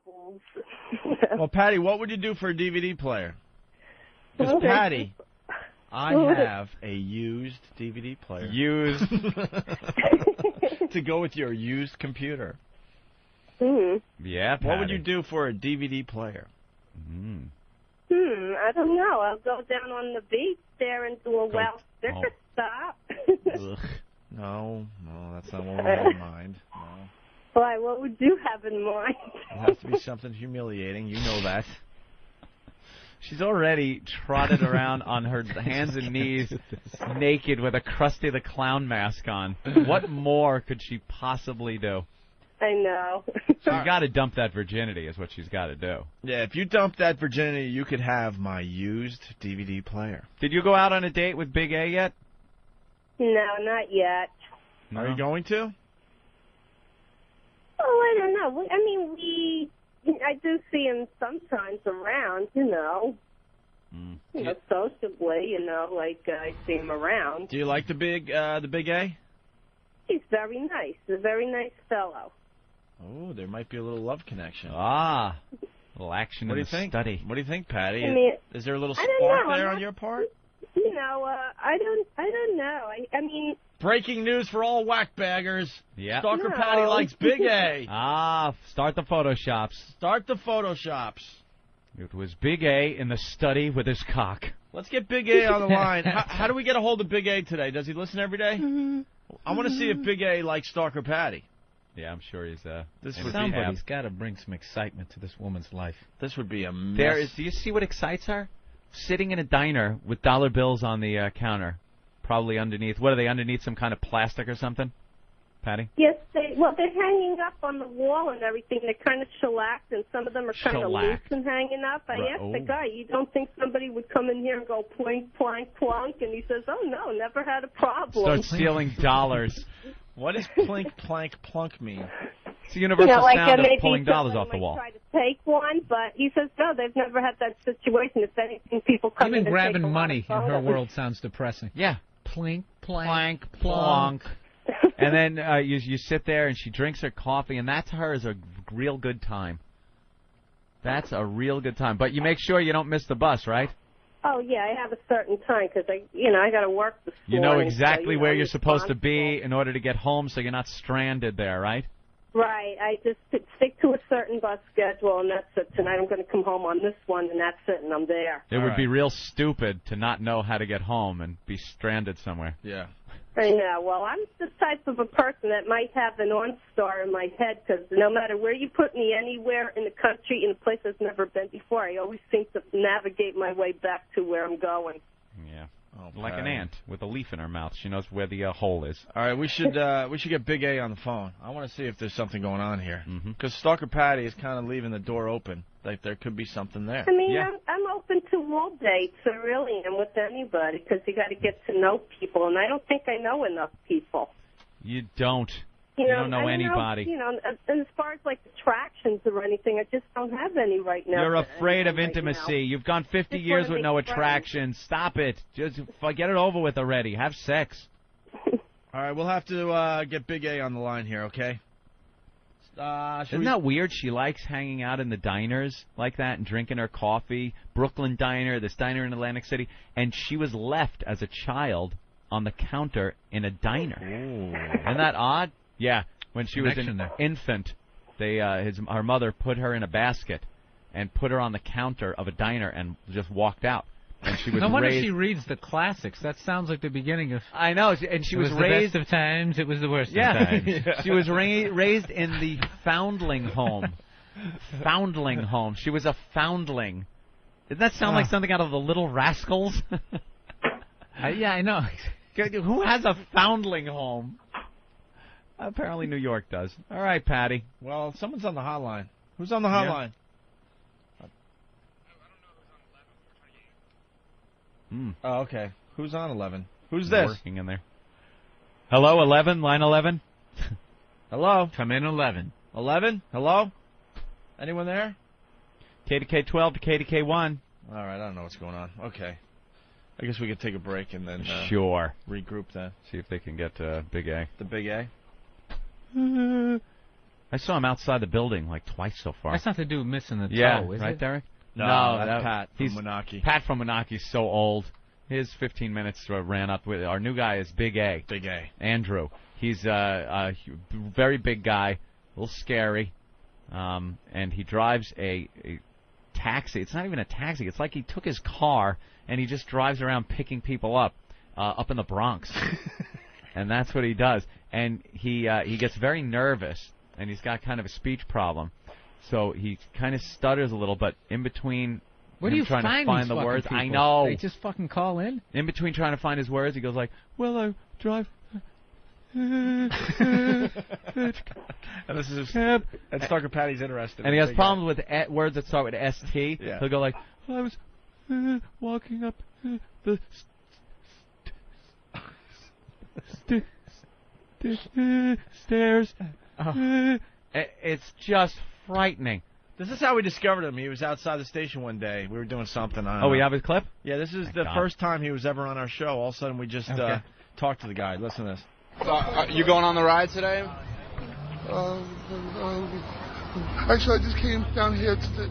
troubles. Well, Patty, what would you do for a DVD player? Because, Okay. Patty, I have a used DVD player. Used. To go with your used computer. Yeah, Patty. What would you do for a DVD player? I don't know. I'll go down on the beach there and do a sticker stop. Ugh. No, that's not what we have in mind. No. Why, what would you have in mind? It has to be something humiliating. You know that. She's already trotted around on her hands and knees, naked with a Krusty the Clown mask on. What more could she possibly do? I know. She's got to dump that virginity is what she's got to do. Yeah, if you dump that virginity, you could have my used DVD player. Did you go out on a date with Big A yet? No, not yet. No. Are you going to? Oh, I don't know. I mean, I do see him sometimes around, you know. Sociably, like I see him around. Do you like the Big A? He's very nice. A very nice fellow. Oh, there might be a little love connection. Ah, a little action in the study. What do you think, Patty? I mean, is there a little I spark don't know. there on your part? I don't know. I mean. Breaking news for all whackbaggers. Yeah. Stalker Patti likes Big A. Start the photoshops. Start the photoshops. It was Big A in the study with his cock. Let's get Big A on the line. How do we get a hold of Big A today? Does he listen every day? I want to see if Big A likes Stalker Patti. Yeah, I'm sure he's somebody's got to bring some excitement to this woman's life. This would be a mess. Do you see what excites her? Sitting in a diner with dollar bills on the counter, probably underneath. What are they, underneath some kind of plastic or something? Patty? Yes, they're hanging up on the wall and everything. They're kind of shellacked, and some of them are kind of loose and hanging up. I asked the guy, you don't think somebody would come in here and go plink, plank, plunk? And he says, oh, no, never had a problem. Start stealing dollars. What does plink, plank, plunk mean? It's the universal sound of pulling dollars off the wall. Try to take one, but he says, no, they've never had that situation. If anything, people come in and grabbing take money in her world sounds depressing. Yeah. Plink, plank, plonk. And then you sit there and she drinks her coffee, and that to her is a real good time. That's a real good time. But you make sure you don't miss the bus, right? Oh, yeah, I have a certain time because, I got to work this morning. You know exactly where you're supposed to be in order to get home so you're not stranded there, right? Right. I just stick to a certain bus schedule, and that's it. Tonight I'm going to come home on this one, and that's it, and I'm there. It would be real stupid to not know how to get home and be stranded somewhere. Yeah. I know. Well, I'm the type of a person that might have an OnStar in my head because no matter where you put me, anywhere in the country, in a place I've never been before, I always seem to navigate my way back to where I'm going. Yeah. Like an ant with a leaf in her mouth. She knows where the hole is. All right, we should get Big A on the phone. I want to see if there's something going on here. Because Stalker Patti is kind of leaving the door open. Like there could be something there. I mean, I'm open to all dates. I really am with anybody because you got to get to know people, and I don't think I know enough people. You don't. You don't know anybody. And as far as like attractions or anything, I just don't have any right now. You're afraid of intimacy. You've gone 50 years with no attraction. Stop it. Just get it over with already. Have sex. All right, we'll have to get Big A on the line here, okay? Isn't that weird? She likes hanging out in the diners like that and drinking her coffee. Brooklyn Diner, this diner in Atlantic City. And she was left as a child on the counter in a diner. Isn't that odd? Yeah, when she was an infant, her mother put her in a basket and put her on the counter of a diner and just walked out. And she was no wonder she reads the classics. That sounds like the beginning of. I know, and she was raised. The best of times. It was the worst of times. She was raised in the foundling home. Foundling home. She was a foundling. Doesn't that sound like something out of the Little Rascals? Yeah, I know. Who has a foundling home? Apparently New York does. All right, Patty. Well, someone's on the hotline. Who's on the hotline? Oh, okay. Who's on 11? Who's this? Working in there. Hello, 11? Line 11? Hello? Come in 11. 11? Hello? Anyone there? KDK 12 to KDK 1. All right, I don't know what's going on. Okay. I guess we could take a break and then regroup then. See if they can get Big A. The Big A? I saw him outside the building like twice so far. That's not to do with missing the yeah, toe, is right, it? Derek? No, that's Pat from Moonachie. Pat from Moonachie's so old. His 15 minutes ran up with our new guy is Big A. Big A. Andrew. He's a very big guy, a little scary, and he drives a taxi. It's not even a taxi. It's like he took his car and he just drives around picking people up in the Bronx. And that's what he does. And he gets very nervous, and he's got kind of a speech problem. So he kind of stutters a little, but in between Where do you trying to find the words, people? I know. They just fucking call in? In between trying to find his words, he goes like, well, I drive... And this is and Stalker Patty's interested. And he has problems with words that start with ST. Yeah. He'll go like, I was walking up the stairs. It's just frightening. This is how we discovered him. He was outside the station one day. We were doing something. Oh, we have his clip? Yeah, this is the first time he was ever on our show. All of a sudden, we just talked to the guy. Listen to this. You going on the ride today? Actually, I just came down here to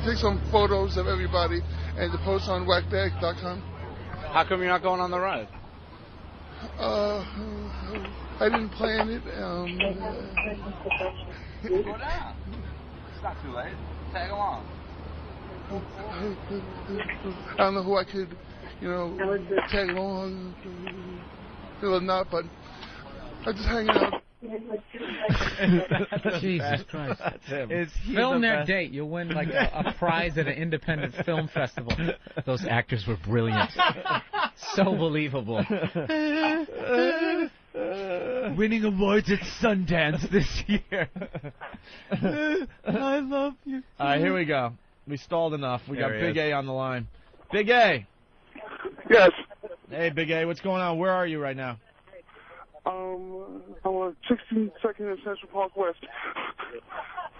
take some photos of everybody and to post on whackbag.com. How come you're not going on the ride? I didn't plan it. Go down. It's not too late. Tag along. I don't know who I could, tag along or not, but I'm just hanging out. Jesus Christ. That's him. Film their date. You'll win like a prize at an independent film festival. Those actors were brilliant. So believable. Winning awards at Sundance this year. I love you. All right, here we go. We stalled enough. We got There he Big is. A on the line. Big A. Yes. Hey, Big A, what's going on? Where are you right now? I'm on 16th, 2nd, and Central Park West.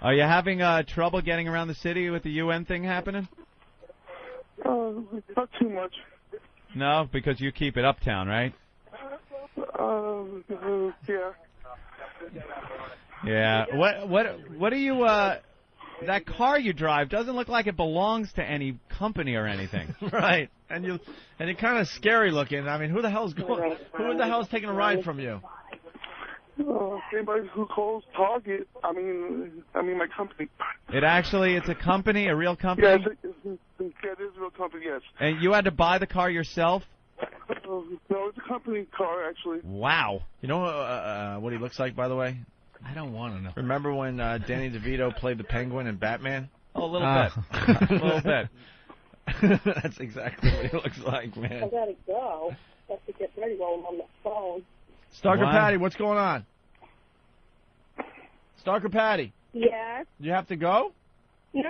Are you having trouble getting around the city with the UN thing happening? Not too much. No, because you keep it uptown, right? Yeah. Yeah. What are you? That car you drive doesn't look like it belongs to any company or anything. Right. And you're kind of scary looking. I mean, who the hell's taking a ride from you? Anybody who calls Target. I mean my company. It's a company, a real company. Yeah, it is a real company. Yes. And you had to buy the car yourself? No, it's a company car actually. Wow. You know what he looks like, by the way? I don't want to know. Remember when Danny DeVito played the Penguin in Batman? Oh, a little bit. A little bit. That's exactly what he looks like, man. I gotta go. I have to get ready while I'm on the phone. Stalker Patti, what's going on? Stalker Patti. Yes? You have to go? No.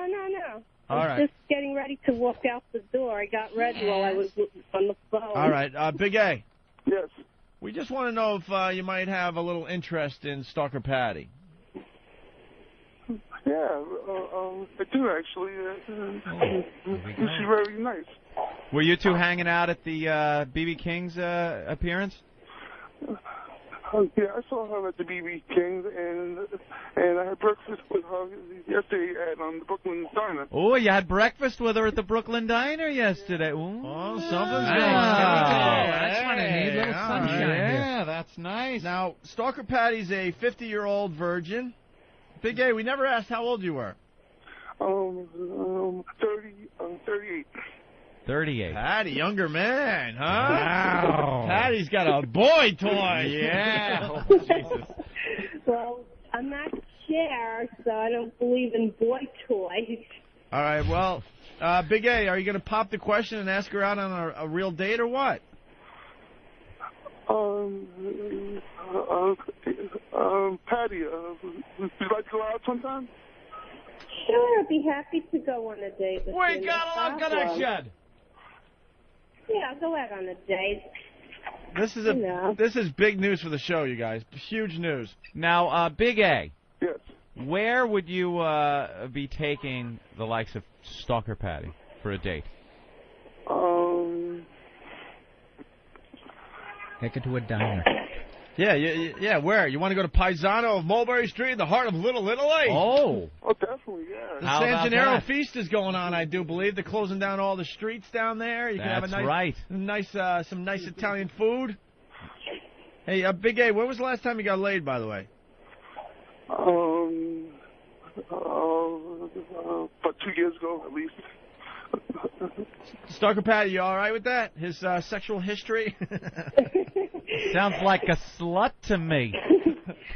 All I'm right. just getting ready to walk out the door. I got ready while I was on the phone. All right. Big A. Yes. We just want to know if you might have a little interest in Stalker Patti. Yeah, I do actually. She's very nice. Were you two hanging out at the B.B. King's appearance? Yeah, I saw her at the B.B. King's, and I had breakfast with her yesterday at the Brooklyn Diner. Oh, you had breakfast with her at the Brooklyn Diner yesterday. Ooh. Oh, something's Nice. going on. That's what I need. Little sunshine here. Yeah, that's nice. Now, Stalker Patti's a 50-year-old virgin. Big A, we never asked how old you were. 38. 38. Patty, younger man, huh? Wow. Patty's got a boy toy. Yeah. Oh, Jesus. Well, I'm not sure, so I don't believe in boy toys. All right, well, Big A, are you going to pop the question and ask her out on a real date or what? Patty, would you like to go out sometime? Sure, I'd be happy to go on a date with you. We got a lot connection. Yeah, I'll go out on a date. This is big news for the show, you guys. Huge news. Now, Big A. Yes. Where would you be taking the likes of Stalker Patti for a date? Take her to a diner. Yeah, where? You want to go to Paisano of Mulberry Street in the heart of Little Italy? Oh, definitely, yeah. The San Gennaro Feast is going on, I do believe. They're closing down all the streets down there. You can have some nice Italian food. Hey, Big A, when was the last time you got laid, by the way? About 2 years ago, at least. Stalker Patti, you all right with that? His sexual history? Sounds like a slut to me.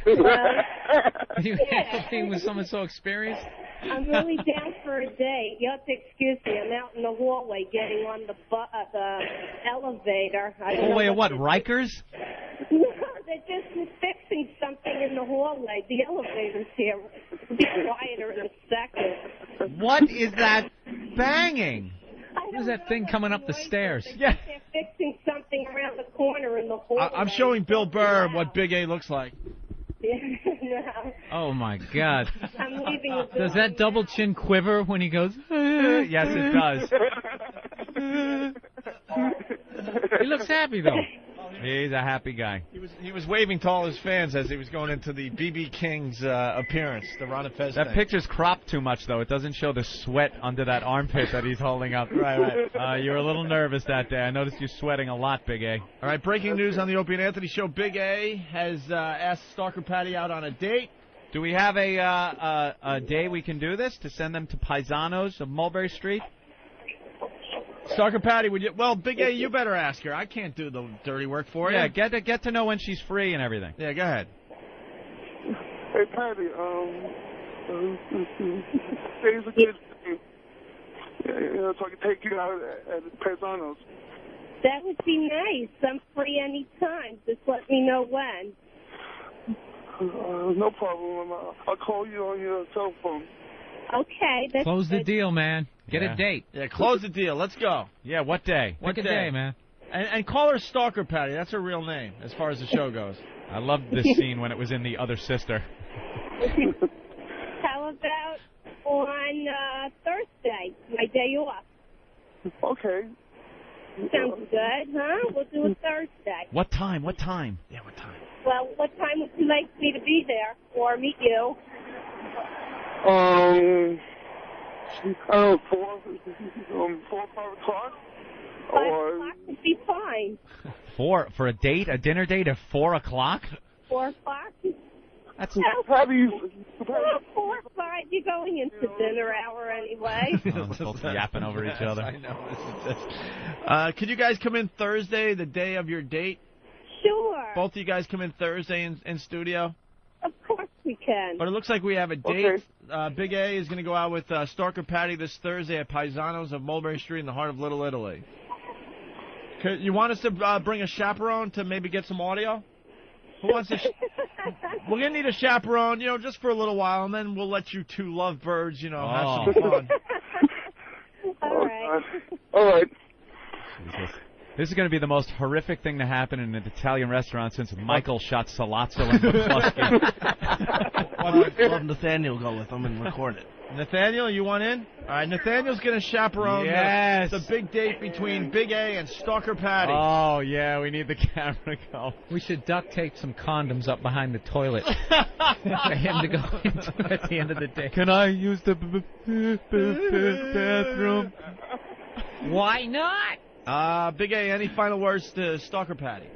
You handle being with someone so experienced? I'm really down for a date. You have to excuse me. I'm out in the hallway getting on the elevator. Hallway of what, Rikers? No, they're just fixing something in the hallway. The elevator's here. It'll be quieter in a second. What is that banging? What is that thing coming up the stairs? Yeah. They're fixing something around the corner in the hallway. I'm showing Bill Burr what Big A looks like. No. Oh, my God. I'm leaving. Does that double chin quiver when he goes? Yes, it does. He looks happy, though. He's a happy guy. He was waving to all his fans as he was going into the B.B. King's appearance, the Ron Fez That thing. picture's cropped too much, though. It doesn't show the sweat under that armpit that he's holding up. Right. You were a little nervous that day. I noticed you sweating a lot, Big A. All right, breaking news on the Opie and Anthony Show. Big A has asked Stalker Patti out on a date. Do we have a day we can do this to send them to Paisanos of Mulberry Street? Stalker Patti, would you? Well, Big A, you better ask her. I can't do the dirty work for you. Yeah, get to know when she's free and everything. Yeah, go ahead. Hey, Patty, today's a good day. Yeah, so I can take you out at Paisanos. That would be nice. I'm free anytime. Just let me know when. No problem. I'll call you on your cell phone. Okay. That's Close the deal, man. Get a date. Yeah, close the deal. Let's go. Yeah, what day? Pick a day, man. And call her Stalker Patti. That's her real name as far as the show goes. I loved this scene when it was in The Other Sister. How about on Thursday, my day off? Okay. Sounds good, huh? We'll do it Thursday. What time? Yeah, what time? Well, what time would you like me to be there or meet you? 4 or 5 o'clock. 5 o'clock would be fine. For a date, a dinner date at 4 o'clock? 4 o'clock? That's Well, 4 or 5, you're going into dinner hour anyway. both yapping over each other. I know. Could you guys come in Thursday, the day of your date? Sure. Both of you guys come in Thursday in studio? Of course we can. But it looks like we have a date. Okay. Big A is going to go out with Stalker Patti this Thursday at Paisanos of Mulberry Street in the heart of Little Italy. You want us to bring a chaperone to maybe get some audio? Who wants to? We're going to need a chaperone, just for a little while, and then we'll let you two lovebirds, have some fun. All right. All right. Jesus. This is going to be the most horrific thing to happen in an Italian restaurant since Michael shot Salazzo and McCluskey. I'll have Nathaniel go with him and record it. Nathaniel, you want in? All right, Nathaniel's going to chaperone the big date between Big A and Stalker Patti. Oh, yeah, we need the camera to go. We should duct tape some condoms up behind the toilet for him to go into at the end of the day. Can I use the bathroom? Why not? Big A, any final words to Stalker Patti?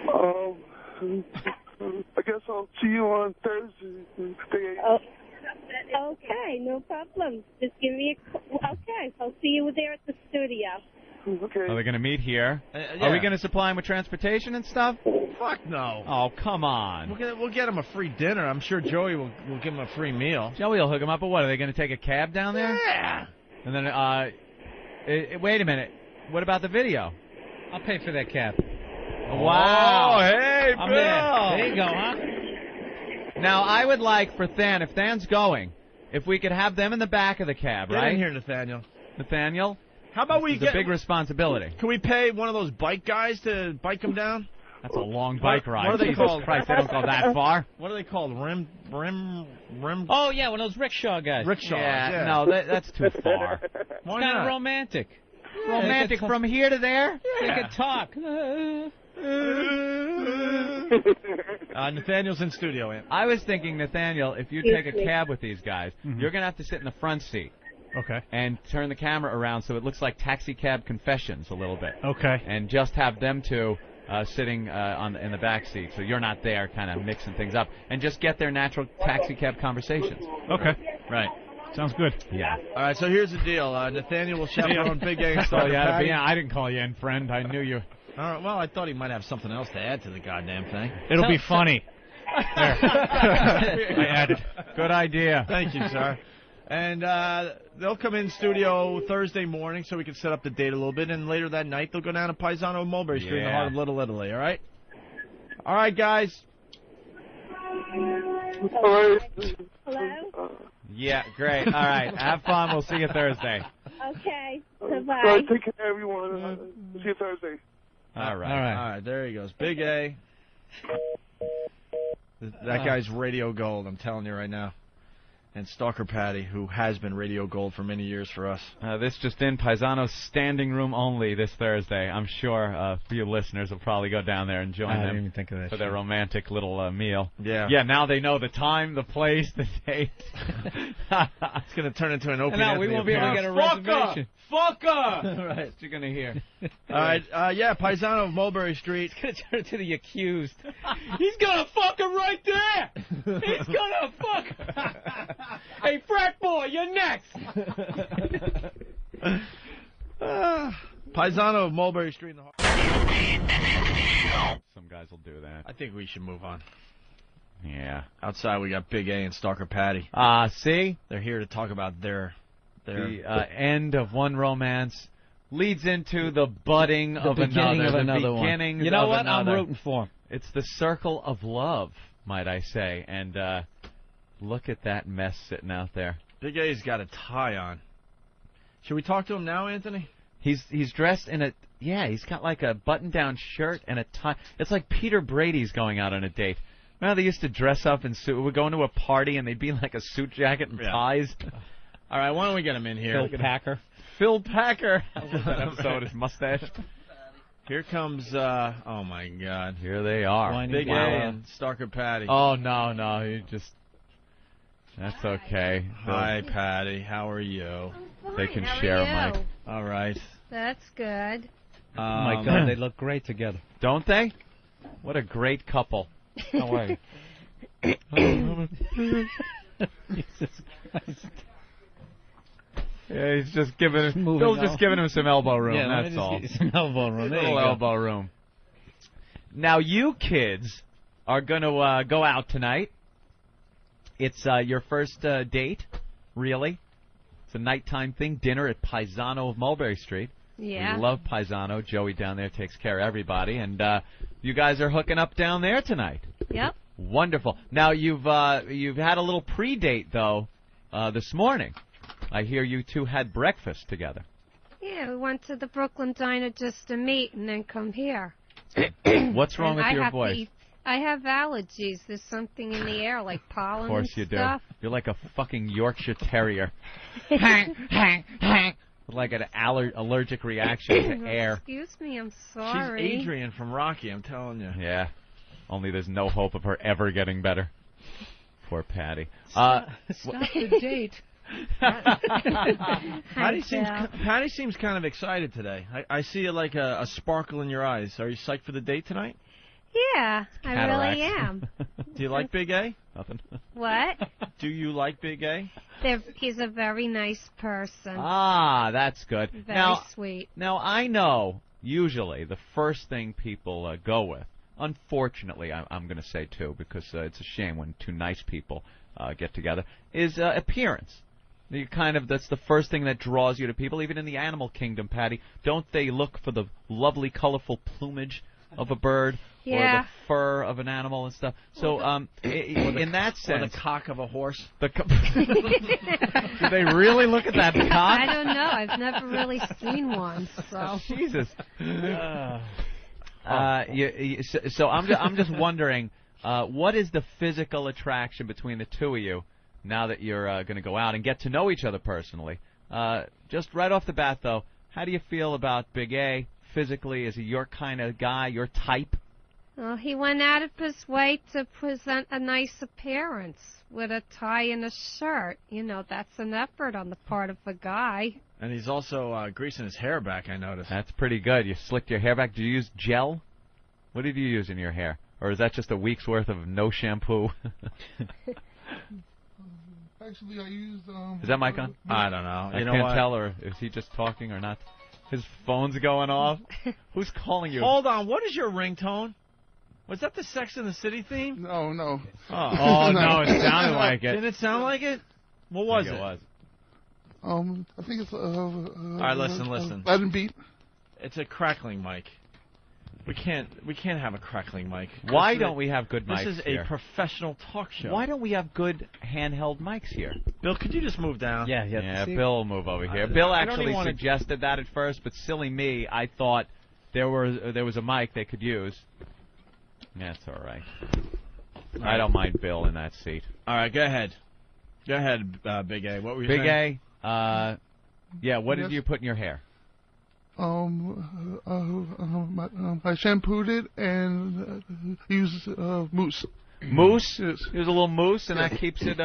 I guess I'll see you on Thursday. Okay, no problem. Just give me a call. Okay, I'll see you there at the studio. Okay. Are they going to meet here? Yeah. Are we going to supply him with transportation and stuff? Fuck no. Oh, come on. We'll get him a free dinner. I'm sure Joey will give him a free meal. Joey will hook him up, but what? Are they going to take a cab down there? Yeah. And then, wait a minute. What about the video? I'll pay for that cab. Wow. Oh, hey, I'm Bill. in. There you go, huh? Now, I would like for Than, if Than's going, if we could have them in the back of the cab, Get right? in here, Nathaniel. Nathaniel? How about It's a big responsibility. Can we pay one of those bike guys to bike him down? That's a long bike ride. What are they Jesus called? Christ, they don't go that far. What are they called? Rim? Oh, yeah, one of those rickshaw guys. Rickshaws. Yeah, no, that's too far. Why Kind not? of romantic. Romantic from here to there? They could talk. Nathaniel's in studio, Ant. I was thinking, Nathaniel, if you take a cab with these guys, you're going to have to sit in the front seat. Okay. And turn the camera around so it looks like Taxi Cab Confessions a little bit. Okay. And just have them two sitting in the back seat, so you're not there kind of mixing things up. And just get their natural taxi cab conversations. Okay. Right. Sounds good. Yeah. All right, so here's the deal. Nathaniel will chaperone Big A and Stalker Patti. I didn't call you in, friend. I knew you. All right, well, I thought he might have something else to add to the goddamn thing. It'll be funny. There. I added. Good idea. Thank you, sir. And they'll come in studio Thursday morning so we can set up the date a little bit. And later that night, they'll go down to Paisano and Mulberry Street in the heart of Little Italy, all right? All right, guys. Hello? Yeah, great. All right. Have fun. We'll see you Thursday. Okay. All Goodbye. right, take care, everyone. See you Thursday. All right. All right, there he goes. Big A. That guy's radio gold, I'm telling you right now. And Stalker Patti, who has been radio gold for many years for us. This just in, Paisano's standing room only this Thursday. I'm sure a few listeners will probably go down there and join them didn't even think of that for their romantic little meal. Yeah. Yeah, now they know the time, the place, the date. It's going to turn into an Opie. No, we won't be able to get a reservation. Fucker! Right. That's what you're going to hear. All right, yeah, Paisano of Mulberry Street. It's going to turn to the accused. He's going to fuck her right there! He's going to fuck her! Hey, frat boy, you're next! Paisano of Mulberry Street in the heart. Some guys will do that. I think we should move on. Yeah. Outside, we got Big A and Stalker Patti. See? They're here to talk about their The end of one romance leads into the budding of another. The beginning one. You know what? Another. I'm rooting for him. It's the circle of love, might I say. And look at that mess sitting out there. Big A's got a tie on. Should we talk to him now, Anthony? He's dressed in a he's got like a button-down shirt and a tie. It's like Peter Brady's going out on a date. Remember they used to dress up in suit. We'd go into a party and they'd be in like a suit jacket and ties. All right, why don't we get him in here? Phil Packer. Phil Packer. I love that episode. His mustache. Here comes, oh my God. Here they are. Big A and Stalker Patti. Oh, no, you just... That's okay. Hi, Patty. How are you? They can share a mic. All right. That's good. Oh, my God, they look great together. Don't they? What a great couple. No way. Jesus Christ. Yeah, he's just giving him. Phil's just giving him some elbow room. Yeah, that's all. Some elbow room. There Little elbow room. Now you kids are gonna go out tonight. It's your first date, really. It's a nighttime thing. Dinner at Paisano of Mulberry Street. Yeah. We love Paisano. Joey down there takes care of everybody, and you guys are hooking up down there tonight. Yep. Wonderful. Now you've had a little pre-date though this morning. I hear you two had breakfast together. Yeah, we went to the Brooklyn Diner just to meet and then come here. What's wrong with your voice? I have allergies. There's something in the air, like pollen and stuff. Of course you do. You're like a fucking Yorkshire Terrier. Like an allergic reaction to air. Excuse me, I'm sorry. She's Adrian from Rocky, I'm telling you. Yeah. Only there's no hope of her ever getting better. Poor Patty. Stop the date. Patty seems kind of excited today. I see like a sparkle in your eyes. Are you psyched for the date tonight? Yeah, I really am. Do you like Big A? Nothing. What? Do you like Big A? He's a very nice person. Ah, that's good. Very sweet. Now, I know usually the first thing people go with, unfortunately, I'm going to say too, because it's a shame when two nice people get together, is appearance. That's the first thing that draws you to people, even in the animal kingdom, Patty. Don't they look for the lovely, colorful plumage of a bird or the fur of an animal and stuff? So, in that sense, or the cock of a horse. Do they really look at that cock? I don't know. I've never really seen one. So Jesus. So I'm just wondering, what is the physical attraction between the two of you now that you're going to go out and get to know each other personally? Just right off the bat, though, how do you feel about Big A physically? Is he your kind of guy, your type? Well, he went out of his way to present a nice appearance with a tie and a shirt. You know, that's an effort on the part of a guy. And he's also greasing his hair back, I noticed. That's pretty good. You slicked your hair back. Did you use gel? What did you use in your hair? Or is that just a week's worth of no shampoo? Actually, I used... Is that mic on? I don't know. I can't tell, or is he just talking or not? His phone's going off. Who's calling you? Hold on. What is your ringtone? Was that the Sex and the City theme? No. Oh, no, it sounded like it. Didn't it sound like it? What was it? It was. I think it's... All right, listen. Latin beat. It's a crackling mic. We can't have a crackling mic. Why don't we have good mics This is here? a professional talk show. Why don't we have good handheld mics here? Bill, could you just move down? Yeah, Bill will move over here. Bill actually suggested that at first, but silly me, I thought there was a mic they could use. That's all right. I don't mind Bill in that seat. All right, go ahead. Go ahead, Big A. What were you saying? Big A, what did you put in your hair? I shampooed it and used mousse. Mousse? Yes. There's a little mousse, and that keeps it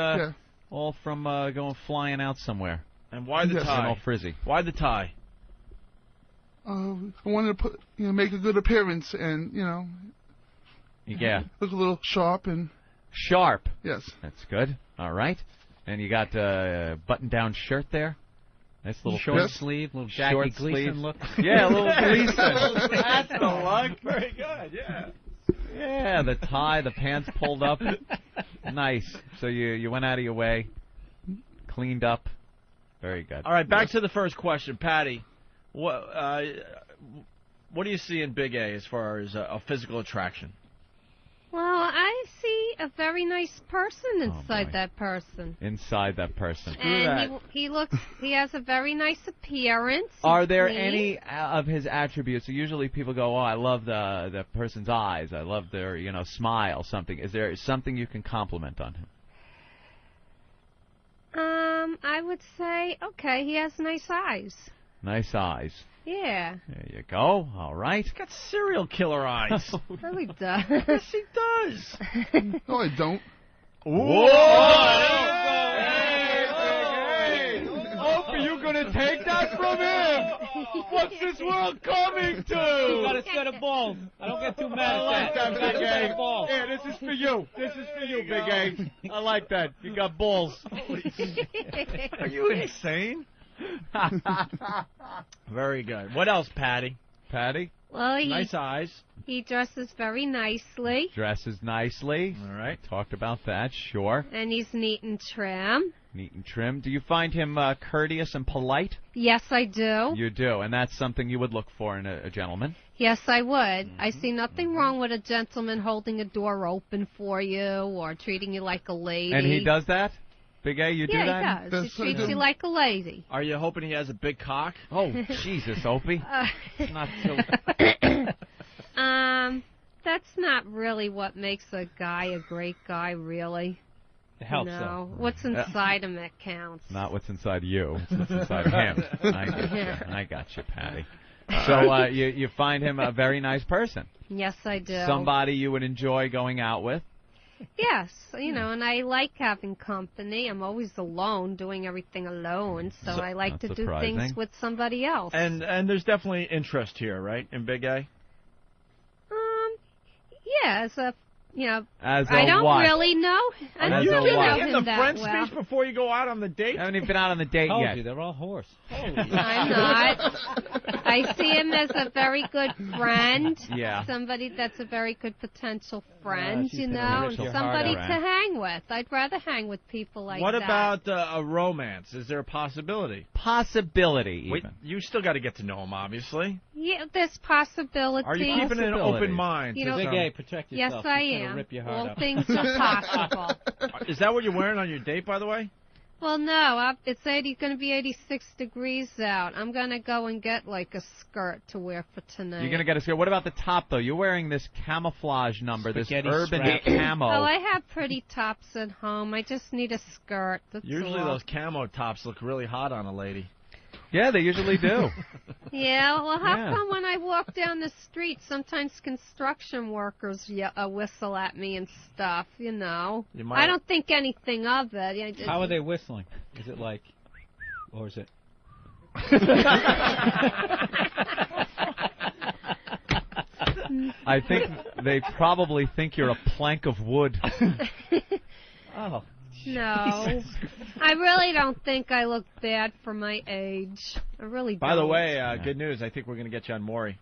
all from going flying out somewhere. And why the tie? And all frizzy. Why the tie? I wanted to make a good appearance and, look a little sharp and... Sharp? Yes. That's good. All right. And you got a button-down shirt there? Nice little short sleeve, little Jackie Gleason look. Yeah, a little Gleason. That's the look. Very good, yeah. Yeah, the tie, the pants pulled up. Nice. So you went out of your way, cleaned up. Very good. All right, back to the first question. Patty, what do you see in Big A as far as a physical attraction? Well, I see a very nice person inside that person. Inside that person. And he has a very nice appearance. Are there any of his attributes? Usually people go, I love the person's eyes. I love their, smile, something. Is there something you can compliment on him? I would say, okay, he has nice eyes. Nice eyes. Yeah. There you go. All right. He's got serial killer eyes. No, he does. Yes, he does. No, I don't. Whoa! Hey! Opie, you gonna take that from him? What's this world coming to? You got a set of balls. I don't get too mad at that. Big A. Yeah, this is for you. This is for you, Big A. I like that. You got balls. Are you insane? Very good. What else, Patty? Patty? Well, nice eyes. He dresses very nicely. Dresses nicely. All right. Talked about that, sure. And he's neat and trim. Neat and trim. Do you find him courteous and polite? Yes, I do. You do, and that's something you would look for in a gentleman? Yes, I would. I see nothing wrong with a gentleman holding a door open for you or treating you like a lady. And he does that? Big A, you do that? Yeah, he does. He treats you like a lady. Are you hoping he has a big cock? Oh, Jesus, Opie. Not so... That's not really what makes a guy a great guy, really. It helps, though. What's inside him that counts. Not what's inside you. It's what's inside him. I got you, Patty. So you find him a very nice person. Yes, I do. Somebody you would enjoy going out with. Yes, and I like having company. I'm always alone, doing everything alone, so I like to do things with somebody else. And there's definitely interest here, right, in Big A? Yeah, as I don't what? really know. I don't really know in him the that French well. speech before you go out on the date? I haven't even been out on the date Told yet. you, they're all horse. I'm not. I see him as a very good friend. Yeah. Somebody that's a very good potential friend, she's and gonna rip your somebody heart to out. hang with. I'd rather hang with people like What that. about a romance? Is there a possibility? Possibility, Wait, even. you still got to get to know him, obviously. Yeah, there's possibility. Are you keeping an open mind? You know, Big A, protect yourself. yes, I He's gonna am. rip your heart All out. things are possible. Is that what you're wearing on your date, by the way? Well, no, it's going to be 86 degrees out. I'm going to go and get, like, a skirt to wear for tonight. You're going to get a skirt. What about the top, though? You're wearing this camouflage number, Spaghetti this urban strap. camo. Oh, I have pretty tops at home. I just need a skirt. That's Usually all. those camo tops look really hot on a lady. Yeah, they usually do. Yeah, well, how come when I walk down the street, sometimes construction workers whistle at me and stuff, you know? I don't think anything of it. How are they whistling? Is it like, or is it? I think they probably think you're a plank of wood. Oh. No, I really don't think I look bad for my age. I really don't. By the way, good news. I think we're going to get you on Maury.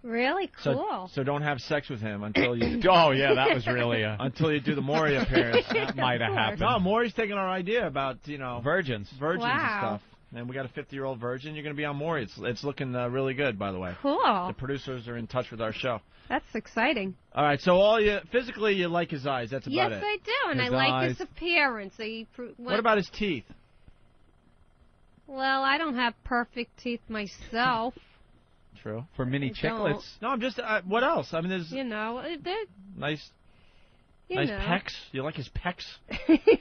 Really cool. So don't have sex with him until you. Oh yeah, that was really until you do the Maury appearance. That might have happened. No, Maury's taking our idea about virgins and stuff. And we got a 50-year-old virgin. You're going to be on Maury. It's looking really good, by the way. Cool. The producers are in touch with our show. That's exciting. All right, so physically you like his eyes. That's about it. Yes, I do, and I like his appearance. What about his teeth? Well, I don't have perfect teeth myself. True. For mini chiclets. No, I'm just. What else? I mean, there's. They're nice pecs. You like his pecs?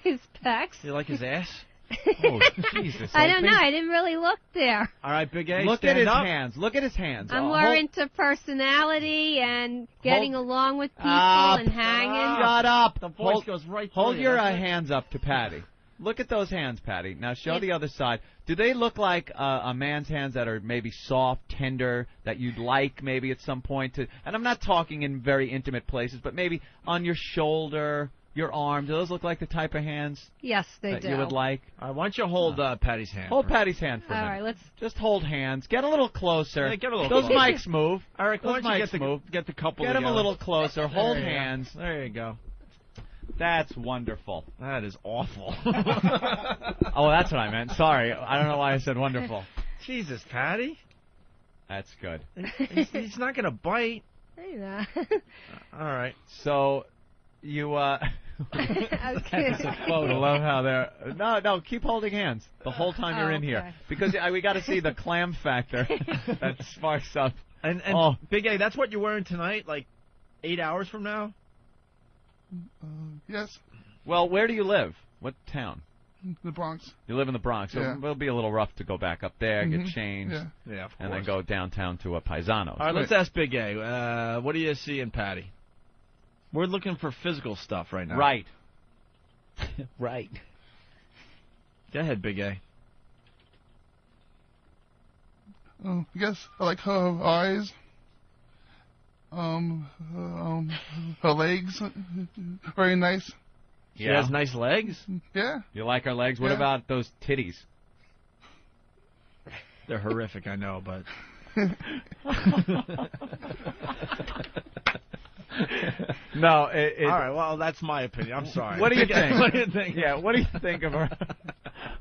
His pecs. You like his ass? Oh, Jesus. I don't know. I didn't really look there. All right, Big A, look at his hands. Look at his hands. I'm more into personality and getting along with people and hanging. Shut up. The voice goes right through. Hold your hands up to Patty. Look at those hands, Patty. Now show the other side. Do they look like a man's hands that are maybe soft, tender, that you'd like maybe at some point to? And I'm not talking in very intimate places, but maybe on your shoulder, your arm. Do those look like the type of hands? Yes, they do. You would like? All right, why don't you hold Patty's hand? Hold Patty's hand for a minute. All right, let's just hold hands. Get a little closer. Yeah, get a little those closer. mics move. All right, those mics move. Get the couple. Get them a little closer. Hold hands. There you go. That's wonderful. That is awful. Oh, that's what I meant. Sorry. I don't know why I said wonderful. Jesus, Patty. That's good. He's not going to bite. I know. All right. So, you, Okay. I love how they're... No, keep holding hands the whole time you're in here. Because we got to see the clam factor that sparks up. And Big A, that's what you're wearing tonight, like 8 hours from now? Yes. Well, where do you live? What town? The Bronx. You live in the Bronx, so it'll be a little rough to go back up there, get changed, yeah, of and then go downtown to a Paisano's. All right, let's ask Big A. What do you see in Patty? We're looking for physical stuff right now. Right. Right. Go ahead, Big A. I guess I like her eyes. Her legs, very nice. She has nice legs? Yeah. You like her legs? What about those titties? They're horrific, I know, but... No, all right, well, that's my opinion. I'm sorry. What do you think? What do you think? Yeah, what do you think of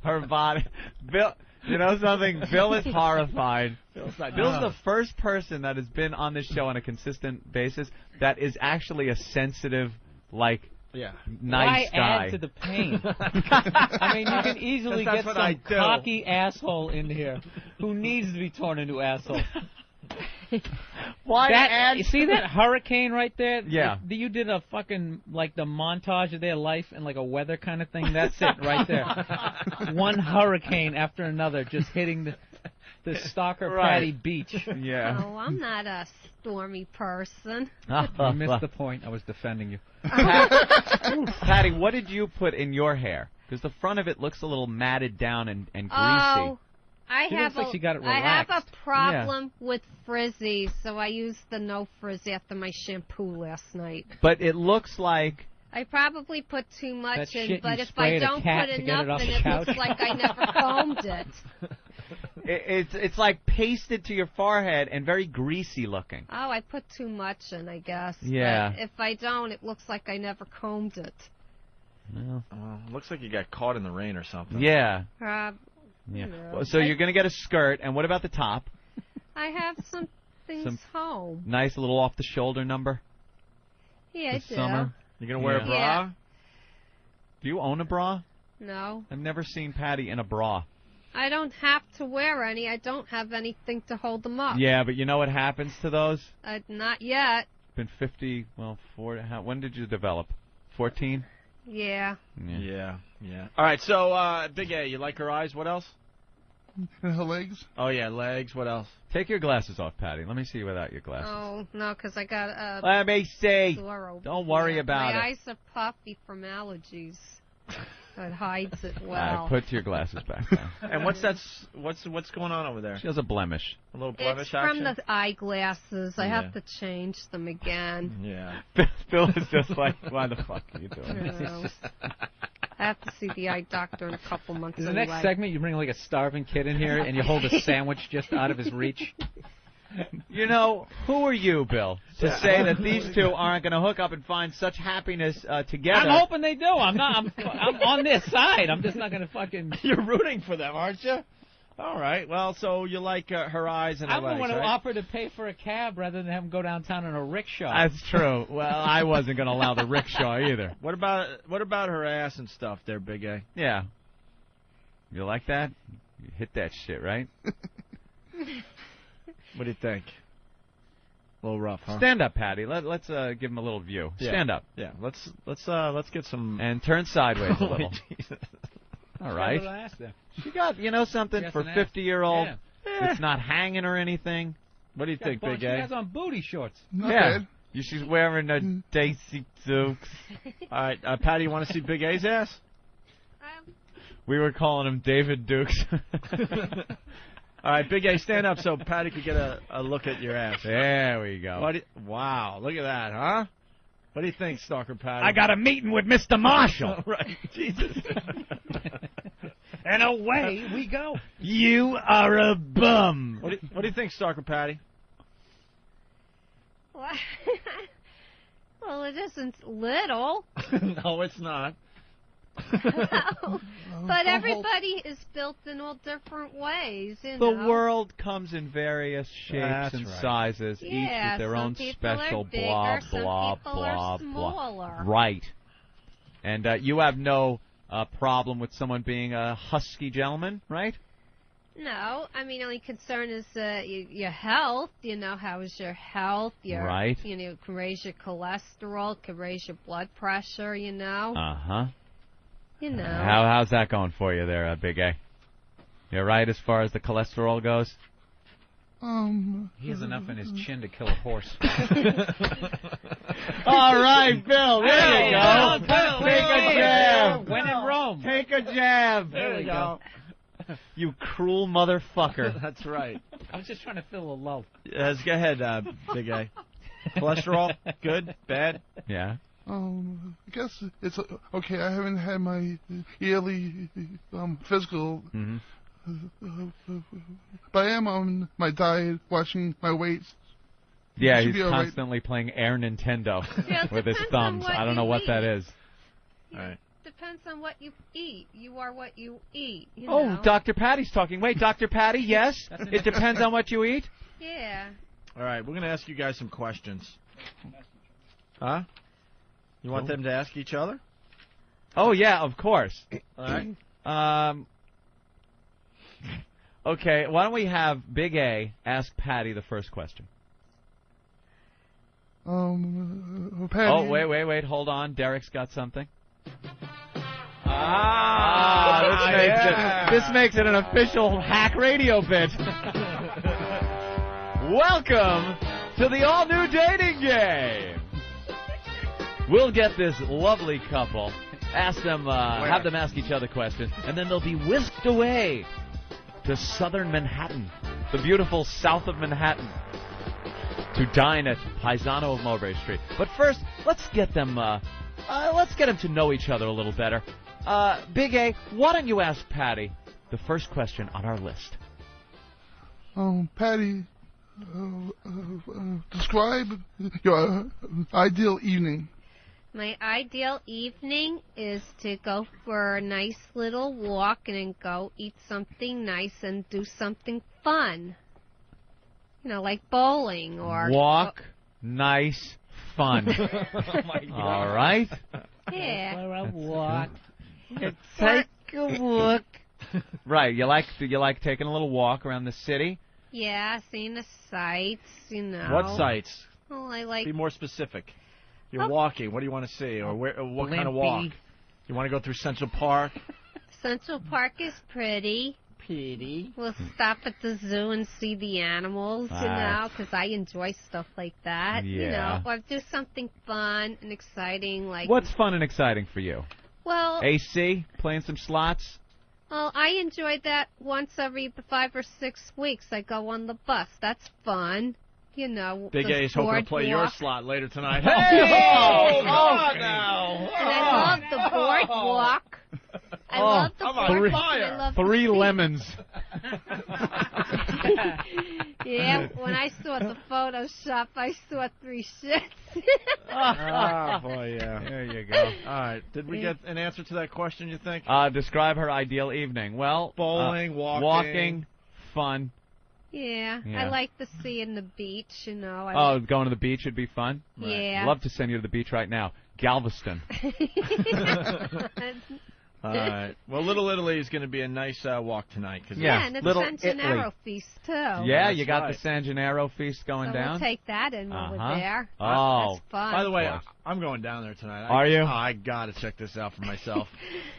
her body? Bill, you know something? Bill is horrified. Bill's the first person that has been on this show on a consistent basis that is actually a sensitive, nice Why guy. add to the pain? I mean, you can easily get some cocky asshole in here who needs to be torn into asshole. Why add? You see that hurricane right there? Yeah. You did a fucking, the montage of their life and a weather kind of thing. That's it right there. One hurricane after another just hitting the Stalker Patti beach. Yeah. Oh, I'm not a stormy person. You missed the point. I was defending you. Patty, what did you put in your hair? Because the front of it looks a little matted down and greasy. Oh. She looks like she got it relaxed. I have a problem with frizzy, so I used the no frizz after my shampoo last night. But it looks like... I probably put too much in, but if I don't put enough in, it looks like I never combed it. It's like pasted to your forehead and very greasy looking. Oh, I put too much in, I guess. Yeah. But if I don't, it looks like I never combed it. Well, looks like you got caught in the rain or something. Yeah. Yeah. Well, so you're going to get a skirt, and what about the top? I have some things home. Nice little off-the-shoulder number? Yeah, I do. Summer? You're going to wear a bra? Yeah. Do you own a bra? No. I've never seen Patty in a bra. I don't have to wear any. I don't have anything to hold them up. Yeah, but you know what happens to those? Not yet. Been 50, 40, when did you develop? 14? Yeah. All right, so, Big A, you like her eyes. What else? and her legs. Oh, yeah, legs. What else? Take your glasses off, Patty. Let me see you without your glasses. Oh, no, because I got a Let me see. sore over Don't worry here. about My it. eyes are puffy from allergies. It hides it well. All right, put your glasses back down. And what's going on over there? She has a blemish. A little blemish It's from action? the eyeglasses. I have to change them again. Yeah. Bill is just like, why the fuck are you doing this? No. I have to see the eye doctor in a couple months. The anyway. next segment, you bring like a starving kid in here and you hold a sandwich just out of his reach. You know, who are you, Bill, to say that these two aren't going to hook up and find such happiness together? I'm hoping they do. I'm on this side. I'm just not going to fucking... You're rooting for them, aren't you? All right. Well, so you like her eyes and her I'm legs, the one who right? offered to pay for a cab rather than have him go downtown in a rickshaw. That's true. Well, I wasn't going to allow the rickshaw either. What about her ass and stuff there, Big A? Yeah. You like that? You hit that shit, right? What do you think? A little rough, huh? Stand up, Patty. Let's give him a little view. Yeah. Stand up. Yeah. Let's get some. And turn sideways a little. Jesus. All right. She got, something for 50-year-old. Yeah. It's not hanging or anything. What do you think, Big She A? has on booty shorts. Not Yeah. bad. She's wearing a Daisy Dukes. All right, Patty, you want to see Big A's ass? We were calling him David Dukes. All right, Big A, stand up so Patty could get a look at your ass. There we go. Wow, look at that, huh? What do you think, Stalker Patti? I got a meeting with Mr. Marshall. Right, Jesus. And away we go. You are a bum. What do you think, Stalker Patti? Well, it isn't little. No, it's not. But everybody is built in all different ways, The world comes in various shapes and sizes, each with their own special blah, blah, blah, blah. Right. And you have no problem with someone being a husky gentleman, right? No, I mean, only concern is your health. How is your health? Right. It can raise your cholesterol, can raise your blood pressure, Uh-huh. How's that going for you there, Big A? You all right as far as the cholesterol goes? He has enough in his chin to kill a horse. All right, Bill, there you go. Take a jab. When in Rome. Take a jab. There you go. You cruel motherfucker. That's right. I was just trying to fill a lull. Yes, go ahead, Big A. Cholesterol, good, bad? Yeah. I guess it's okay. I haven't had my yearly physical, but I am on my diet, watching my weights. Yeah, he's constantly playing Air Nintendo with his thumbs. I don't know what that is. All right. Depends on what you eat. You are what you eat. Oh, Dr. Patty's talking. Wait, Dr. Patty, yes? It depends on what you eat? Yeah. All right, we're going to ask you guys some questions. Huh? You want them to ask each other? Oh, yeah, of course. All right. Okay, why don't we have Big A ask Patty the first question? Patty. Oh, wait, hold on. Derek's got something. This makes it an official hack radio bit. Welcome to the all-new dating game. We'll get this lovely couple, ask them, have them ask each other questions, and then they'll be whisked away to southern Manhattan, the beautiful south of Manhattan, to dine at Paisano of Mulberry Street. But first, let's get them to know each other a little better. Big A, why don't you ask Patty the first question on our list? Patty, describe your ideal evening. My ideal evening is to go for a nice little walk and then go eat something nice and do something fun. Like bowling or... Walk, nice, fun. Oh, my God. All right. Yeah. For a walk. Take a look. Right, you like taking a little walk around the city? Yeah, seeing the sights, What sights? Well, I like... Be more specific. You're walking. What do you want to see? Or what kind of walk? You want to go through Central Park? Central Park is pretty. Petey. We'll stop at the zoo and see the animals, you know, because I enjoy stuff like that. Yeah. You know, or do something fun and exciting. Like What's fun and exciting for you? Well, AC, playing some slots? well, I enjoy that once every 5 or 6 weeks. I go on the bus. That's fun. You know, Big A's hoping to play your slot later tonight. Hey! Come on now! And I love the boardwalk. I love the boardwalk. I love 3 lemons. Yeah, when I saw the Photoshop, I saw 3 shits. Oh, boy, yeah. There you go. All right. Did we get an answer to that question, you think? Describe her ideal evening. Well, bowling, walking, fun. Yeah, I like the sea and the beach, you know. Going to the beach would be fun? Yeah. I'd love to send you to the beach right now. Galveston. All right. Well, Little Italy is going to be a nice walk tonight. And it's San Gennaro feast, too. Yeah, you got the San Gennaro feast going down? We'll take that in when we're there. Oh. That's fun. By the way, I'm going down there tonight. Are you? I got to check this out for myself.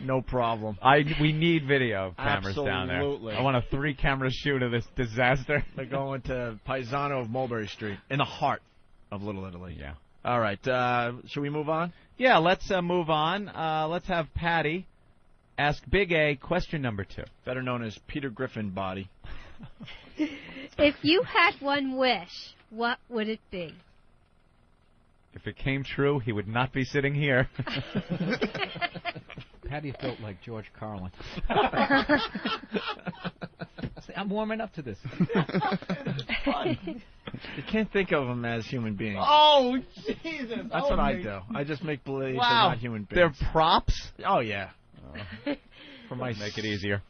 No problem. We need video cameras down there. Absolutely. I want a 3-camera shoot of this disaster. We're going to Paisano of Mulberry Street, in the heart of Little Italy. Yeah. All right. Should we move on? Yeah, let's move on. Let's have Patty ask Big A question number 2. Better known as Peter Griffin body. If you had one wish, what would it be? If it came true, he would not be sitting here. Patty's built like George Carlin. See, I'm warming up to this. You can't think of them as human beings. Oh, Jesus. That's what I do. I just make believe they're not human beings. They're props? Oh, yeah. For my Make it easier.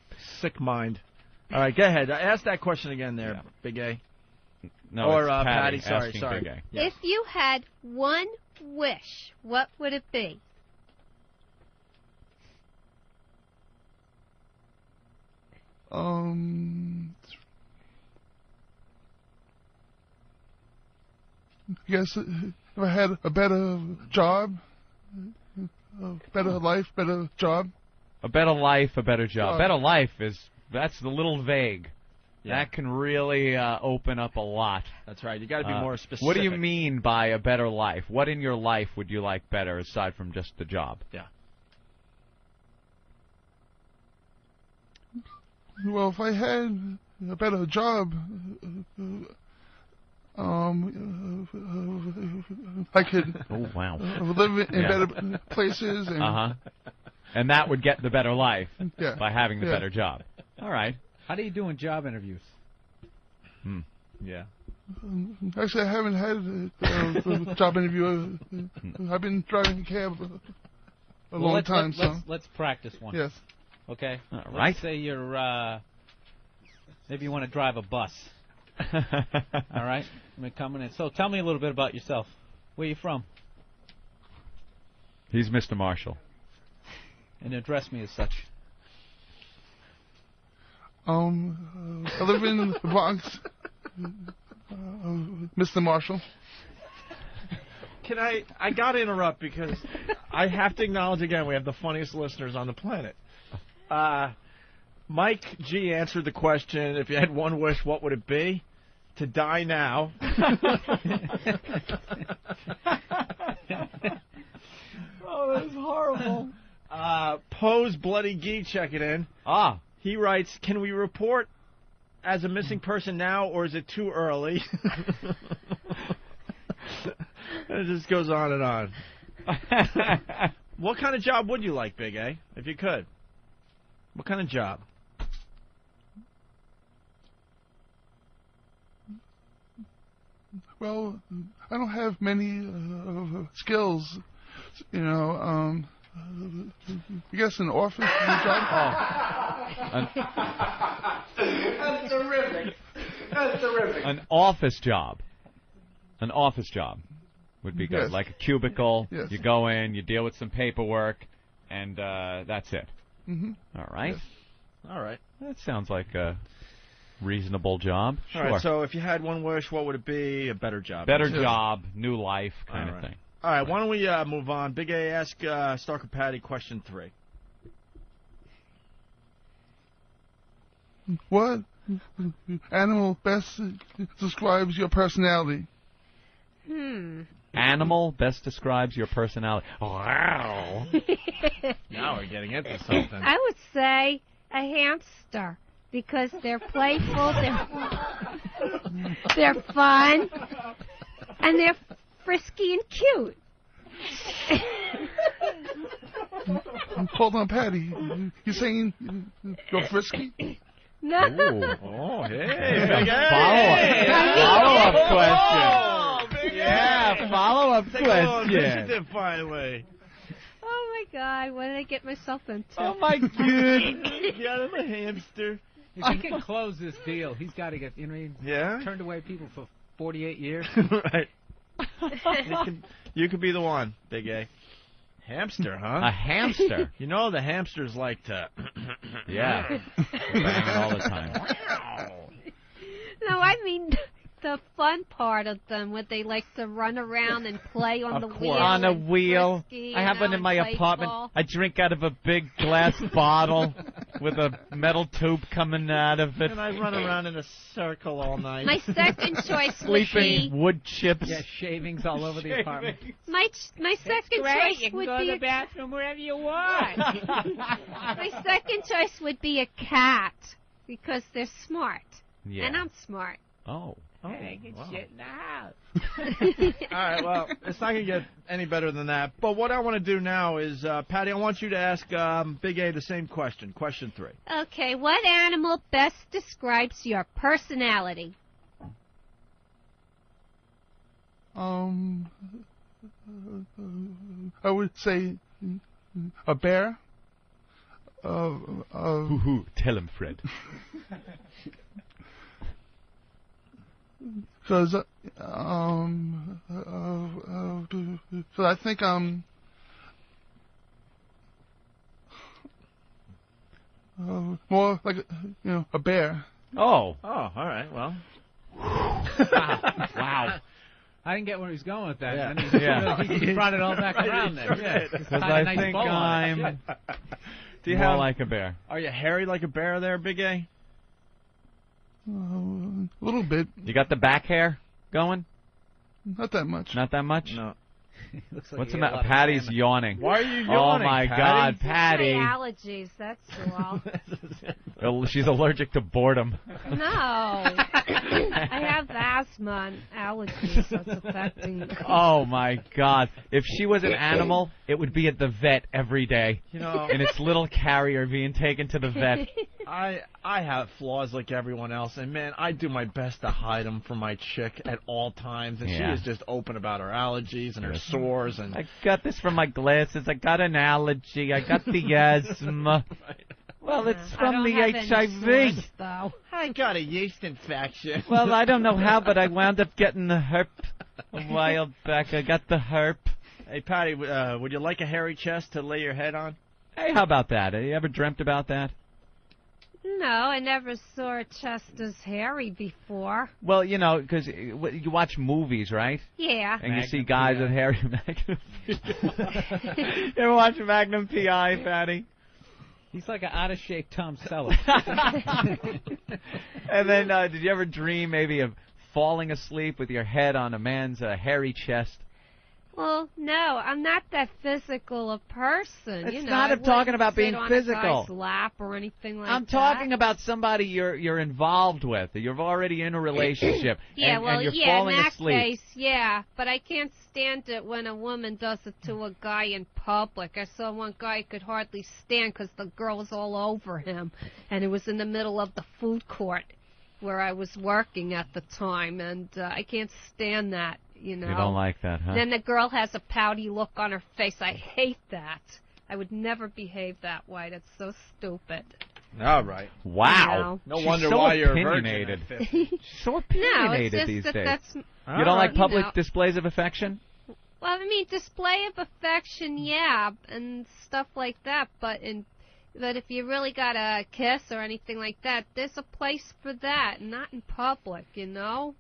Sick mind. All right, go ahead. Ask that question again there, Big A. No, or it's Patty. Sorry. Big A. Yeah. If you had one wish, what would it be? I guess if I had a better job, a better life, better job. A better life, a better job. Better life that's a little vague. Yeah. That can really open up a lot. That's right. You got to be more specific. What do you mean by a better life? What in your life would you like better aside from just the job? Yeah. Well, if I had a better job, I could live in better places. And And that would get the better life by having the Yeah. better job. All right. How do you do in job interviews? Yeah. Actually, I haven't had a job interview. I've been driving a cab a long time. Let's practice one. Yes. Okay. All right. Let's say you're maybe you want to drive a bus. All right. I'm coming in. So tell me a little bit about yourself. Where are you from? He's Mr. Marshall. And address me as such. I live in the Bronx. Mr. Marshall. Can I got to interrupt because I have to acknowledge again we have the funniest listeners on the planet. Mike G answered the question, if you had one wish, what would it be? To die now. Oh, that is horrible. Pose Bloody Gee checking in. He writes, can we report as a missing person now, or is it too early? It just goes on and on. What kind of job would you like, Big A, if you could? What kind of job? Well, I don't have many skills, you know. I guess an office job. That's terrific. That's terrific. An office job. An office job would be good. Yes. Like a cubicle. Yes. You go in, you deal with some paperwork, and that's it. Mm-hmm. All right. Yes. All right. That sounds like a reasonable job. Sure. All right, so if you had one wish, what would it be? A better job. Better job, new life kind of thing. All right, why don't we move on? Big A, ask Stalker Patti question 3. What animal best describes your personality? Animal best describes your personality. Wow. Now we're getting into something. I would say a hamster because they're playful, they're fun, and they're frisky and cute. Hold on, Patty. You saying you're frisky? No. Oh, hey. Follow-up question. Yeah, follow-up question. question. Finally. Oh, my God. What did I get myself into? Oh, my God. Yeah, I'm a hamster. If he can close this deal, he's got to get, you know, he turned away people for 48 years. Right. You could be the one, Big A. Hamster, huh? A hamster. You know the hamsters like to... Yeah. Bang all the time. No, I mean the fun part of them, where they like to run around and play on the wheel. On a wheel. Frisky, I have one in my apartment. ball. I drink out of a big glass bottle with a metal tube coming out of it. And I run around in a circle all night. My second choice would Sleeping be... wood chips. Yeah, shavings all over the apartment. My second choice You can would go be to the bathroom wherever you want. my second choice would be a cat because they're smart. Yeah. And I'm smart. Oh. They can shit in the house. All right, well, it's not going to get any better than that. But what I want to do now is, Patty, I want you to ask Big A the same question. Question 3. Okay, what animal best describes your personality? I would say a bear. Tell him, Fred. Because I think more like a bear. Oh. Oh, all right, well. Wow. I didn't get where he was going with that. Yeah. He brought it all back around there. Because I think I'm Do you more have, like a bear. Are you hairy like a bear there, Big A? A little bit. You got the back hair going? Not that much. Not that much? No. Looks like What's he the ate a matter? lot of Patty's salmon. yawning. Why are you yawning, Oh, my Patty? God, Patty. My allergies, that's all. She's allergic to boredom. No. I have asthma and allergies that's affecting me. Oh, my God. If she was an animal, it would be at the vet every day. You know, In its little carrier being taken to the vet. I have flaws like everyone else, and man, I do my best to hide them from my chick at all times, and she is just open about her allergies and her sores. And I got this from my glasses. I got an allergy. I got the asthma. Well, it's from the HIV. Though. I got a yeast infection. Well, I don't know how, but I wound up getting the herp a while back. I got the herp. Hey, Patty, would you like a hairy chest to lay your head on? Hey, how about that? Have you ever dreamt about that? No, I never saw a chest as hairy before. Well, you know, because you watch movies, right? Yeah. And you see guys with hairy Magnum PI. You ever watch Magnum PI, Patty? He's like an out-of-shape Tom Selleck. And then, did you ever dream maybe of falling asleep with your head on a man's hairy chest? Well, no, I'm not that physical a person. It's you know, not I talking about being wouldn't sit physical. on a guy's lap or anything like I'm that. talking about somebody you're involved with. You're already in a relationship. Yeah, and you're in falling that asleep. case, yeah. But I can't stand it when a woman does it to a guy in public. I saw one guy could hardly stand because the girl was all over him, and it was in the middle of the food court where I was working at the time, and I can't stand that. You know. You don't like that, huh? Then the girl has a pouty look on her face. I hate that. I would never behave that way. That's so stupid. All right. Wow. No She's wonder so why you're opinionated. a virgin. She's so opinionated no, it's just these that days. that's... You don't like public you know. displays of affection? Well, I mean, display of affection, yeah, and stuff like that, but if you really got a kiss or anything like that, there's a place for that, not in public, you know?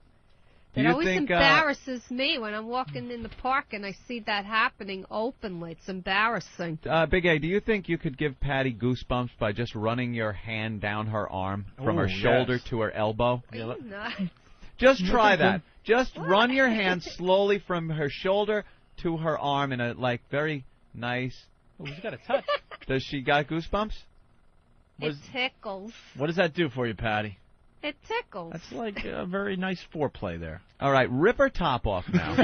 It always embarrasses me when I'm walking in the park and I see that happening openly. It's embarrassing. Big A, do you think you could give Patty goosebumps by just running your hand down her arm from her shoulder to her elbow? Are you nuts? Just try that. Just run your hand slowly from her shoulder to her arm in a, very nice... Oh, she's got a touch. Does she got goosebumps? It tickles. What does that do for you, Patty? It tickles. That's like a very nice foreplay there. All right, rip her top off now. No.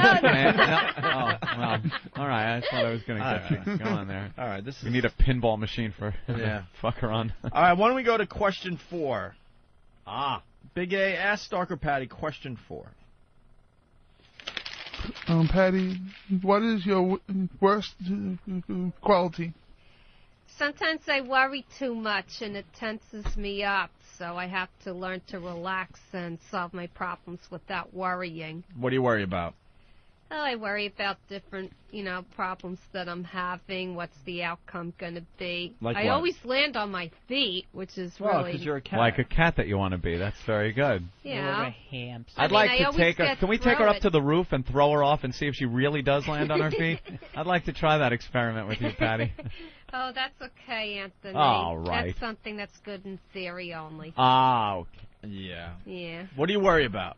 Oh, well, all right. I thought I was going to get you. Go on there. All right, We need a pinball machine for fuck her on. All right, why don't we go to question 4? Big A, ask Stalker Patti question 4. Patty, what is your worst quality? Sometimes I worry too much and it tenses me up, so I have to learn to relax and solve my problems without worrying. What do you worry about? Oh, I worry about different, problems that I'm having. What's the outcome going to be? Like I what? always land on my feet, which is really... because you're a cat. Like a cat that you want to be. That's very good. Yeah. I'd like to take her. Can we take her up to the roof and throw her off and see if she really does land on her feet? I'd like to try that experiment with you, Patty. Oh, that's okay, Anthony. All right. That's something that's good in theory only. Okay. Yeah. Yeah. What do you worry about?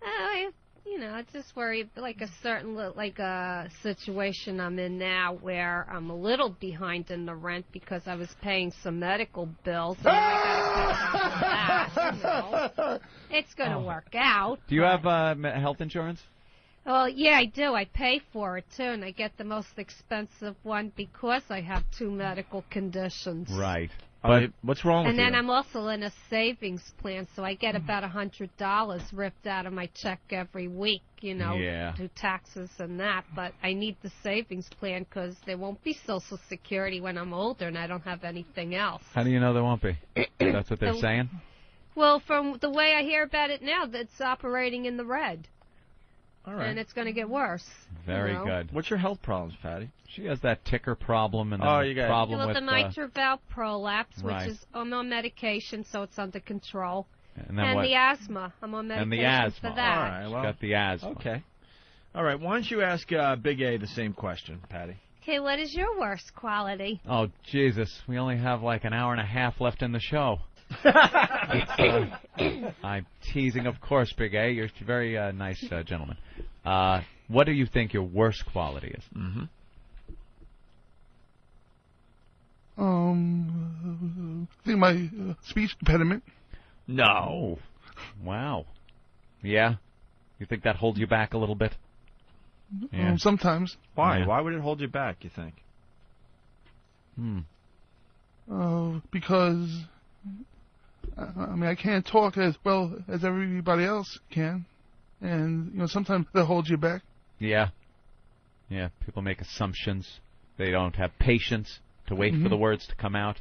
I just worry like a certain situation I'm in now where I'm a little behind in the rent because I was paying some medical bills. And I got to pay that. It's going to work out. Do you have health insurance? Well, yeah, I do. I pay for it, too, and I get the most expensive one because I have 2 medical conditions. Right. But what's wrong with you? you? And then I'm also in a savings plan, so I get about $100 ripped out of my check every week, to taxes and that. But I need the savings plan because there won't be Social Security when I'm older and I don't have anything else. How do you know there won't be? That's what they're saying? Well, from the way I hear about it now, that's operating in the red. All right. And it's going to get worse. Very good. What's your health problems, Patty? She has that ticker problem and the problem with the mitral valve prolapse, right. which is I'm on medication, so it's under control. And then what? The asthma. I'm on medication and the asthma. for that. All right, well, She's got the asthma. Okay. All right, why don't you ask Big A the same question, Patty? Okay, what is your worst quality? Oh, Jesus. We only have like an hour and a half left in the show. I'm teasing, of course, Big A. You're a very nice gentleman. What do you think your worst quality is? Mm-hmm. I think my speech impediment. No. Wow. Yeah? You think that holds you back a little bit? Yeah. Sometimes. Why? Yeah. Why would it hold you back, you think? Because, I can't talk as well as everybody else can. And, sometimes that holds you back. Yeah. Yeah, people make assumptions. They don't have patience to wait for the words to come out.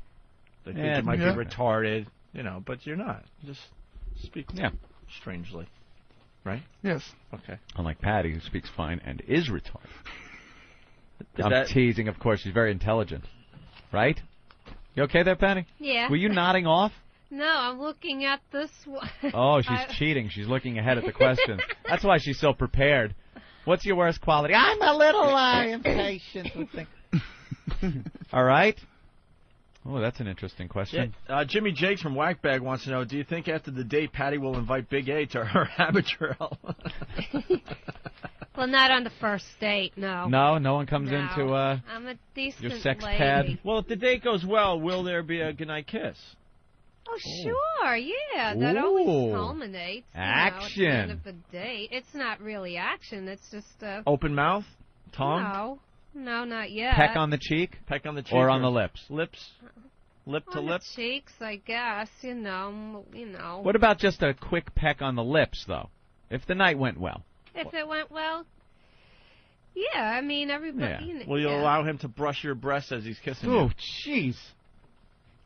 They think you might be retarded, but you're not. You just speak strangely. Right? Yes. Okay. Unlike Patty, who speaks fine and is retarded. I'm teasing, of course. She's very intelligent. Right? You okay there, Patty? Yeah. Were you nodding off? No, I'm looking at this one. Oh, she's cheating. She's looking ahead at the question. That's why she's so prepared. What's your worst quality? I'm a little impatient with things. All right. Oh, that's an interesting question. Yeah. Jimmy Jakes from Whackbag wants to know, do you think after the date Patty will invite Big A to her habit trail? Well, not on the first date, no. No one comes into I'm a decent your sex lady. pad? Well, if the date goes well, will there be a goodnight kiss? Oh, sure, yeah. That always culminates. Action. At the end of the date. It's not really action. It's just open mouth? Tongue? No, not yet. Peck on the cheek? Peck on the cheek? Or on the lips? Lips? Lip to on lip? The cheeks, I guess, you know. What about just a quick peck on the lips, though? If the night went well. If it went well, yeah, I mean, everybody... Yeah. Will you allow him to brush your breast as he's kissing you? Oh, jeez.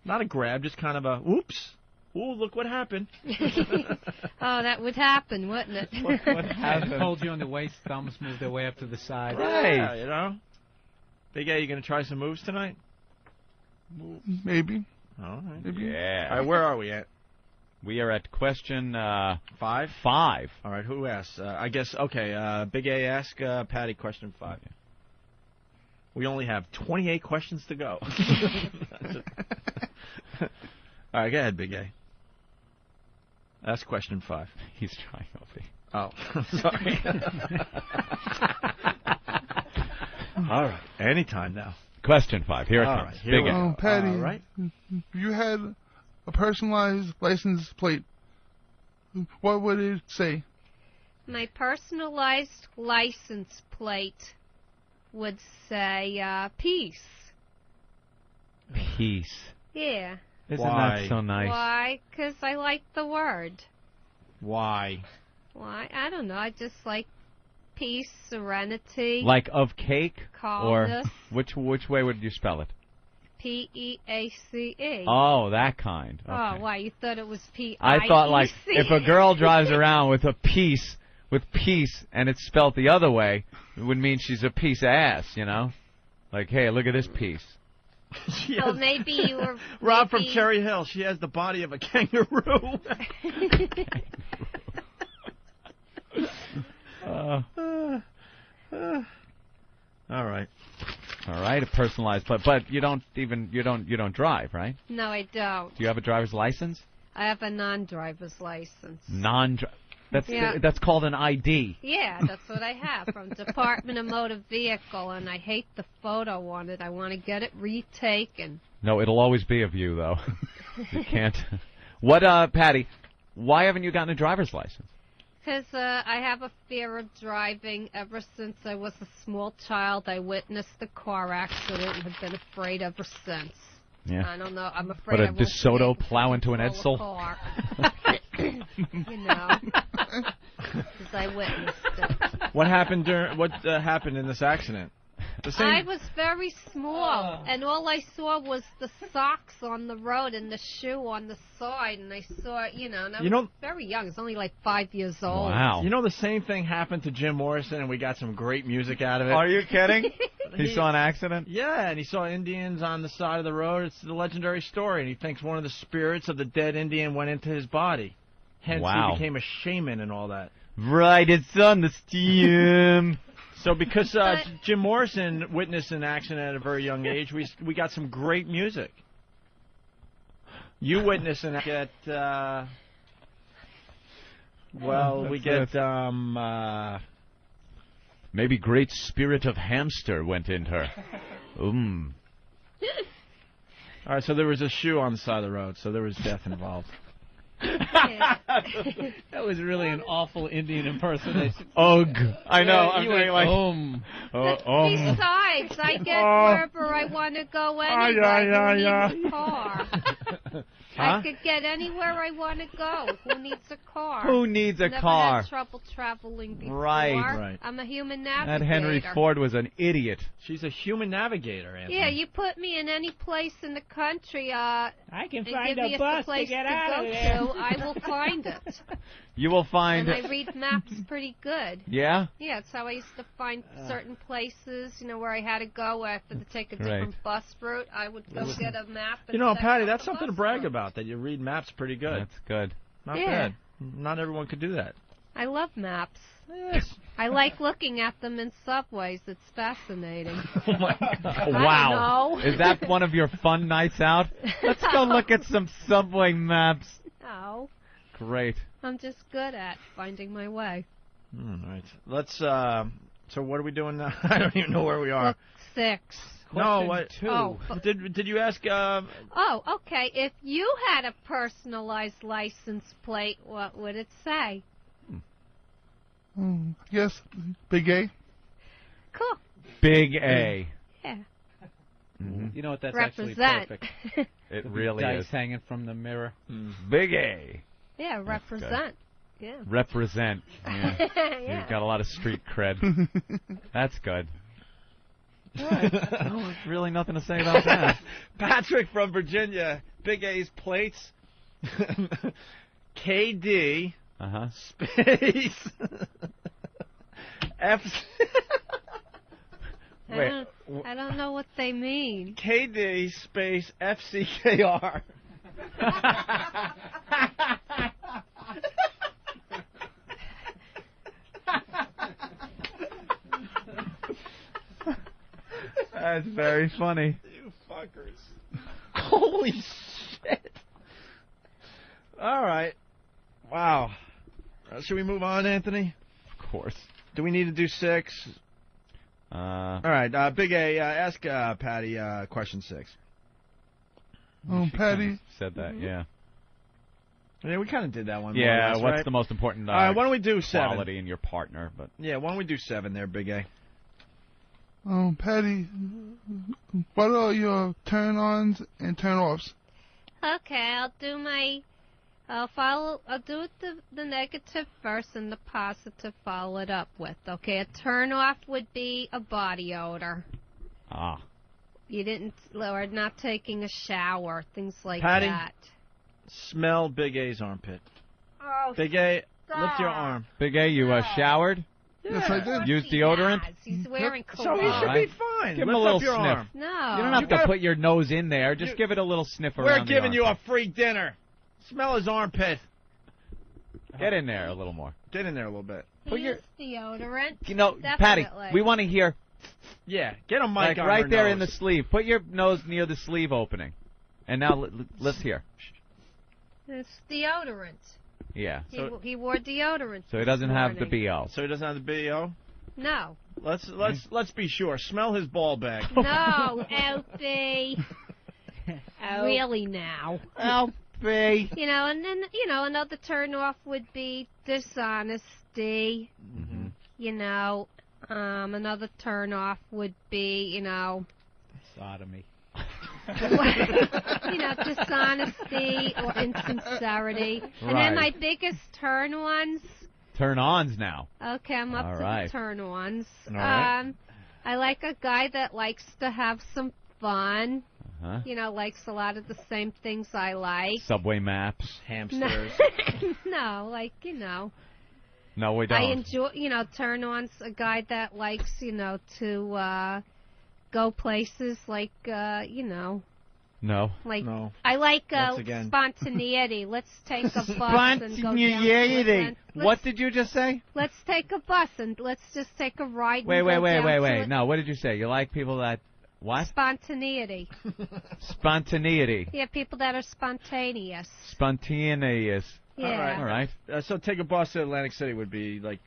Not a grab, just kind of a, oops. Ooh, look what happened. Oh, that would happen, wouldn't it? What happened? Hold you on the waist, thumbs move their way up to the side. Right. Yeah, Big A, you going to try some moves tonight? Maybe. All right. Maybe. Yeah. All right, where are we at? We are at question 5. 5. All right, who asks? I guess, okay, Big A ask Patty question 5. We only have 28 questions to go. All right, go ahead, Big A. Ask question 5. He's trying, Opie. Oh, sorry. All right, anytime now. Question 5. Here it comes. Right, here Big A. Patty, right. if you had a personalized license plate, what would it say? My personalized license plate would say peace. Peace. Yeah. Isn't Why? that so nice? Why? Because I like the word. Why? Why? I don't know. I just like peace, serenity. Like of cake? Calmness. Or which way would you spell it? P-E-A-C-E. Oh, that kind. Okay. Oh, why? You thought it was P-I-E-C? I thought, like, if a girl drives around with peace, and it's spelled the other way, it would mean she's a piece of ass, you know? Like, hey, look at this piece. So maybe you were... Rob from Cherry Hill. She has the body of a kangaroo. All right. All right, a personalized, but you don't drive, right? No, I don't. Do you have a driver's license? I have a non-driver's license. That's called an ID. Yeah, that's what I have from Department of Motor Vehicle, and I hate the photo on it. I want to get it retaken. No, it'll always be of you, though. You can't. What, Patty, why haven't you gotten a driver's license? Because I have a fear of driving. Ever since I was a small child, I witnessed a car accident and have been afraid ever since. Yeah. I don't know. I'm afraid What, I a won't DeSoto plow into an Edsel? You know, because I witnessed it. What happened happened in this accident? I was very small, and all I saw was the socks on the road and the shoe on the side, and I saw, and I was very young. I was only like 5 years old. Wow. You know, the same thing happened to Jim Morrison, and we got some great music out of it. Are you kidding? He saw an accident? Yeah, and he saw Indians on the side of the road. It's the legendary story, and he thinks one of the spirits of the dead Indian went into his body. Hence, he became a shaman and all that. Right, it's on the steam. So because Jim Morrison witnessed an accident at a very young age, we got some great music. You witnessed an accident at, we get, maybe great spirit of hamster went in her. All right, so there was a shoe on the side of the road, so there was death involved. That was really an awful Indian impersonation. Ugh. I know. I'm saying Besides, I get wherever I want to go anyway. Who needs a car? I could get anywhere I want to go. Who needs a car? Who needs a Never car? had trouble traveling before. Right. I'm a human navigator. That Henry Ford was an idiot. She's a human navigator, Anthony. Yeah, you put me in any place in the country, I can find a bus place to get out of go there. to, I will find it. You will find. And I read maps pretty good. Yeah? Yeah, it's how I used to find certain places, where I had to go. I had to take a different bus route. I would go get a map. And Patty, that's something to brag about, that you read maps pretty good. That's good. Not bad. Not everyone could do that. I love maps. Yes. I like looking at them in subways. It's fascinating. Oh my God. Wow. Is that one of your fun nights out? Let's go look at some subway maps. No. Great. I'm just good at finding my way. All right. Let's, so what are we doing now? I don't even know where we are. Book 6. No, what? 2. Oh. Did you ask, Oh, okay. If you had a personalized license plate, what would it say? Yes, Big A. Cool. Big A. Yeah. Mm-hmm. You know what? That's Represent. actually perfect. It really dice is. hanging from the mirror. Big A. Yeah, represent. Yeah. Represent. Yeah. Yeah. You've got a lot of street cred. That's good. All right. Well, there's really nothing to say about that. Patrick from Virginia, Big A's plates, KD, space, F. I don't know what they mean. KD space FCKR. That's very funny. You fuckers. Holy shit. All right. Wow. Should we move on, Anthony? Of course. Do we need to do 6? All right. Big A, ask Patty question 6. Patty. Said that, yeah. Yeah, we kind of did that one. Yeah, more or less, what's right? the most important All right, why don't we do 7? quality in your partner? But yeah, why don't we do 7 there, Big A? Patty, what are your turn-ons and turn-offs? Okay, I'll do the negative first and the positive follow it up with. Okay, a turn off would be a body odor. Ah. Or not taking a shower, things like Patty, that. Smell Big A's armpit. Oh, Big A, stop. lift your arm. Big A, you showered? Yes, I did. Use deodorant? He's wearing So cologne. he should be fine. Give him lift a little up your sniff. arm. No. You don't have to put your nose in there. Just give it a little sniff around. We're giving the you a armpit. free dinner. Smell his armpit. Get in there a little more. Get in there a little bit. He used deodorant. You know, Definitely. Patty, we want to hear. Yeah, get a mic Like on right her there nose. in the sleeve. Put your nose near the sleeve opening. And now let's hear. It's deodorant. Yeah. He wore deodorant. So he doesn't this have the morning. BO. So he doesn't have the BO? No. Let's be sure. Smell his ball bag. No, Opie. Really now. Opie. You know, and then, another turn off would be dishonesty. Mm-hmm. You know, another turn off would be, Sodomy. dishonesty or insincerity. And then my biggest Turn-ons now. Okay, I'm up All to right. the turn-ons. All right. I like a guy that likes to have some fun. Uh-huh. Likes a lot of the same things I like. Subway maps. Hamsters. No, No, we don't. I enjoy, turn-ons, a guy that likes, to go places like, No. like, No. I like Once again. spontaneity. Let's take a bus and go down to Spontaneity. What did you just say? Let's take a bus and let's just take a ride. Wait. and go down to No, what did you say? You like people that what? Spontaneity. Spontaneity. Yeah, people that are spontaneous. Spontaneous. Yeah. All right. So take a bus to Atlantic City would be like.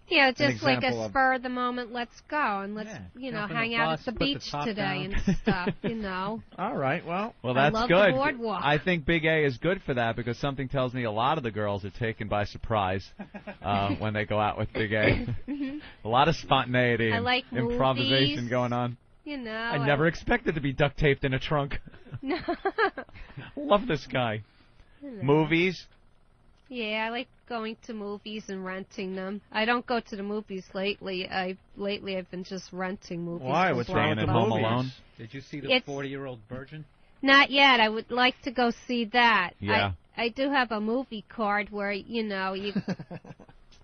Yeah, just like example a of- spur of the moment, let's go and let's, jump in hang the out bus, at the put the beach top today down. and stuff, All right. Well, Well, I that's love the good. boardwalk. I think Big A is good for that because something tells me a lot of the girls are taken by surprise when they go out with Big A. A lot of spontaneity I and like improvisation movies. going on. I I never expected to be duct taped in a trunk. No. Love this guy. Movies. Yeah, I like going to movies and renting them. I don't go to the movies lately. I've been just renting movies. why? for What's Black wrong with the Staying at home movies? alone? Did you see the It's- 40-year-old virgin? Not yet. I would like to go see that. Yeah. I do have a movie card where, you know.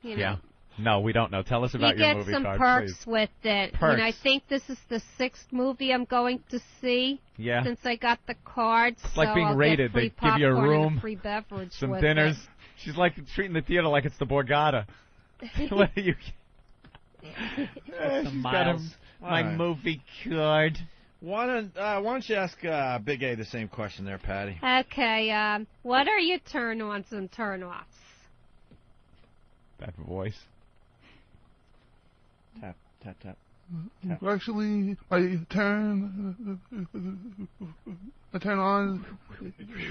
Yeah. No, we don't know. Tell us about you your get movie some card, perks please. with it. Perks. I think this is the 6th movie I'm going to see Yeah. since I got the card. It's like so being I'll rated. Get free They give you a popcorn and room, free beverage some with dinners. it. She's like treating the theater like it's the Borgata. What are you? She's got miles. my All right. movie card. Why don't you ask Big A the same question there, Patty? Okay, what are your turn-ons and turn-offs? That voice. Tap, tap, tap. Actually, my turn on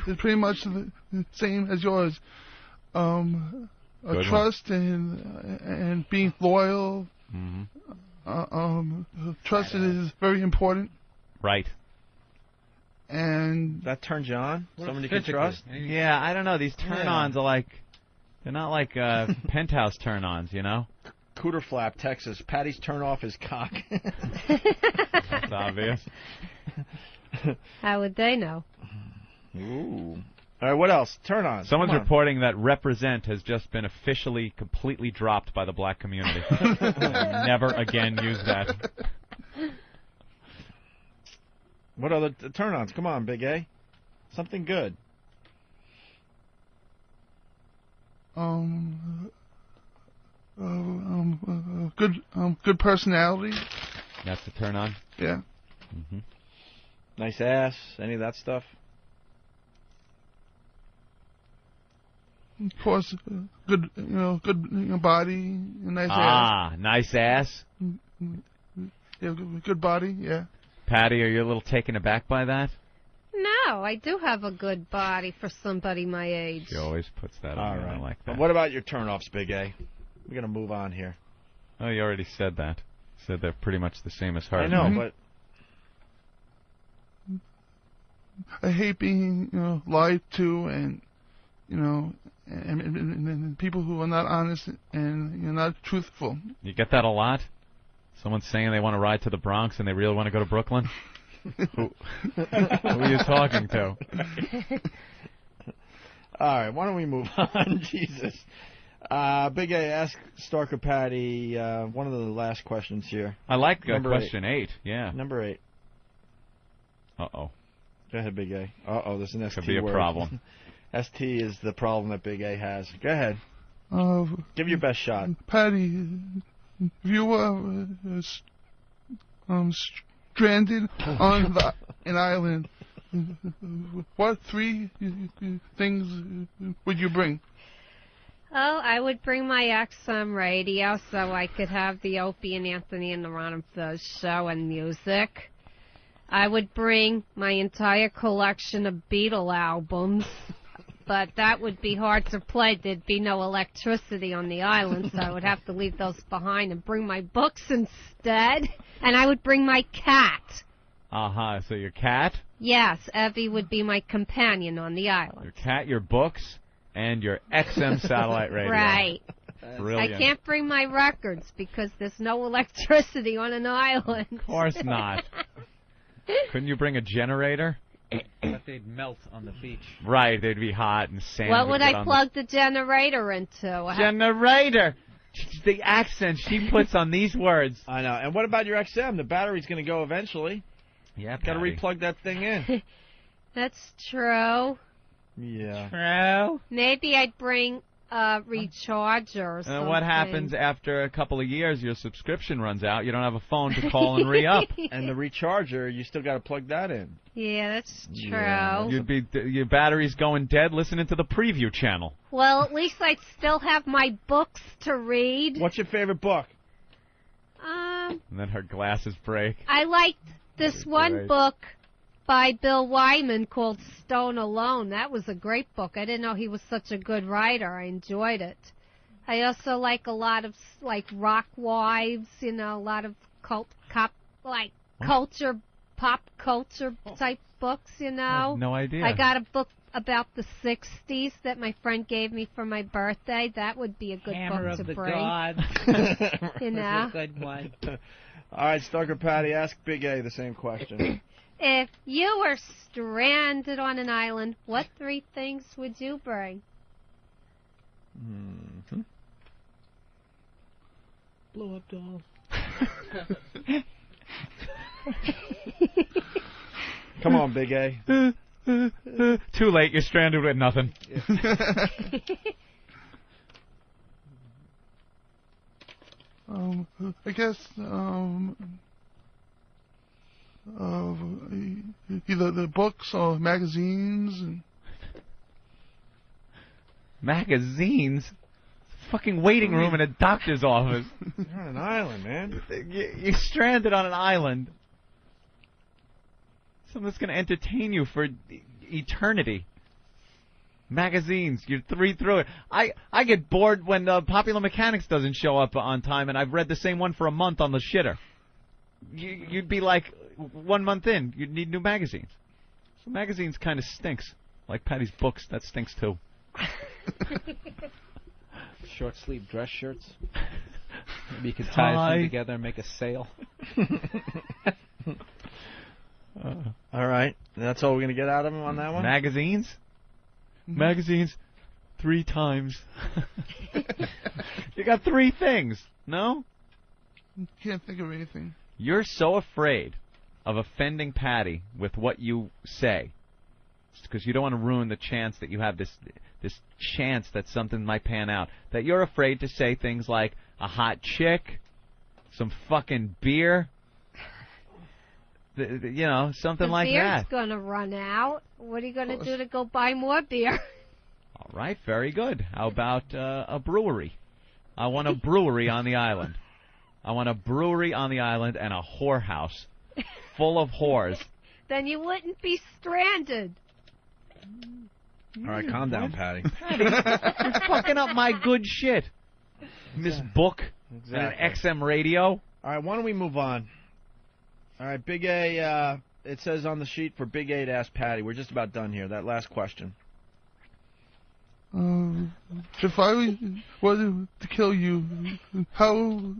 is pretty much the same as yours. Good Trust and being loyal. Mm-hmm. Trust is very important. Right. And That turns you on? Somebody you can Physically. trust? Yeah, I don't know. These turn-ons are like, they're not like penthouse turn-ons, you know? Cooter Flap, Texas. Patty's turn off his cock. That's obvious. How would they know? Ooh. All right, what else? Turn on. Someone's Come on. reporting that represent has just been officially completely dropped by the black community. Never again use that. What other turn-ons? Come on, Big A. Something good. Good personality. That's a turn on. Yeah. Mm-hmm. Nice ass. Any of that stuff? Of course, good, good body, nice ass. Ah, nice ass. Yeah, good body, yeah. Patty, are you a little taken aback by that? No, I do have a good body for somebody my age. She always puts that on. Right. I like that. But what about your turnoffs, Big A? We're going to move on here. Oh, you already said that. Said they're pretty much the same as her. I know, but... I hate being, lied to and, and people who are not honest and not truthful. You get that a lot? Someone's saying they want to ride to the Bronx and they really want to go to Brooklyn? Who are you talking to? All right, why don't we move on? Jesus. Big A, ask Stalker Patti one of the last questions here. I like question 8, yeah. Number 8. Uh-oh. Go ahead, Big A. Uh-oh, there's an ST Could be a word. problem. ST is the problem that Big A has. Go ahead. Give your best shot. Patty, if you were stranded on an island, what 3 things would you bring? Oh, I would bring my XM radio so I could have the Opie and Anthony and the Ron and Fez show and music. I would bring my entire collection of Beatle albums, but that would be hard to play. There'd be no electricity on the island, so I would have to leave those behind and bring my books instead. And I would bring my cat. Uh-huh, so your cat? Yes, Evie would be my companion on the island. Your cat, your books, and your XM satellite radio. Right. Brilliant. I can't bring my records because there's no electricity on an island. Of course not. Couldn't you bring a generator? But they'd melt on the beach. Right, they'd be hot and sand. What would I plug the generator into? Generator! The accent she puts on these words. I know. And what about your XM? The battery's going to go eventually. Yeah, got to replug that thing in. That's true. Yeah. True. Maybe I'd bring a recharger or something. And what happens after a couple of years? Your subscription runs out. You don't have a phone to call and re-up. And the recharger, you still got to plug that in. Yeah, that's true. Yeah. Your battery's going dead listening to the preview channel. Well, at least I'd still have my books to read. What's your favorite book? And then her glasses break. I liked this one book by Bill Wyman called Stone Alone. That was a great book. I didn't know he was such a good writer. I enjoyed it. I also like a lot of Rock Wives, a lot of pop culture type books, I have no idea. I got a book about the 60s that my friend gave me for my birthday. That would be a good Hammer book of to the bring. Gods. That's a good one. All right, Stalker Patti, ask Big A the same question. If you were stranded on an island, what 3 things would you bring? Mm-hmm. Blow up doll. Come on, Big A. Too late. You're stranded with nothing. I guess either the books or magazines. Magazines? Fucking waiting room in a doctor's office. You're on an island, man. You're stranded on an island. Something that's going to entertain you for eternity. Magazines, you read through it. I get bored when Popular Mechanics doesn't show up on time, and I've read the same one for a month on the shitter. You'd be like 1 month in, you'd need new magazines. So magazines kind of stinks. Like Patty's books, that stinks too. Short sleeve dress shirts. Maybe you could tie them together and make a sale. All right. That's all we're going to get out of him on that one? Magazines? Magazines 3 times. You got 3 things, no? Can't think of anything. You're so afraid of offending Patty with what you say because you don't want to ruin the chance that you have this chance that something might pan out, that you're afraid to say things like a hot chick, some fucking beer. Something the like beer's that. going to run out. What are you going to do to go buy more beer? All right, very good. How about a brewery? I want a brewery on the island. I want a brewery on the island and a whorehouse full of whores. Then you wouldn't be stranded. All right, calm down, Patty. Patty, you're fucking up my good shit. Miss Book and an XM radio. All right, why don't we move on? All right, Big A, it says on the sheet for Big A to ask Patty. We're just about done here. That last question. If I were to kill you, how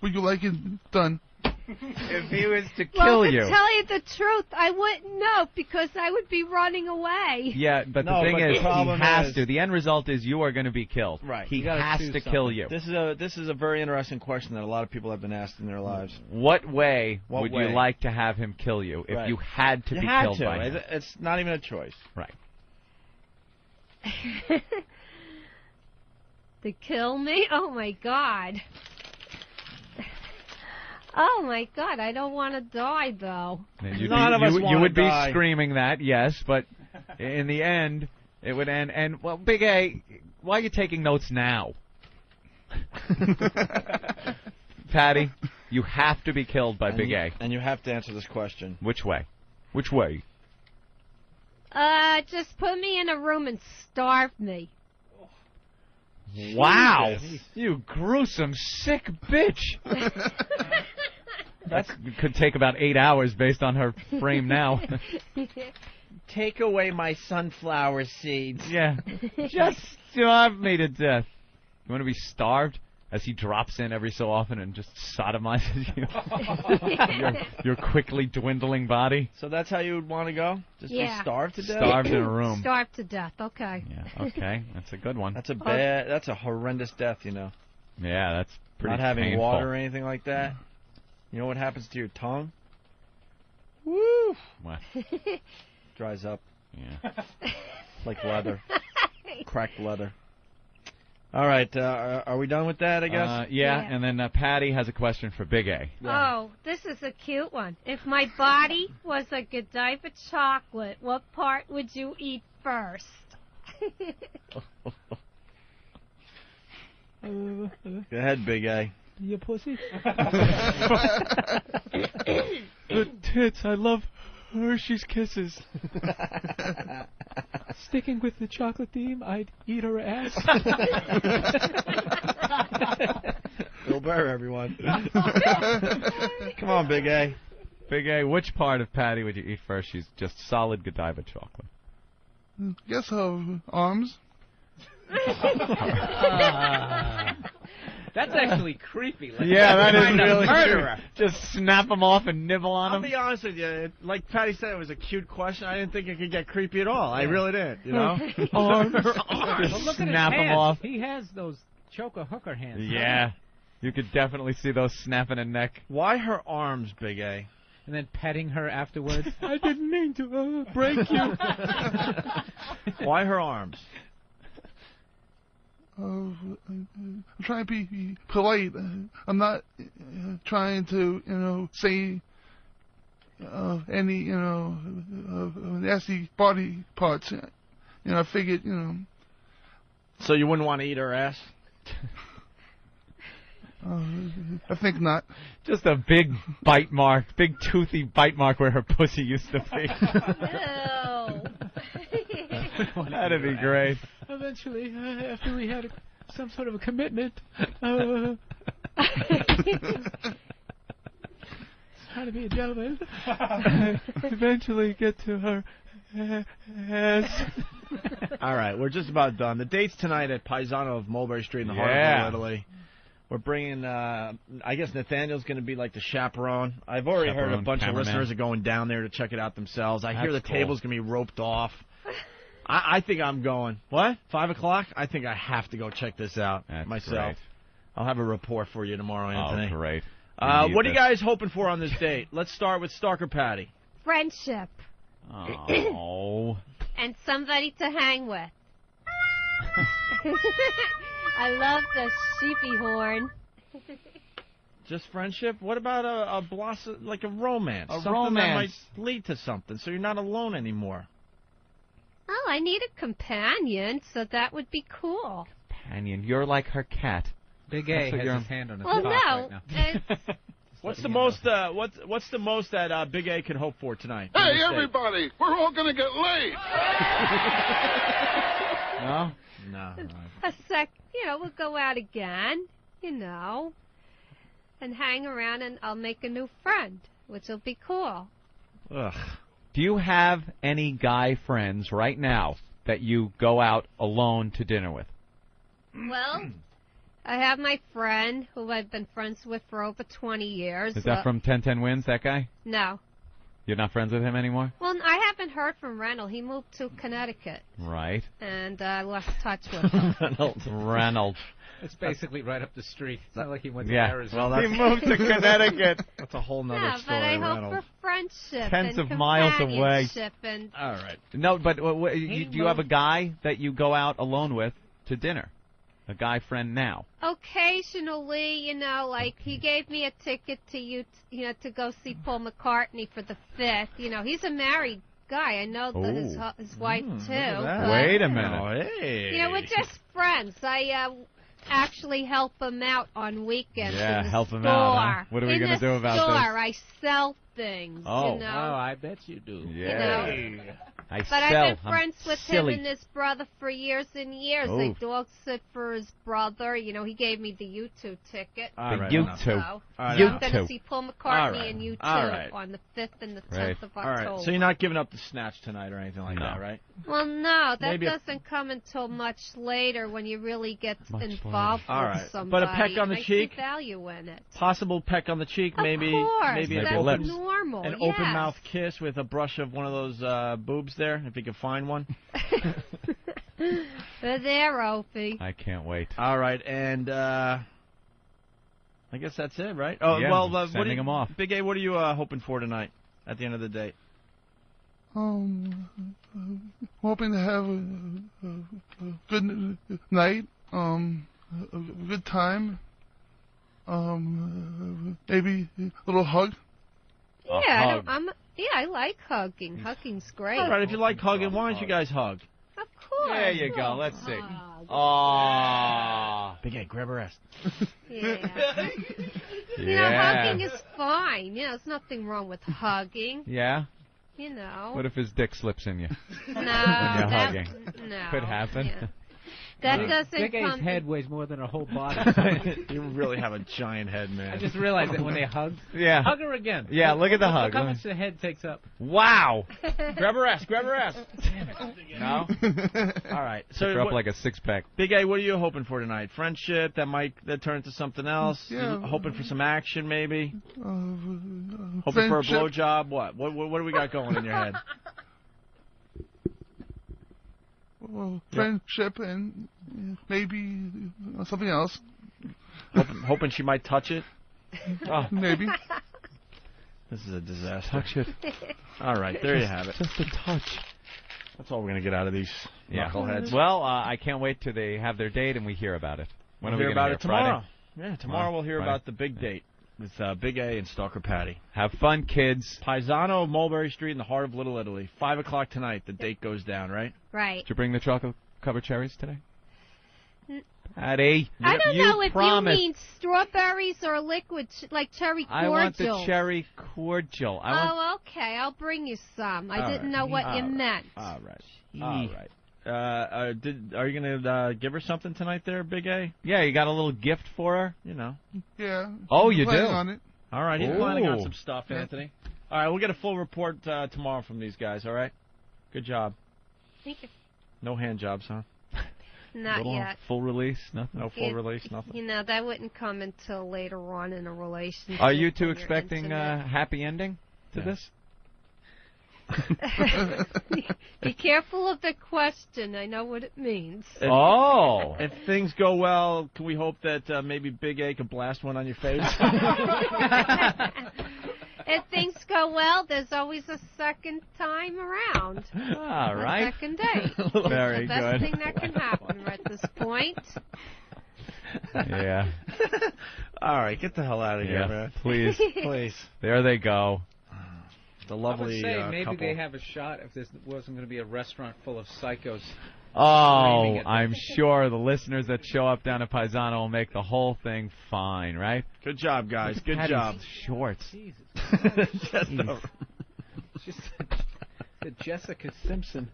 would you like it done? If he was to kill you. To tell you the truth, I wouldn't know because I would be running away. Yeah, but the thing is, he has to. The end result is you are going to be killed. Right. He has to kill you. This is a very interesting question that a lot of people have been asked in their lives. What way would you like to have him kill you if you had to be killed by him? It's not even a choice. Right. To kill me? Oh, my God. Oh, my God. I don't want to die, though. None of us want to die. You would be screaming that, yes, but in the end, it would end. And, well, Big A, why are you taking notes now? Patty, you have to be killed by Big A. And you have to answer this question. Which way? Which way? Just put me in a room and starve me. Wow. You gruesome, sick bitch. That could take about 8 hours based on her frame now. Take away my sunflower seeds. Yeah. Just starve me to death. You want to be starved? As he drops in every so often and just sodomizes you. your quickly dwindling body. So that's how you would want to go? Just be starved to death? Starved in a room. Starved to death, okay. Yeah, okay. That's a good one. That's that's a horrendous death, you know. Yeah, that's pretty Not having painful. water or anything like that. You know what happens to your tongue? Woo! What? Dries up. Yeah. Like leather. Cracked leather. All right, are we done with that, I guess? Yeah, and then Patty has a question for Big A. Yeah. Oh, this is a cute one. If my body was a Godiva chocolate, what part would you eat first? Go ahead, Big A. You pussy. The tits, I love Hershey's Kisses. Sticking with the chocolate theme, I'd eat her ass. Bill Burr, everyone. Come on, Big A. Big A, which part of Patty would you eat first? She's just solid Godiva chocolate. Guess her arms. That's actually creepy. Like, yeah, that is really murderer. Just snap them off and nibble on them. I'll be honest with you. Like Patty said, it was a cute question. I didn't think it could get creepy at all. I really didn't, you know? Arms. But look at snap his them hands. off. He has those choker hooker hands. Yeah. You could definitely see those snapping a neck. Why her arms, Big A? And then petting her afterwards. I didn't mean to break you. Why her arms? I'm trying to be polite. I'm not trying to, say any, nasty body parts. I figured, So you wouldn't want to eat her ass? I think not. Just a big bite mark, big toothy bite mark where her pussy used to be. That'd be great. Eventually, after we had some sort of a commitment, trying to be a gentleman, eventually get to her ass. All right, we're just about done. The date's tonight at Paisano of Mulberry Street in the heart of Italy. We're bringing, I guess Nathaniel's going to be like the chaperone. I've already heard a bunch of listeners are going down there to check it out themselves. I hear the table's going to be roped off. I think I'm going. What? 5 o'clock? I think I have to go check this out myself. Great. I'll have a report for you tomorrow, Anthony. Oh, great. What are you guys hoping for on this date? Let's start with Stalker Patti. Friendship. Oh. And somebody to hang with. I love the sheepy horn. Just friendship? What about a blossom, like a romance? A something romance. that might lead to something, so you're not alone anymore. Oh, I need a companion, so that would be cool. Companion, you're like her cat. Big A has his hand on his cock right now. What's the most? What's the most that Big A could hope for tonight? Hey, everybody! We're all gonna get laid. No. We'll go out again, and hang around, and I'll make a new friend, which will be cool. Ugh. Do you have any guy friends right now that you go out alone to dinner with? Well, I have my friend who I've been friends with for over 20 years. Is that from 1010 Wins, that guy? No. You're not friends with him anymore? Well, I haven't heard from Reynolds. He moved to Connecticut. Right. And I lost touch with him. Reynolds. It's basically right up the street. It's not like he went to Yeah. Arizona. Well, he moved to Connecticut. That's a whole nother Yeah, story. but I hope Reynolds. for friendship Tens and of miles away. companionship and All right. No, but do you have a guy that you go out alone with to dinner? A guy friend now? occasionally, like he gave me a ticket to to go see Paul McCartney for the 5th. He's a married guy. I know his wife too. Look at that. But, Wait a minute. Oh, hey. we're just friends. I actually help him out on weekends. Yeah, in the help him store. out, huh? What are we going to do about store, I sell things. Oh. I bet you do. Yeah. But I've been friends with silly. him and his brother for years and years. Oh. I dog sit for his brother. He gave me the U2 ticket. All right, U2. enough. So All right, You I'm going two. to see Paul All McCartney right. and U2 All right. on the 5th and the 10th Right. of All October. right. So you're not giving up the snatch tonight or anything like that, right? Well, no, that Maybe doesn't come until much later when you really get Much involved later. All with right. somebody. But a peck on the and cheek? I see value in it. Possible peck on the cheek, maybe. Of course, Maybe Maybe an that's lips. normal. An yes. open mouth kiss with a brush of one of those boobs there, if you can find one. They're there, Opie. I can't wait. All right, and I guess that's it, right? Oh, Yeah, well, sending them off. Big A, what are you hoping for tonight at the end of the day? Hoping to have a good night, a good time, maybe a little hug. Yeah, hug. I like hugging. Hugging's great. All right, if you like hugging, why don't you guys hug? Of course. There you go. Let's see. Hug. Oh. Big A, grab her ass. Yeah. Yeah. Hugging is fine. There's nothing wrong with hugging. Yeah? What if his dick slips in you? No. When you're that- hugging? No. Could happen. Yeah. That doesn't Big A's come. head weighs more than her whole body. You really have a giant head, man. I just realized that when they hug. Yeah. Hug her again. Yeah, look at the hug. Look how much the head takes up. Wow. Grab her ass, grab her ass. No? All right. So Pick her up like a six-pack. Big A, what are you hoping for tonight? Friendship that turn into something else? Yeah. You hoping for some action, maybe? Hoping for a Friendship. blowjob? What do we got going in your head? Friendship and maybe something else. Hoping she might touch it? Oh, Maybe. this is a disaster. Touch it. All right, there you have it. Just a touch. That's all we're going to get out of these knuckleheads. Well, I can't wait till they have their date and we hear about it. When We'll are we hear gonna about it tomorrow. Friday? Yeah, tomorrow we'll hear Friday. about the big date with Big A and Stalker Patti. Have fun, kids. Paisano of Mulberry Street in the heart of Little Italy. 5 o'clock tonight, the date goes down, right? Right. Did you bring the chocolate-covered cherries today? Patty, I don't you know if promised. you mean strawberries or liquid, like cherry cordial. I want the cherry cordial. Oh, okay. I'll bring you some. I didn't know what you meant. All right. All right. Are you going to give her something tonight there, Big A? Yeah, you got a little gift for her? Yeah. Oh, you planning do? on it. All right, he's planning on some Ooh. stuff, Anthony. All right, we'll get a full report tomorrow from these guys, all right? Good job. Thank you. No hand jobs, huh? Not Little yet. Full release? Nothing? No full release, nothing? That wouldn't come until later on in a relationship. Are you two when you're expecting a intimate. happy ending to this? Be careful of the question. I know what it means. Oh. If things go well, can we hope that maybe Big A can blast one on your face? If things go well, there's always a second time around. All right. A second date. Very the best good. thing that can happen at this point. Yeah. All right, get the hell out of here, man. Please. Please. There they go. The lovely I would say maybe couple. they have a shot if this wasn't going to be a restaurant full of psychos. Oh, I'm sure the listeners that show up down at Paisano will make the whole thing fine, right? Good job, guys. Good job. Shorts. Jesus. Jeez. Just the Jessica Simpson.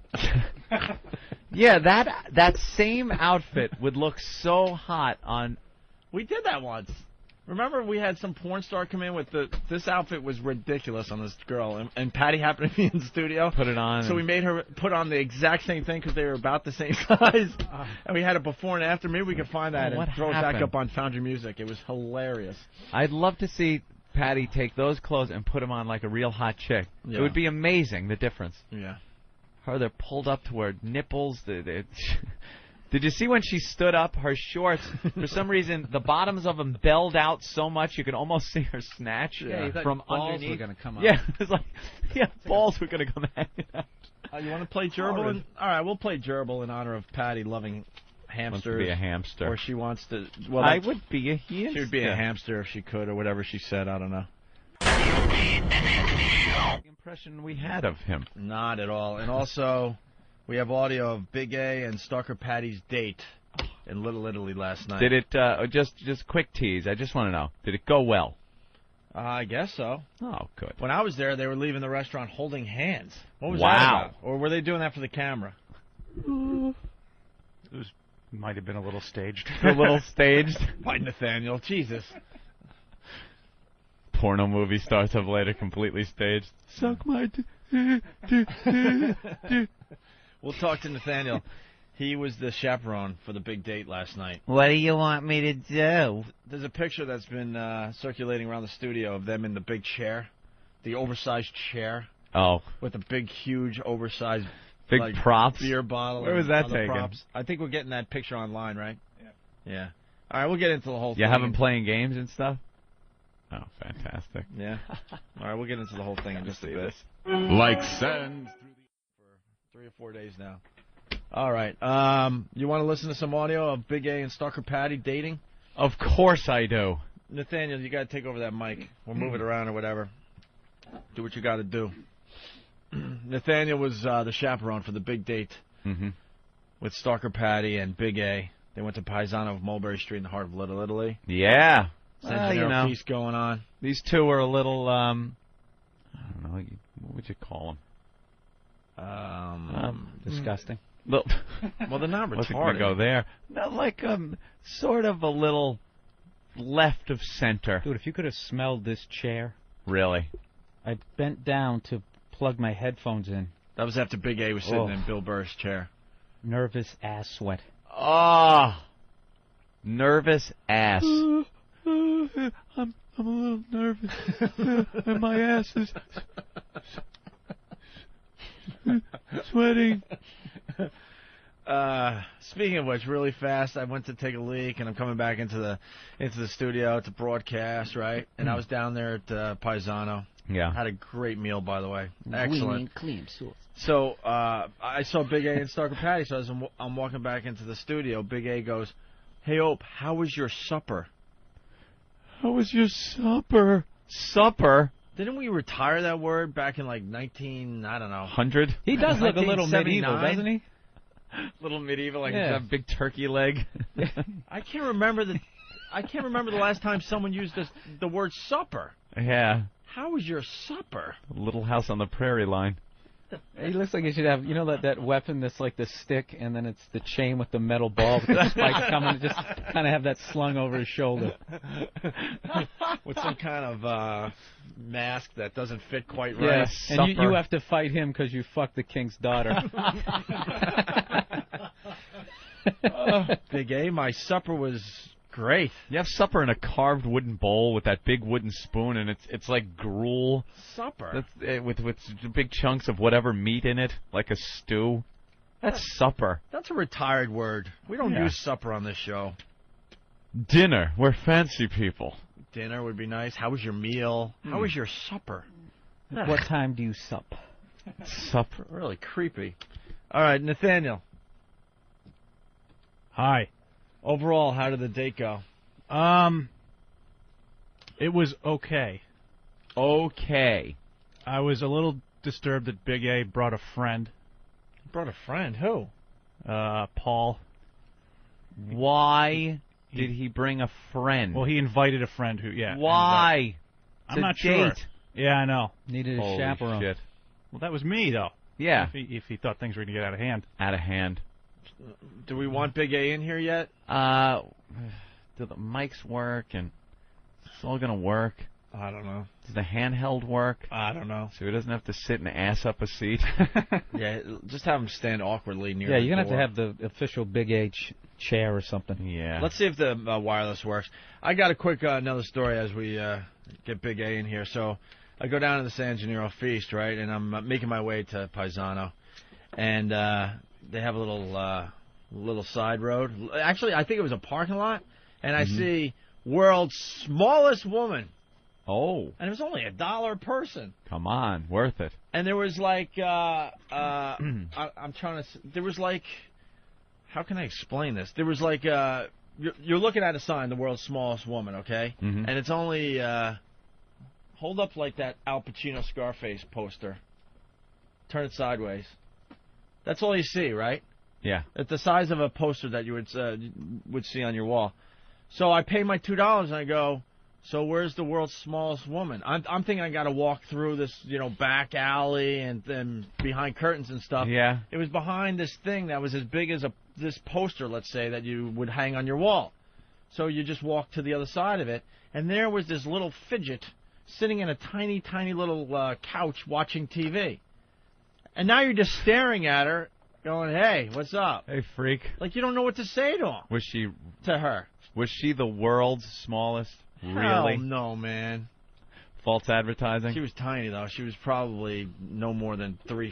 Yeah, that same outfit would look so hot on. We did that once. Remember, we had some porn star come in with this outfit was ridiculous on this girl, and Patty happened to be in the studio. Put it on. So we made her put on the exact same thing because they were about the same size, and we had it before and after. Maybe we can find that and throw it back up on Foundry Music. It was hilarious. I'd love to see Patty take those clothes and put them on like a real hot chick. Yeah. It would be amazing, the difference. Yeah. They're pulled up to her nipples. Did you see when she stood up, her shorts, for some reason, the bottoms of them belled out so much you could almost see her snatch from balls underneath. were going to come out. Yeah, it was like, balls were going to come hanging out. You want to play gerbil? All right, we'll play gerbil in honor of Patty loving hamsters. Wants to be a hamster. Or she wants to... Well, I would be a hamster. She would be a hamster if she could, or whatever she said. I don't know. The impression we had of him. Not at all. And also... We have audio of Big A and Stalker Patty's date in Little Italy last night. Did it, just quick tease, I just want to know, did it go well? I guess so. Oh, good. When I was there, they were leaving the restaurant holding hands. What was that about? Or were they doing that for the camera? It might have been a little staged. A little staged? By Nathaniel. Jesus. Porno movie stars have later completely staged. Suck my We'll talk to Nathaniel. He was the chaperone for the big date last night. What do you want me to do? There's a picture that's been circulating around the studio of them in the big chair, the oversized chair. Oh. With the big, huge, oversized big props. Beer bottle. Where was that taken? Props. I think we're getting that picture online, right? Yeah. All right, we'll get into the whole thing. You have them playing games and stuff? Oh, fantastic. Yeah. All right, we'll get into the whole thing in just a bit. Like sand. For 3 or 4 days now. All right. You want to listen to some audio of Big A and Stalker Patti dating? Of course I do. Nathaniel, you got to take over that mic. We'll move it around or whatever. Do what you got to do. Nathaniel was the chaperone for the big date with Stalker Patti and Big A. They went to Paisano of Mulberry Street in the heart of Little Italy. Yeah. Well, piece going on. These two are a little, I don't know, what would you call them? Disgusting. Well, they're not retarded. Wasn't going to go there. No, like, sort of a little left of center. Dude, if you could have smelled this chair. Really? I bent down to plug my headphones in. That was after Big A was sitting in Bill Burr's chair. Nervous ass sweat. Ah, nervous ass. I'm a little nervous, and my ass is sweating. Speaking of which, really fast, I went to take a leak, and I'm coming back into the studio to broadcast, right? And I was down there at Paisano. Yeah. Had a great meal, by the way. Excellent. So I saw Big A and Stalker Patti, so as I'm walking back into the studio, Big A goes, "Hey, Ope, how was your supper?" How was your supper? Supper? Didn't we retire that word back in like 100? He does look a little medieval, doesn't he? Little medieval, like a big turkey leg. I can't remember the last time someone used the word supper. Yeah. How was your supper? Little House on the Prairie line. He looks like he should have, that weapon that's like the stick, and then it's the chain with the metal ball with the spikes coming. Just kind of have that slung over his shoulder. With some kind of mask that doesn't fit quite right. Yeah, and you have to fight him because you fucked the king's daughter. Big A, my supper was great. You have supper in a carved wooden bowl with that big wooden spoon, and it's like gruel. Supper? With big chunks of whatever meat in it, like a stew. That's supper. That's a retired word. We don't use supper on this show. Dinner. We're fancy people. Dinner would be nice. How was your meal? How was your supper? What time do you sup? Supper. Really creepy. All right, Nathaniel. Hi. Overall, how did the date go? It was okay. Okay. I was a little disturbed that Big A brought a friend. Brought a friend? Who? Paul. Why did he bring a friend? Well, he invited a friend who, yeah. Why? I'm not sure. Yeah, I know. Needed a Holy chaperone. Shit. Well, that was me, though. Yeah. If he thought things were going to get out of hand. Out of hand. Do we want Big A in here yet? Do the mics work and it's all going to work? I don't know. Does the handheld work? I don't know. So he doesn't have to sit and ass up a seat? Yeah, just have him stand awkwardly near Yeah, the you're going to door. have to have the official Big H chair or something. Yeah. Let's see if the wireless works. I got a quick another story as we get Big A in here. So I go down to the San Gennaro Feast, right, and I'm making my way to Paisano. And they have a little side road. Actually, I think it was a parking lot. And I see world's smallest woman. Oh. And it was only $1 a person. Come on, worth it. And there was like, I'm trying to, there was like, how can I explain this? There was like, you're looking at a sign, the world's smallest woman, okay? Mm-hmm. And it's only, hold up like that Al Pacino Scarface poster. Turn it sideways. That's all you see, right? Yeah. It's the size of a poster that you would see on your wall. So I pay my $2 and I go, so where's the world's smallest woman? I'm thinking I got to walk through this, back alley and then behind curtains and stuff. Yeah. It was behind this thing that was as big as this poster, let's say, that you would hang on your wall. So you just walk to the other side of it, and there was this little fidget sitting in a tiny, tiny little couch watching TV. And now you're just staring at her, going, "Hey, what's up?" Hey, freak. Like you don't know what to say to him. To her? Was she the world's smallest? Hell Really? no, man. False advertising? She was tiny, though. She was probably no more than 3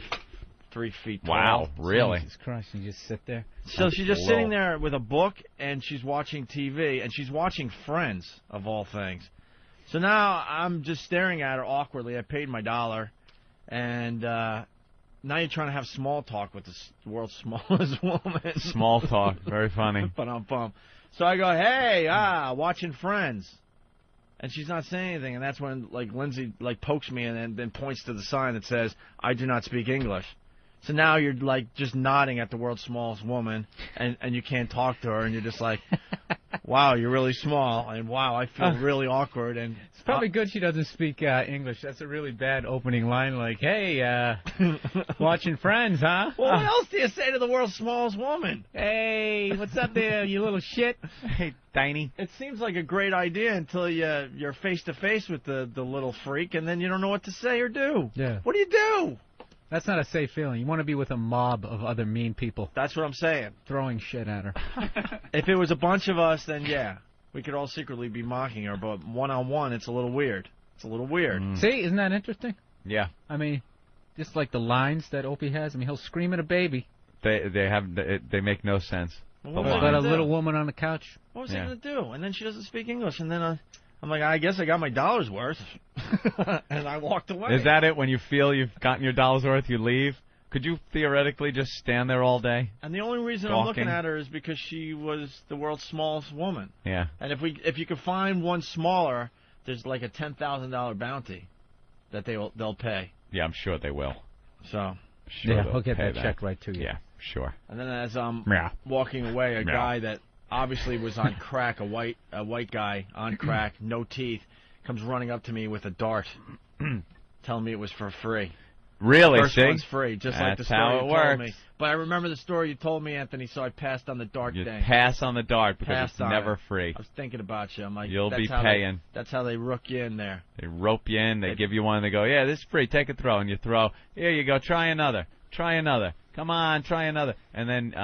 feet tall. Wow, really? Jesus Christ, you just sit there? So she's just sitting there with a book, and she's watching TV, and she's watching Friends, of all things. So now I'm just staring at her awkwardly. I paid my $1, and now you're trying to have small talk with the world's smallest woman. Small talk, very funny. So I go, "Hey, watching Friends." And she's not saying anything, and that's when Lindsay pokes me and then points to the sign that says, "I do not speak English." So now you're just nodding at the world's smallest woman, and you can't talk to her, and you're just like, "Wow, you're really small," and "Wow, I feel really awkward." And it's probably good she doesn't speak English. That's a really bad opening line. Like, "Hey, watching Friends, huh?" Well, what else do you say to the world's smallest woman? "Hey, what's up there, you little shit?" Hey, tiny. It seems like a great idea until you're face to face with the little freak, and then you don't know what to say or do. Yeah. What do you do? That's not a safe feeling. You want to be with a mob of other mean people. That's what I'm saying. Throwing shit at her. If it was a bunch of us, then yeah, we could all secretly be mocking her. But one-on-one, it's a little weird. See, isn't that interesting? Yeah. I mean, just like the lines that Opie has. I mean, he'll scream at a baby. They make no sense. Well, got a little woman on the couch. What was he going to do? And then she doesn't speak English, and then I'm like, I guess I got my $1 worth, and I walked away. Is that it? When you feel you've gotten your $1 worth, you leave? Could you theoretically just stand there all day? And the only reason I'm looking at her is because she was the world's smallest woman. Yeah. And if you could find one smaller, there's like a $10,000 bounty that they'll pay. Yeah, I'm sure they will. So. Sure yeah, we'll get that check right to you. Yeah, sure. And then as I'm walking away, a guy that obviously was on crack, a white guy on crack, no teeth, comes running up to me with a dart, telling me it was for free. Really? First one's free, just like the story you told me. Works. But I remember the story you told me, Anthony, so I passed on the dart thing. Pass on the dart because it's never free. I was thinking about you. I'm like, you'll be paying. That's how they rook you in there. They rope you in. They give you one. And they go, "Yeah, this is free. Take a throw." And you throw. Here you go. Try another. Try another. Come on, try another. And then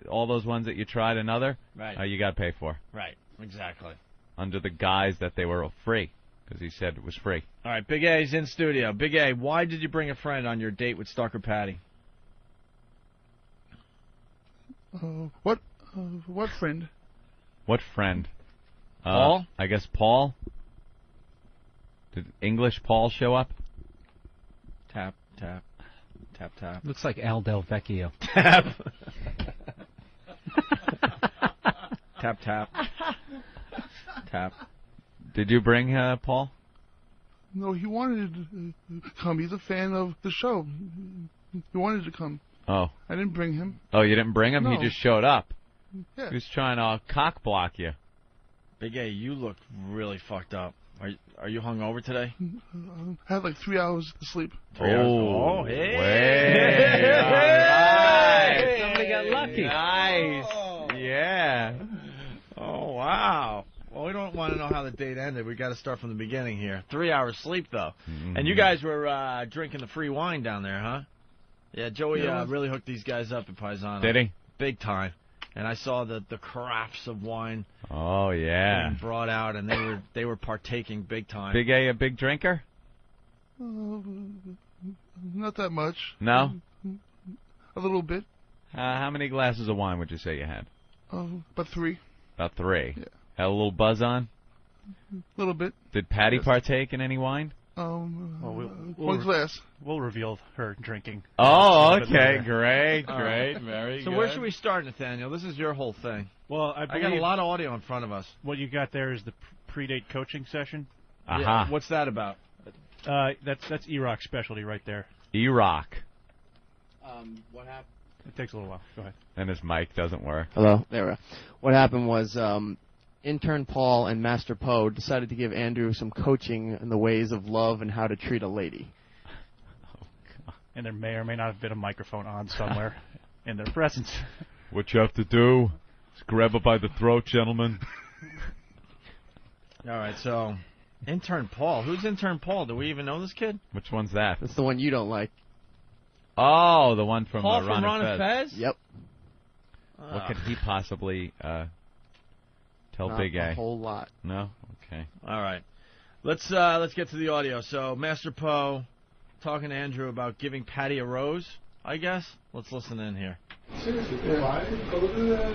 all those ones that you tried another, you got to pay for. Right. Exactly. Under the guise that they were free. Because he said it was free. All right, Big A's in studio. Big A, why did you bring a friend on your date with Stalker Patti? What friend? What friend? Paul? I guess Paul. Did English Paul show up? Tap, tap, tap, tap. Looks like Al Del Vecchio. Tap. Tap, tap. Tap. Did you bring Paul? No, he wanted to come. He's a fan of the show. He wanted to come. Oh. I didn't bring him. Oh, you didn't bring him? No. He just showed up. Yeah. He was trying to cock block you. Big A, you look really fucked up. Are you hungover today? I had like 3 hours to sleep. 3 hours. Oh, hey. Way. All right. Somebody got lucky. Nice. Oh. Yeah. Oh, wow. Well, we don't want to know how the date ended. We got to start from the beginning here. 3 hours sleep, though. Mm-hmm. And you guys were drinking the free wine down there, huh? Yeah, Joey really hooked these guys up at Paisano. Did he? Big time. And I saw the crafts of wine. Oh, yeah. Being brought out, and they were partaking big time. Big A, a big drinker? Not that much. No? A little bit. How many glasses of wine would you say you had? About 3. About 3. Yeah. Had a little buzz on? A little bit. Did Patty partake in any wine? One glass. We'll reveal her drinking. Oh, okay. Great. Very so good. where should we start, Nathaniel? This is your whole thing. Well, I got a lot of audio in front of us. What you got there is the predate coaching session. Aha. Yeah, what's that about? That's E-Rock's specialty right there. E-Rock. What happened? It takes a little while. Go ahead. And his mic doesn't work. Hello. There we go. What happened was intern Paul and Master Poe decided to give Andrew some coaching in the ways of love and how to treat a lady. Oh, God. And there may or may not have been a microphone on somewhere in their presence. What you have to do is grab her by the throat, gentlemen. All right, so intern Paul. Who's intern Paul? Do we even know this kid? Which one's that? That's the one you don't like. Oh, the one from Paul Ron from Ron and and Fez? Fez? Yep. What could he possibly tell Not Big A? a whole lot. No? Okay. All right. Let's get to the audio. So, Master Poe talking to Andrew about giving Patty a rose, I guess. Let's listen in here. Seriously, go to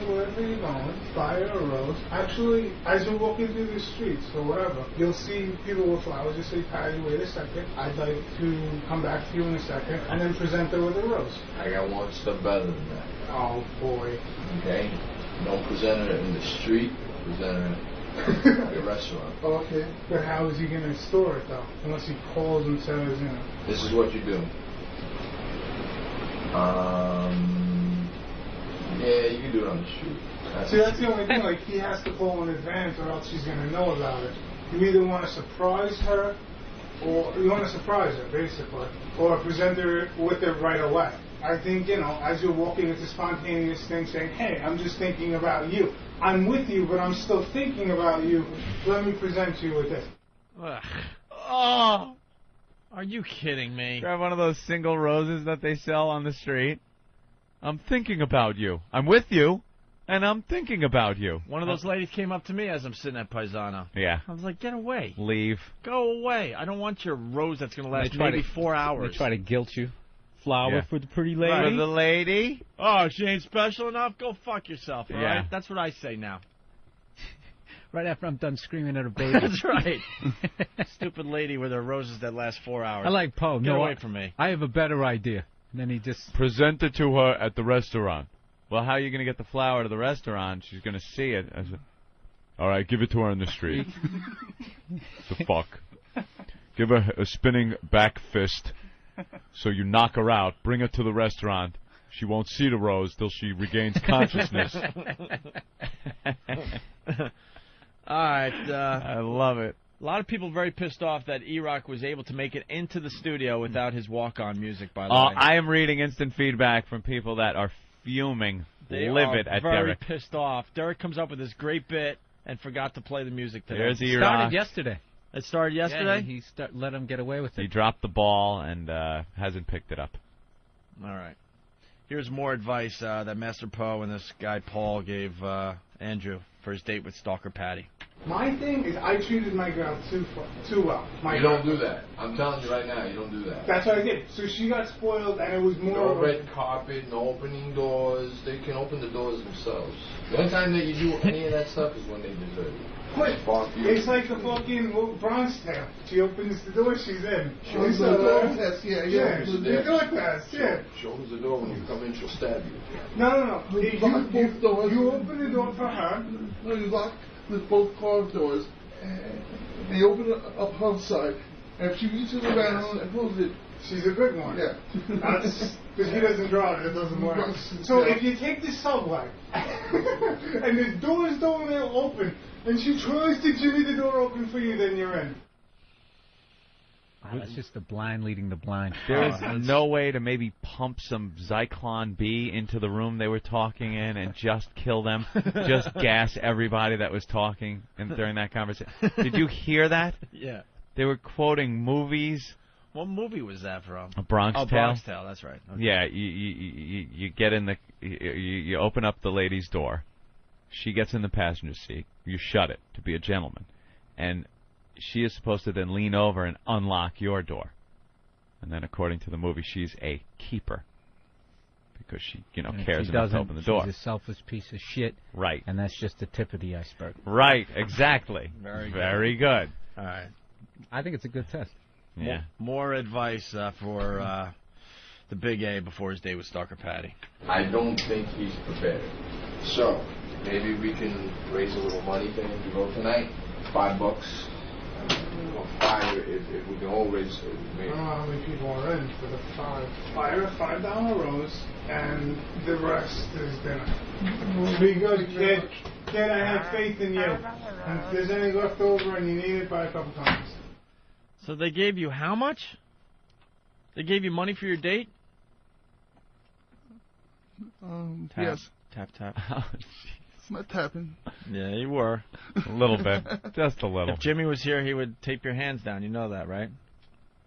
wherever you're going, buy her a rose. Actually, as you're walking through the streets or whatever, you'll see people with flowers. You say, Patty, wait a second. I'd like to come back to you in a second, and then present her with a rose. I got one step better than that. Oh, boy. Okay? Don't present her in the street, present her at the restaurant. Okay, but how is he going to store it, though? Unless he calls and says, This is what you do. Yeah, you can do it on the street. That's the only thing. Like, he has to call in advance, or else she's going to know about it. You either want to surprise her, or you want to surprise her, basically, or present her with it right away. I think, as you're walking, it's a spontaneous thing saying, hey, I'm just thinking about you. I'm with you, but I'm still thinking about you. Let me present you with this. Ugh. Oh, are you kidding me? Grab one of those single roses that they sell on the street. I'm thinking about you. I'm with you, and I'm thinking about you. One of those ladies came up to me as I'm sitting at Paisano. Yeah. I was like, get away. Leave. Go away. I don't want your rose that's going to last maybe 4 hours. They try to guilt you. Flower for the pretty lady. For the lady. Oh, she ain't special enough? Go fuck yourself, all Yeah. right? That's what I say now. Right after I'm done screaming at a baby. That's right. Stupid lady with her roses that last 4 hours. I like Poe. Get away from me. I have a better idea. And then he just... Present it to her at the restaurant. Well, how are you going to get the flower to the restaurant? She's going to see it. All right, give it to her in the street. The fuck? Give her a spinning back fist so you knock her out. Bring her to the restaurant. She won't see the rose till she regains consciousness. All right. I love it. A lot of people very pissed off that E-Rock was able to make it into the studio without his walk-on music, by the way. I am reading instant feedback from people that are fuming, livid at very Derek. pissed off. Derek comes up with this great bit and forgot to play the music today. There's It E-Rock. started yesterday. It started yesterday? Yeah, he let him get away with it. He dropped the ball and hasn't picked it up. All right. Here's more advice that Master Poe and this guy Paul gave Andrew for his date with Stalker Patti. My thing is, I treated my girl too well. You don't do that. I'm telling you right now, you don't do that. That's what I did. So she got spoiled, and it was more. No red carpet, no opening doors. They can open the doors themselves. The only time that you do any of that stuff is when they deserve it. It's like the fucking Bronx Tale. She opens the door, she's in. Shows the door test, yeah. The door test, yeah. Shows the door when you come in, she'll stab you. No. You open the door for her. No, you lock both car doors, and you open it up her side. And if she reaches around and pulls it, she's a good one. Yeah. That's because he doesn't drive, it doesn't work. So if you take the subway, and the doors don't open, and she tries to jimmy the door open for you, then you're in. Wow, that's just the blind leading the blind. There's no way to maybe pump some Zyklon B into the room they were talking in and just kill them, just gas everybody that was talking during that conversation. Did you hear that? Yeah. They were quoting movies. What movie was that from? A Bronx Tale. Bronx Tale, that's right. Okay. Yeah, you get in you open up the lady's door. She gets in the passenger seat. You shut it to be a gentleman. And she is supposed to then lean over and unlock your door. And then according to the movie, she's a keeper. Because she, cares enough to open the door. She's a selfish piece of shit. Right. And that's just the tip of the iceberg. Right, exactly. Very good. All right. I think it's a good test. Yeah. More advice for the Big A before his date with Stalker Patti. I don't think he's prepared. So, maybe we can raise a little money for him to go tonight. $5. Or $5 if we can all raise it. I don't know how many people are in for the $5 rose, and the rest is dinner. Be good, kid. Kid, I have faith in you. And if there's any left over and you need it, buy a couple times. So they gave you how much? They gave you money for your date? Yes. Tap. I'm not tapping. Yeah, you were. A little bit. Just a little. If Jimmy was here, he would tape your hands down. You know that, right?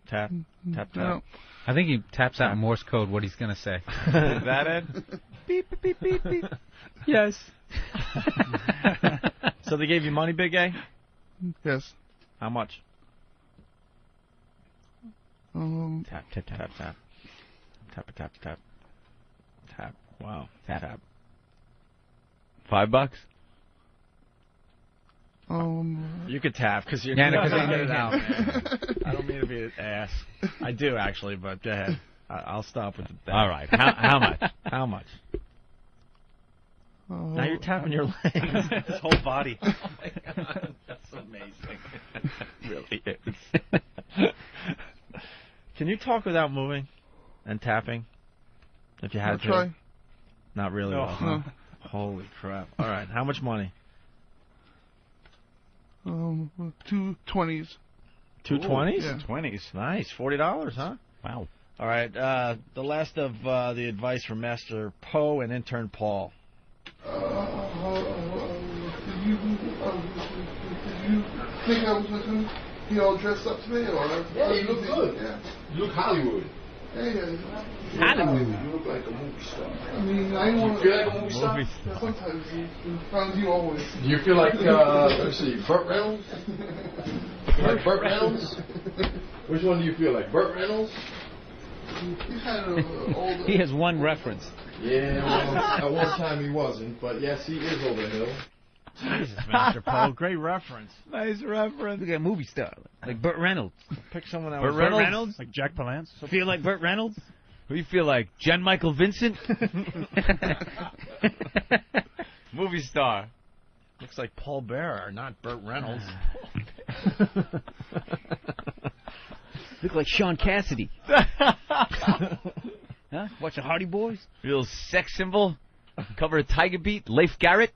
Tap. No. I think he taps out in Morse code what he's going to say. Is that it? Beep, beep, beep, beep. Yes. So they gave you money, Big A? Yes. How much? Tap. Tap. Wow. Tap. $5? You could tap because you're not going going to get it out, man. I don't mean to be an ass. I do, actually, but go ahead. I'll stop with that. All right. How much? How much? Now you're tapping your legs. His whole body. Oh, my God. That's amazing. It really is. Can you talk without moving and tapping? If you had to. Try. Not really well, huh? Holy crap. All right. How much money? 2 20s. 2 20s? Yeah. 20s. Nice. $40, huh? Wow. All right. The last of the advice from Master Poe and intern Paul. Did you think I was going to be all dressed up today? Or Yeah, you look good. Yeah. You look Hollywood. Yeah. Hollywood. You look like a movie star. I mean, I want You feel like a movie star? Sometimes you always. Do you feel like, let's see, Burt Reynolds? Like Burt Reynolds? Which one do you feel like? Burt Reynolds? He's kind of older. He has one reference. Yeah, well, at one time he wasn't, but yes, he is over the hill. Jesus, Master Poe. Great reference. Nice reference. Look at a movie star. Like Burt Reynolds. Pick someone that Burt was Reynolds? Like Jack Palance? Feel like Burt Reynolds? Who do you feel like? Jen Michael Vincent? Movie star. Looks like Paul Bearer, not Burt Reynolds. Look like Sean Cassidy. Huh? Watch the Hardy Boys? Real sex symbol. Cover a Tiger Beat. Leif Garrett.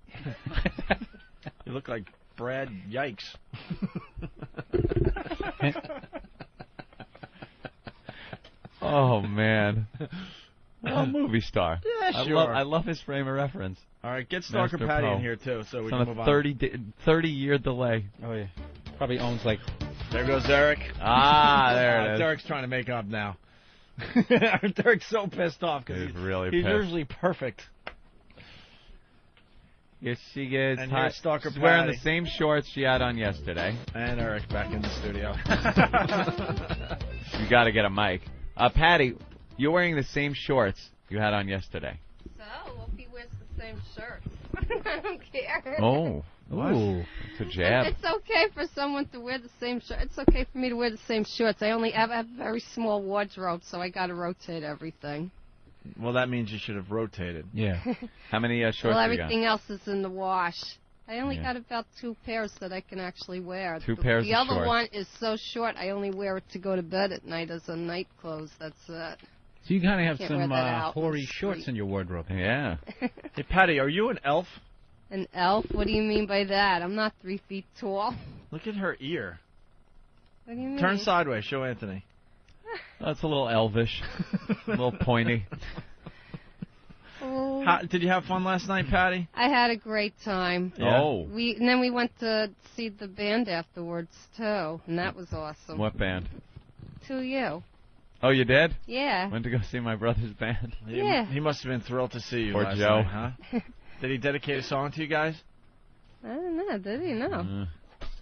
You look like Brad Yikes. Oh, man. Well, movie star. Yeah, sure. I love his frame of reference. All right, get Stalker Master Patti Poe. in here, too, so we It's can on move a on. 30-year delay. Oh, yeah. Probably owns, like... There goes Eric. There it is. Derek's trying to make up now. Derek's so pissed off because He's really he's pissed. usually perfect. Yes, she is. And here's Stalker She's wearing Patti. the same shorts she had on yesterday. And Eric back in the studio. You got to get a mic. Patty, you're wearing the same shorts you had on yesterday. So, Opie wears the same shirt. I don't care. Oh. Ooh. It's a jab. It's okay for someone to wear the same shirt. It's okay for me to wear the same shorts. I only have a very small wardrobe, so I got to rotate everything. Well, that means you should have rotated. Yeah. How many shorts Well, you got? everything else is in the wash. I only got about 2 pairs that I can actually wear. Two pairs The of other shorts. one is so short, I only wear it to go to bed at night as a night clothes. That's it. So you kind of have Can't some wear that out in the hoary shorts street. in your wardrobe. Yeah. Hey, Patty, are you an elf? An elf? What do you mean by that? I'm not 3 feet tall. Look at her ear. What do you mean? Turn sideways. Show Anthony. That's a little elvish. A little pointy. Oh. Did you have fun last night, Patty? I had a great time. Yeah. Oh. And then we went to see the band afterwards too, and that was awesome. What band? 2U. Oh, you did? Yeah. Went to go see my brother's band. Yeah. He must have been thrilled to see you Or last Joe. night, huh? Did he dedicate a song to you guys? I don't know. Did he? No.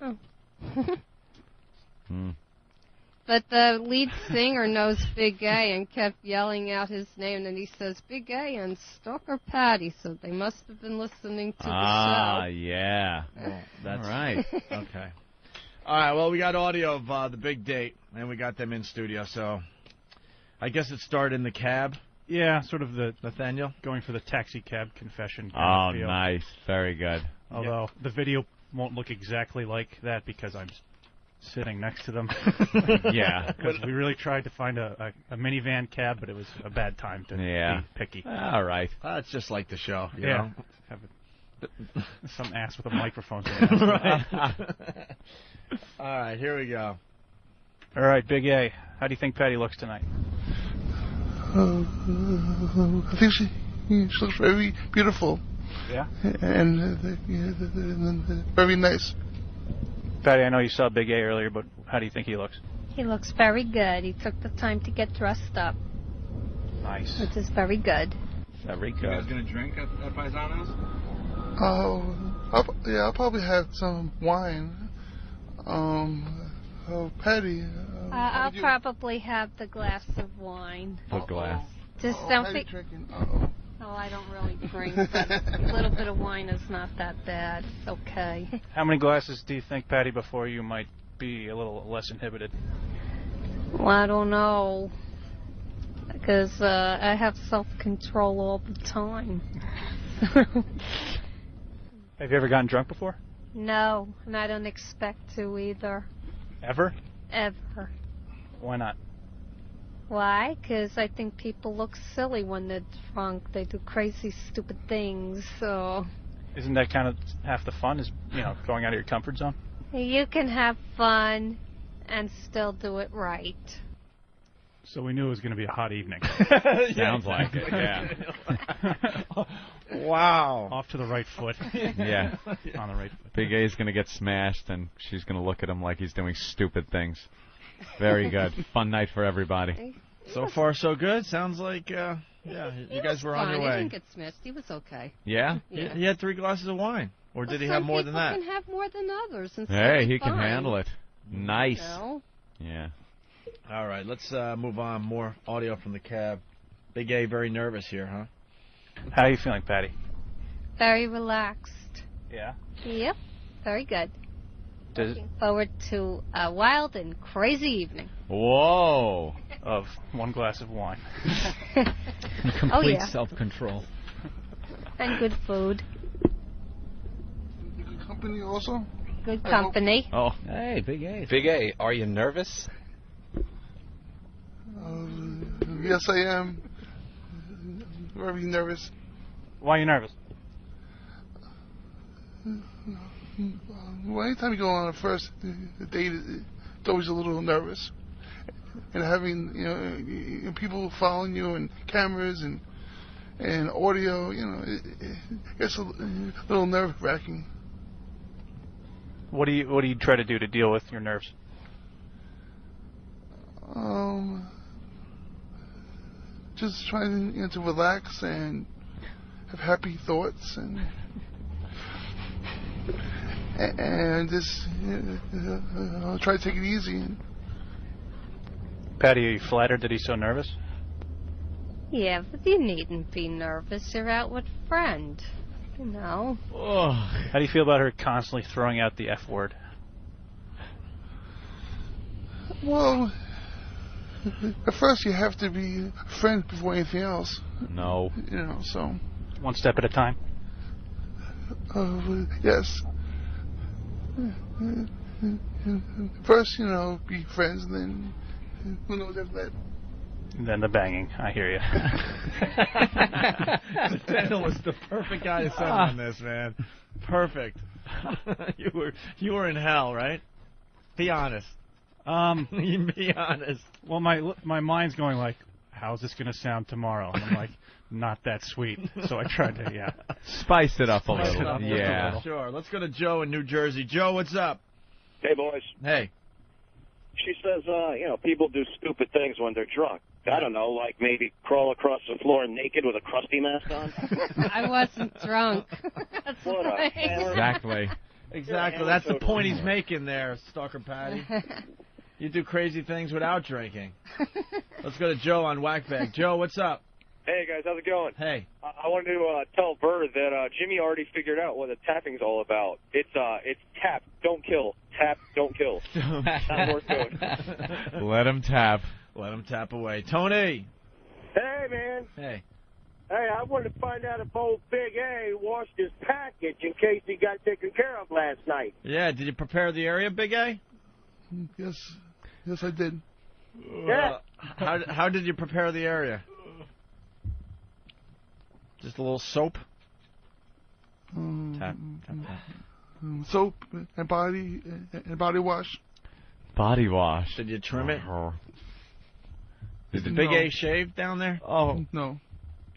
Oh. But the lead singer knows Big A and kept yelling out his name, and he says, Big A and Stalker Patti, so they must have been listening to the show. Yeah. Well, that's all right. Okay. All right, well, we got audio of the big date, and we got them in studio, so I guess it started in the cab. Yeah, sort of the Nathaniel? Going for the taxi cab confession Oh, kind of feel. nice. Very good. Although the video won't look exactly like that because I'm sitting next to them. Yeah. Because we really tried to find a minivan cab, but it was a bad time to be picky. All right. It's just like the show, you Yeah. know? Have some ass with a microphone. Right. All right, here we go. All right, Big A. How do you think Patty looks tonight? I think she looks very beautiful. Yeah? And very nice. Patty, I know you saw Big A earlier, but how do you think he looks? He looks very good. He took the time to get dressed up, Nice. which is very good. Very You guys gonna drink at Paisanos? I'll probably have some wine. Patty. I'll probably have the glass of wine. The glass. Just don't Patty think. drinking. Oh, I don't really drink. But a little bit of wine is not that bad. It's okay. How many glasses do you think, Patty, before you might be a little less inhibited? Well, I don't know. Because I have self-control all the time. Have you ever gotten drunk before? No, and I don't expect to either. Ever? Ever. Why not? Why? Because I think people look silly when they're drunk. They do crazy, stupid things. So Isn't that kind of half the fun? Is going out of your comfort zone? you can have fun and still do it right. So we knew it was going to be a hot evening. Sounds like it. Yeah. Wow. Off to the right foot. Yeah. On the right foot. Big A's going to get smashed, and she's going to look at him like he's doing stupid things. Very good. Fun night for everybody. So far, so good. Sounds like, you guys were on your He way. didn't get smashed. He was okay. Yeah? Yeah. He had 3 glasses of wine. Or did he have more than that? Some people can have more than others. And Hey, still be he can fine. handle it. Nice. You know? Yeah. All right, let's move on. More audio from the cab. Big A very nervous here, huh? How are you feeling, Patty? Very relaxed. Yeah? Yep, very good. Does Looking forward to a wild and crazy evening. Whoa. Of 1 glass of wine. Complete yeah. self-control. And good food. Good company also. Good company. Oh. Hey, Big A. Big A, are you nervous? Yes, I am. Very nervous. Why are you nervous? Well, anytime you go on a first date, it's always a little nervous. And having, people following you and cameras and audio, it gets a little nerve-wracking. What do you try to do to deal with your nerves? Just trying to relax and have happy thoughts and and just try to take it easy. And Patty, are you flattered that he's so nervous? Yeah, but you needn't be nervous. You're out with a friend. You know. Oh. How do you feel about her constantly throwing out the F word? Well, at first you have to be friends before anything else. No. You know, so. One step at a time. Yes. First, be friends, and then who knows after that. And then the banging. I hear you. Daniel was the perfect guy to send on this, man. Perfect. You were in hell, right? Be honest. Be honest. Well, my mind's going like, how's this going to sound tomorrow? And I'm like, not that sweet. So I tried to, spice it up a little. Yeah. Sure. Let's go to Joe in New Jersey. Joe, what's up? Hey, boys. Hey. She says, people do stupid things when they're drunk. I don't know, like maybe crawl across the floor naked with a crusty mask on. I wasn't drunk. That's what Exactly. That's the point he's making there, Stalker Patti. You do crazy things without drinking. Let's go to Joe on Whackbag. Joe, what's up? Hey, guys, how's it going? Hey. I wanted to tell Bird that Jimmy already figured out what the tapping's all about. It's tap, don't kill. Tap, don't kill. Not Morse code. Let him tap. Let him tap away. Tony. Hey, man. Hey. Hey, I wanted to find out if old Big A washed his package in case he got taken care of last night. Yeah, did you prepare the area, Big A? Yes, I did. Yeah. How did you prepare the area? Just a little soap? Tap. Soap and body wash. Body wash. Did you trim it? Did the Big A shave down there? Oh. No.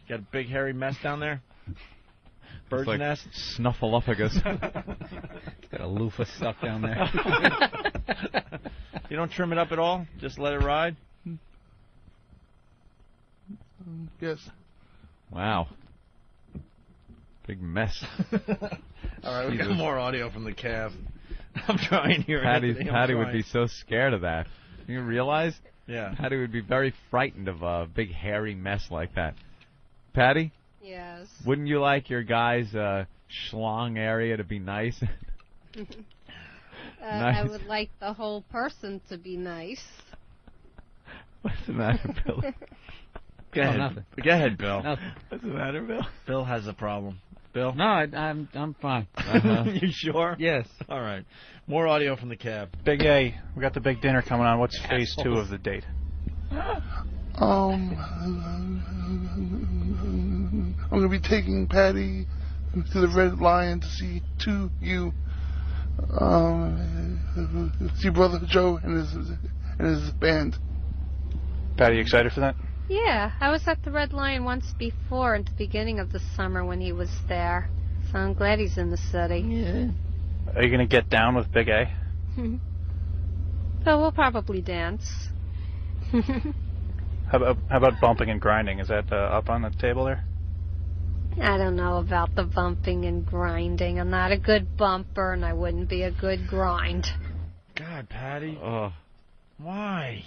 Got a big hairy mess down there? Bird's like nest? Snuffleupagus. Got a loofah stuck down there. You don't trim it up at all? Just let it ride? Yes. Wow. Big mess. All right, we got more audio from the cab. I'm trying here. Patty would be so scared of that. You realize? Yeah. Patty would be very frightened of a big hairy mess like that. Patty? Yes. Wouldn't you like your guy's schlong area to be nice? I would like the whole person to be nice. What's the matter, Bill? Go ahead. Nothing. Go ahead, Bill. Nothing. What's the matter, Bill? Bill has a problem. Bill? No, I'm fine. You sure? Yes. All right. More audio from the cab. Big A, we got the big dinner coming on. What's phase 2 of the date? I'm going to be taking Patty to the Red Lion to see you. See Brother Joe and his band. Patty, you excited for that? Yeah, I was at the Red Lion once before at the beginning of the summer when he was there. So I'm glad he's in the city. Yeah. Are you going to get down with Big A? So we'll probably dance. How about bumping and grinding? Is that up on the table there? I don't know about the bumping and grinding. I'm not a good bumper, and I wouldn't be a good grind. God, Patty. Why?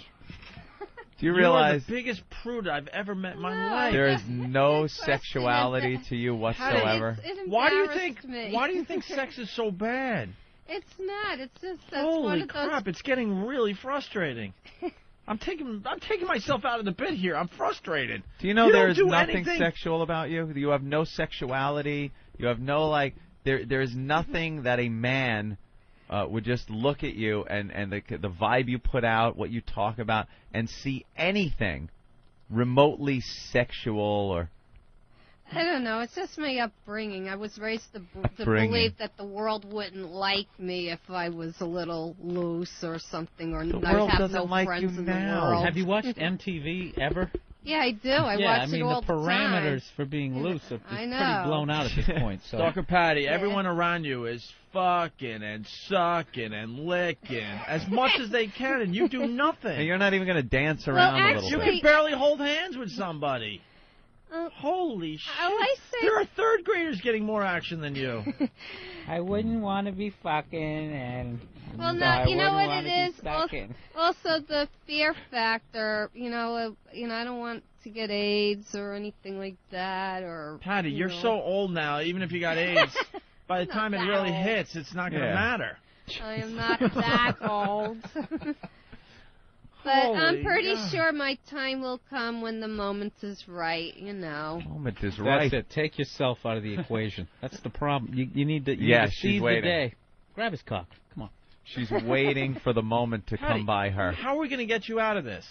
Do you realize you are the biggest prude I've ever met in my life? There is no sexuality to you whatsoever. Why do you think sex is so bad? It's not. It's just that's Holy one of crap! those... It's getting really frustrating. I'm taking myself out of the bit here. I'm frustrated. Do you know there's nothing anything sexual about you? You have no sexuality. You have no There is nothing that a man would just look at you and the vibe you put out, what you talk about, and see anything remotely sexual or. I don't know. It's just my upbringing. I was raised to believe that the world wouldn't like me if I was a little loose or something, or not have no friends in the world. Have you watched MTV ever? Yeah, I do. I watch it all the time. the parameters for being loose are pretty blown out at this point. So. Stalker Patti, everyone around you is fucking and sucking and licking as much as they can, and you do nothing. And you're not even going to dance around a little You bit. can barely hold hands with somebody. Holy shit. I say there are third graders getting more action than you. I wouldn't want to be fucking and... Well, no, no, you know what it it is? Also, the fear factor, I don't want to get AIDS or anything like that. Or Patty, you're so old now, even if you got AIDS, by the time it really hits, it's not going to matter. I am not that old. But I'm pretty sure my time will come when the moment is right, Moment is right. That's it. Take yourself out of the equation. That's the problem. You need to, she's seize the day. Grab his cock. Come on. She's waiting for the moment to come by her. How are we going to get you out of this?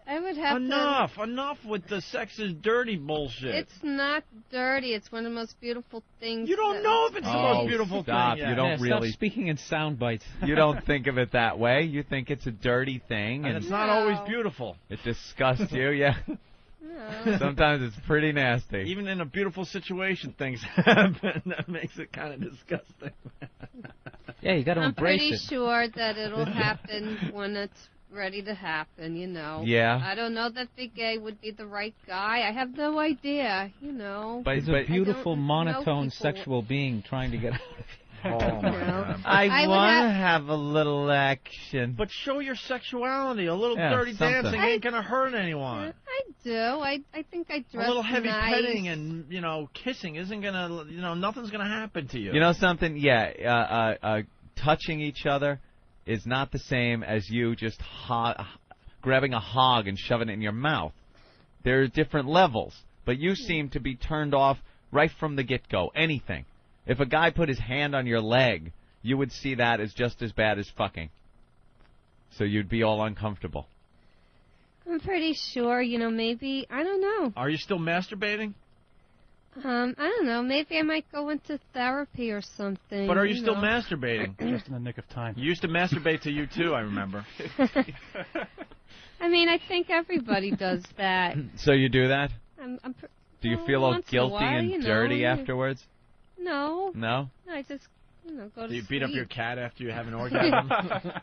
I would have Enough with the sex is dirty bullshit. It's not dirty. It's one of the most beautiful things. You don't know if it's the most beautiful thing. You don't really. Stop speaking in sound bites. You don't think of it that way. You think it's a dirty thing, and it's not always beautiful. It disgusts you, yeah. No. Sometimes it's pretty nasty. Even in a beautiful situation, things happen. That makes it kind of disgusting. Yeah, you got to embrace it. I'm pretty sure that it'll happen when it's ready to happen, Yeah. I don't know that Big A would be the right guy. I have no idea, But he's a beautiful, monotone sexual being trying to get out of here. I want to have a little action. But show your sexuality. A little dirty dancing ain't going to hurt anyone. I do. I think I dress a little heavy nice. petting and, kissing isn't going to, nothing's going to happen to you. You know something? Yeah, touching each other is not the same as you just grabbing a hog and shoving it in your mouth. There are different levels, but you seem to be turned off right from the get-go. Anything. If a guy put his hand on your leg, you would see that as just as bad as fucking. So you'd be all uncomfortable. I'm pretty sure, maybe, I don't know. Are you still masturbating? I don't know. Maybe I might go into therapy or something. But are you still masturbating? Just in the nick of time. You used to masturbate to you, too, I remember. I mean, I think everybody does that. So you do that? Do you feel all guilty while, and dirty afterwards? No. No? I just, go to sleep. Do you beat up your cat after you have an orgasm?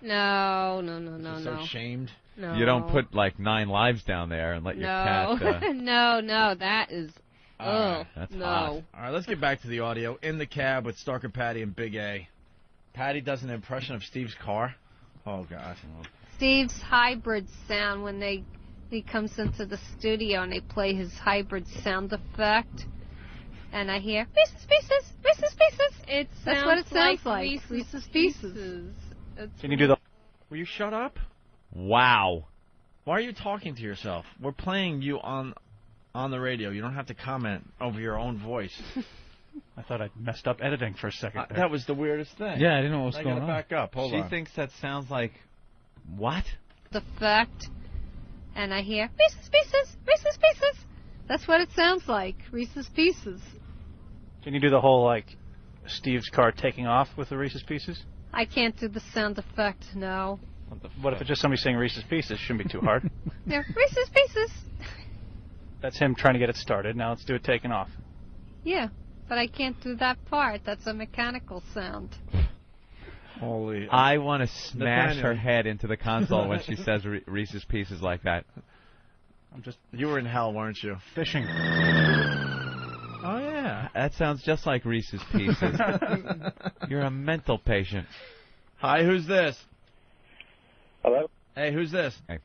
No. You're so shamed? No. You don't put, 9 lives down there and let your cat... No, that is... That's no. hot. All right, let's get back to the audio. In the cab with Stalker Patti and Big A. Patty does an impression of Steve's car. Oh, God. Steve's hybrid sound when he comes into the studio and they play his hybrid sound effect. And I hear, Reese's Pieces, Reese's Pieces. That's what it sounds like. Reese's Pieces. Can you do the... Will you shut up? Wow. Why are you talking to yourself? We're playing you on the radio. You don't have to comment over your own voice. I thought I'd messed up editing for a second there. That was the weirdest thing. Yeah, I didn't know what was going on. Back up. Hold on. She thinks that sounds like... What? The fact. And I hear, Reese's Pieces, Reese's Pieces. That's what it sounds like. Reese's Pieces. Can you do the whole, Steve's car taking off with the Reese's Pieces? I can't do the sound effect, no. What if it's just somebody saying Reese's Pieces? Shouldn't be too hard. They're Reese's Pieces. That's him trying to get it started. Now let's do it taking off. Yeah, but I can't do that part. That's a mechanical sound. Holy! I want to smash her head into the console when she says Reese's Pieces like that. You were in hell, weren't you? Fishing. Oh, yeah. That sounds just like Reese's Pieces. You're a mental patient. Hi, who's this? Hello? Hey, who's this? Hey,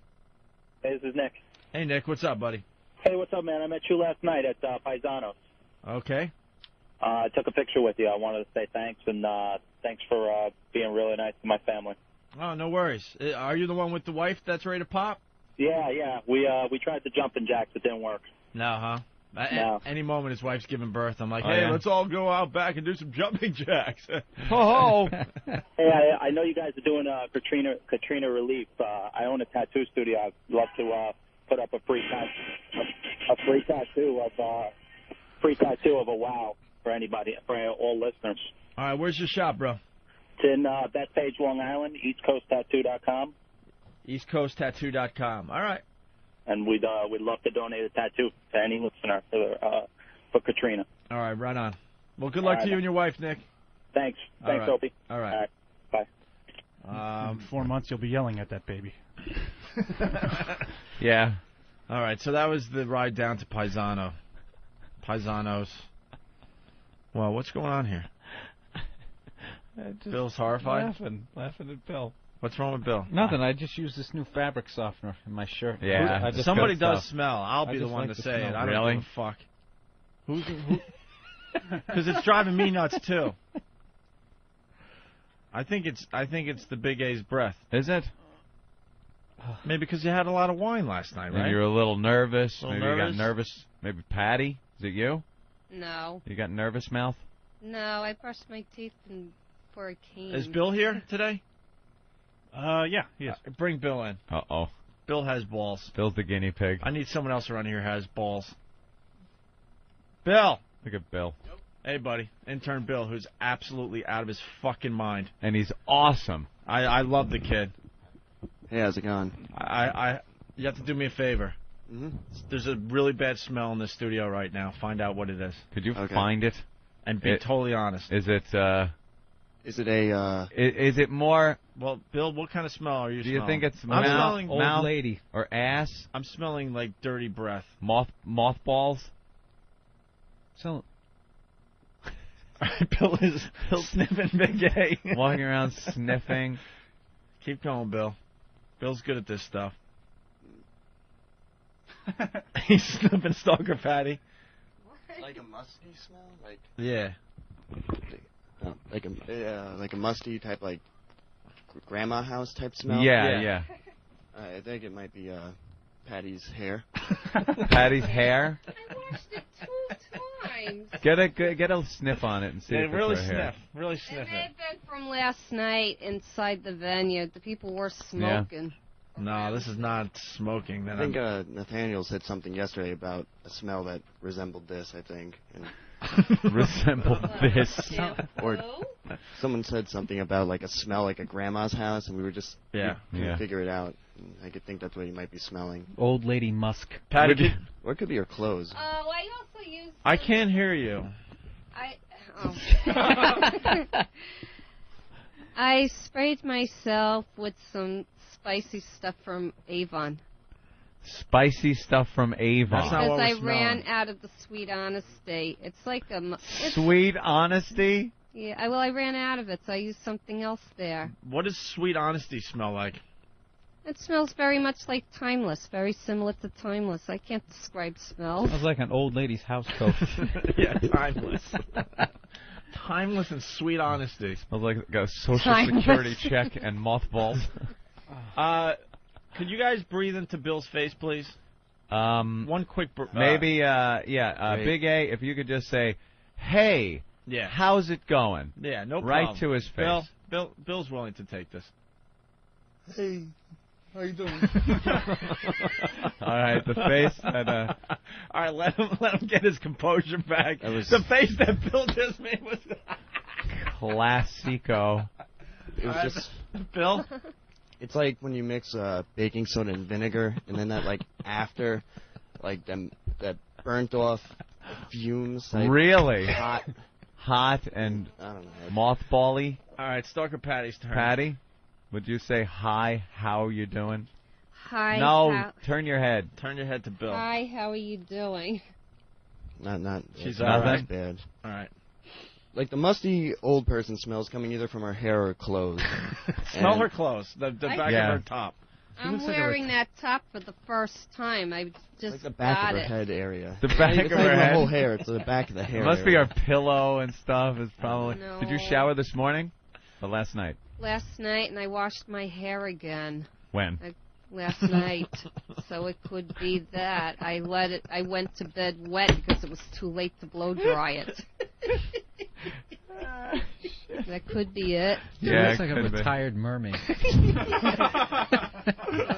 this is Nick. Hey, Nick, what's up, buddy? Hey, what's up, man? I met you last night at Paisanos. Okay. I took a picture with you. I wanted to say thanks, and thanks for being really nice to my family. Oh, no worries. Are you the one with the wife that's ready to pop? Yeah. We tried the jumping jacks. It didn't work. No, huh? No. Any moment his wife's giving birth, I'm like, Oh, hey, yeah? let's all go out back and do some jumping jacks. Ho-ho! Hey, I know you guys are doing Katrina relief. I own a tattoo studio. I'd love to put up a free tattoo of a wow for anybody, for all listeners. All right, where's your shop, bro? It's in Bethpage, Long Island, EastCoastTattoo.com. EastCoastTattoo.com. All right. And we'd love to donate a tattoo to any listener for Katrina. All right, right on. Well, good luck to you and your wife, Nick. Thanks. Thanks, right. Opie. All right. Bye. In 4 months, you'll be yelling at that baby. Yeah. All right, so that was the ride down to Paisanos. Well, what's going on here? Bill's horrified? Laughing at Bill. What's wrong with Bill? Nothing. I just used this new fabric softener in my shirt. Yeah. Somebody does smell. I'll be the one to say it. I don't give a fuck. Who? Because it's driving me nuts too. I think it's the Big A's breath. Is it? Maybe because you had a lot of wine last night, right? And you were a little nervous. You got nervous. Maybe Patty? Is it you? No. You got nervous mouth? No, I brushed my teeth before I came. Is Bill here today? Yeah, he is. Bring Bill in. Uh-oh. Bill has balls. Bill's the guinea pig. I need someone else around here who has balls. Bill! Look at Bill. Yep. Hey, buddy. Intern Bill, who's absolutely out of his fucking mind. And he's awesome. I love the kid. Hey, how's it going? You have to do me a favor. Mm-hmm. There's a really bad smell in the studio right now. Find out what it is. Could you find it? And be totally honest. Is it Is it more... Well, Bill, what kind of smell are you smelling? Do you think it's I'm smelling old lady or ass? I'm smelling like dirty breath. Mothballs? So... Bill's sniffing Big A. Walking around sniffing. Keep going, Bill. Bill's good at this stuff. He's sniffing Stalker Patti. Like a musty smell? Yeah. Like a musty type, like grandma house type smell? Yeah. I think it might be Patty's hair. Patty's hair? I washed it 2 times. Get a sniff on it and see if it's really her hair. Really sniff It may it. have been from last night inside the venue. The people were smoking. No, this is not smoking. Then I think Nathaniel said something yesterday about a smell that resembled this, I think. Resembled this. Or someone said something about like a smell like a grandma's house, and we were just couldn't figure it out. And I could think that's what he might be smelling. Old lady musk. Patty, or it could be her clothes. I also used... I can't hear you. I sprayed myself with some spicy stuff from Avon. Spicy stuff from Avon. Because I ran out of the Sweet Honesty. It's like a... Sweet Honesty? Yeah, I ran out of it, so I used something else there. What does Sweet Honesty smell like? It smells very much like Timeless, very similar to Timeless. I can't describe smell. Smells like an old lady's house coat. Yeah, Timeless. Timeless and Sweet Honesty. Smells like a Social Security check and mothballs. Could you guys breathe into Bill's face, please? One quick... Big A, if you could just say, hey, how's it going? Yeah, no problem. Right to his face. Bill's willing to take this. Hey, how you doing? All right, the face and all right, let him get his composure back. The face that Bill just made was classico. It was just Bill. It's like when you mix baking soda and vinegar, and then that like after, like that burnt off fumes. Like, really hot and I don't know, mothbally. All right, Stalker Patty's turn. Patty, would you say hi? How are you doing? Hi. No, turn your head. Turn your head to Bill. Hi, how are you doing? Not. She's not nothing bad. All right. Like the musty old person smells coming either from her hair or clothes. Smell her clothes, the back of her top. I'm wearing that top for the first time. I just like the back got of her it. head area. The back it's of not her even head. The whole hair. It's the back of the hair. It must area. be her pillow and stuff. Is probably. No. Did you shower this morning or last night? Last night, and I washed my hair again. When? Last night, so it could be that. I went to bed wet because it was too late to blow dry it. That could be it. Yeah, looks like a retired mermaid. Well,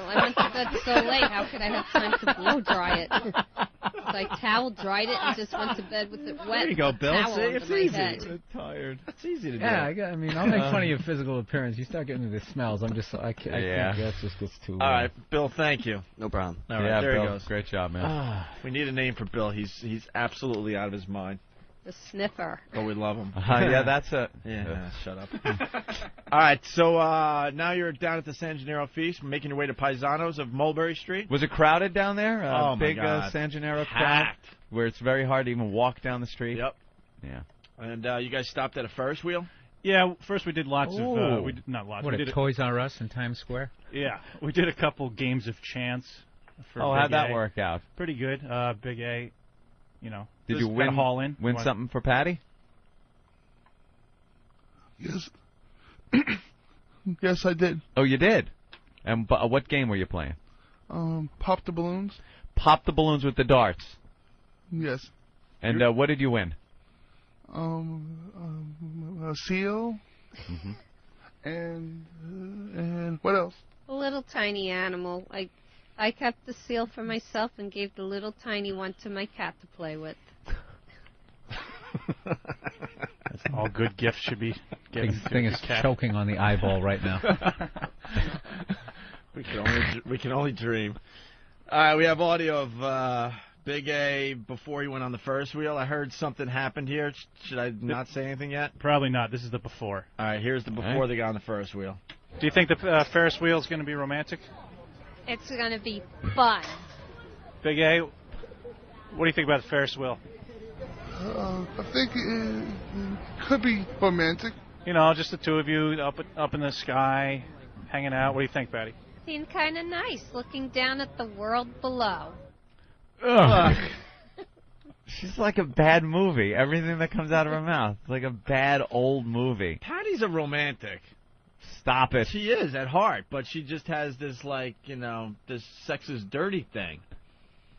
I went to bed so late, how could I have time to blow dry it? So I towel dried it and just went to bed with it wet. There you go, Bill. See, it's easy. Tired. It's easy to do. Yeah, I mean, I'll make fun of your physical appearance. You start getting into the smells. I can't. That just gets too. All right, Bill. Thank you. No problem. All right, there Bill, he goes. Great job, man. We need a name for Bill. He's absolutely out of his mind. The sniffer. But we love him. Yeah, that's a... Yeah, shut up. All right, so now you're down at the San Gennaro Feast, making your way to Paisanos of Mulberry Street. Was it crowded down there? Oh, big, my God. San Gennaro crowd? Where it's very hard to even walk down the street? Yep. Yeah. And you guys stopped at a Ferris wheel? Yeah, first we did lots of... not lots. What, we did Toys R Us in Times Square? Yeah, we did a couple games of chance. For how'd that work out? Pretty good. Big A, Did you win something for Patty? Yes. Yes, I did. Oh, you did? And what game were you playing? Pop the balloons. Pop the balloons with the darts. Yes. And what did you win? A seal. Mm-hmm. And what else? A little tiny animal. I kept the seal for myself and gave the little tiny one to my cat to play with. That's all good gifts should be given. Thing is choking on the eyeball right now. We can only dream. All right, we have audio of Big A before he went on the Ferris wheel. I heard something happened here. Should I not say anything yet? Probably not. This is the before. All right, here's the before they got on the Ferris wheel. Do you think the Ferris wheel is going to be romantic? It's going to be fun. Big A, what do you think about the Ferris wheel? I think it could be romantic. Just the two of you up in the sky, hanging out. What do you think, Patty? Seemed kind of nice, looking down at the world below. Ugh. She's like a bad movie. Everything that comes out of her mouth. It's like a bad old movie. Patty's a romantic. Stop it. She is at heart, but she just has this, this sex is dirty thing.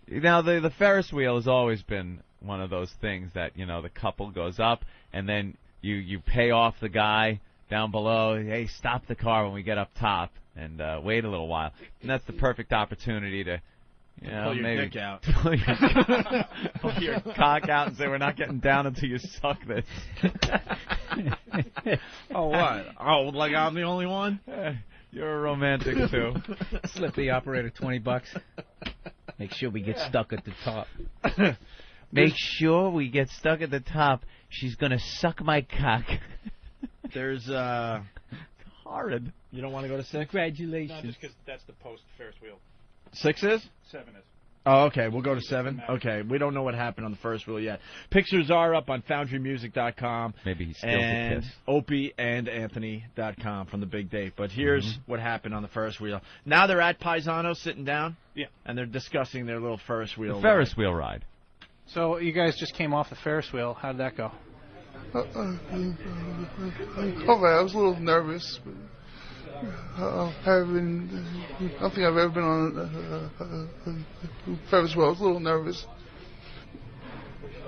Now, the Ferris wheel has always been one of those things that, the couple goes up, and then you pay off the guy down below. Hey, stop the car when we get up top, and wait a little while. And that's the perfect opportunity to... pull your dick out. Pull your cock out and say, we're not getting down until you suck this. Oh, what? Oh, like I'm the only one? You're a romantic, too. Slip the operator $20. Make sure we get stuck at the top. Make sure we get stuck at the top. She's going to suck my cock. There's, horrid. You don't want to go to 6? Congratulations. No, just because that's the post-Ferris wheel. 6 is? 7 is. Oh, okay. We'll go to 7. Okay. We don't know what happened on the Ferris wheel yet. Pictures are up on FoundryMusic.com. Maybe he steals and the kiss. OpieandAnthony.com from the big date. But here's what happened on the Ferris wheel. Now they're at Paisano sitting down. Yeah. And they're discussing their little Ferris wheel The Ferris wheel ride. So you guys just came off the Ferris wheel. How did that go? I was a little nervous. But I don't think I've ever been on a Ferris wheel. I was a little nervous.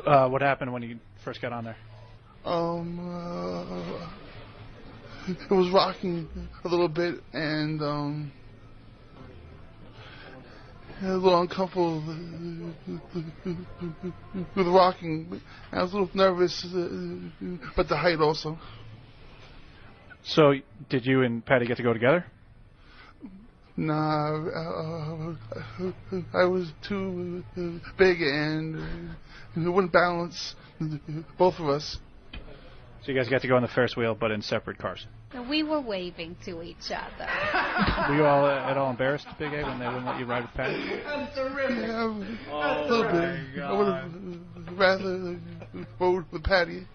What happened when you first got on there? It was rocking a little bit and a little uncomfortable with the rocking. I was a little nervous, but the height also. So, did you and Patty get to go together? Nah, I was too big and it wouldn't balance both of us. So you guys got to go on the Ferris wheel, but in separate cars. And we were waving to each other. Were you all at all embarrassed, Big A, when they wouldn't let you ride with Patty? Yeah, a little bit. I would have rather rode with Patty.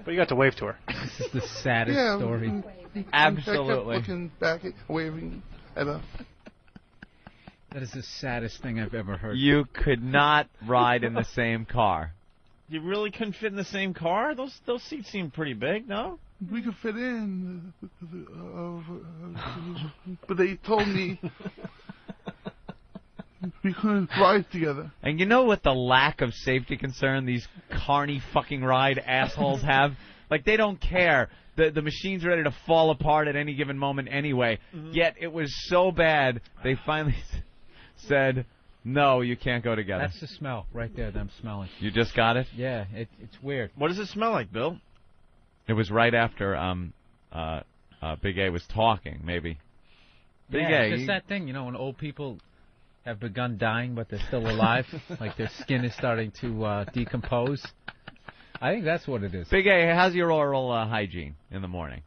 But you got to wave to her. This is the saddest story. Absolutely. I kept looking back, waving at her. That is the saddest thing I've ever heard. You could not ride in the same car. You really couldn't fit in the same car? Those seats seem pretty big, no? We could fit in, but they told me we couldn't ride together. And you know what the lack of safety concern these carny fucking ride assholes have? Like, they don't care. The machine's ready to fall apart at any given moment anyway. Yet it was so bad, they finally said, no, you can't go together. That's the smell right there that I'm smelling. You just got it? Yeah, it's weird. What does it smell like, Bill? It was right after Big A was talking, maybe. Big A. It's just that thing, when old people have begun dying, but they're still alive. Like their skin is starting to decompose. I think that's what it is. Big A, how's your oral hygiene in the morning?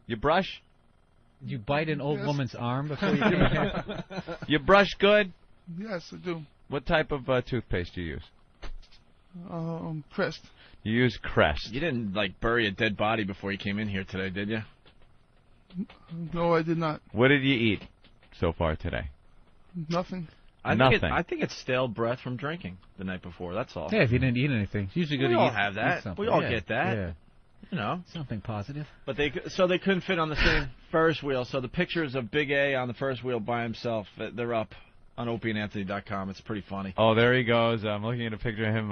You brush? Did you bite an old woman's arm before you came here? You brush good? Yes, I do. What type of toothpaste do you use? Crest. You use Crest. You didn't, like, bury a dead body before you came in here today, did you? No, I did not. What did you eat so far today? Nothing. Nothing. I think it's stale breath from drinking the night before. That's all. Yeah, if you didn't eat anything, it's usually good We to all eat. have that. Eat something. We all Yeah, get that. Yeah. You know. Something positive. But they couldn't fit on the same Ferris wheel. So the pictures of Big A on the Ferris wheel by himself, they're up on opieandanthony.com. It's pretty funny. Oh, there he goes. I'm looking at a picture of him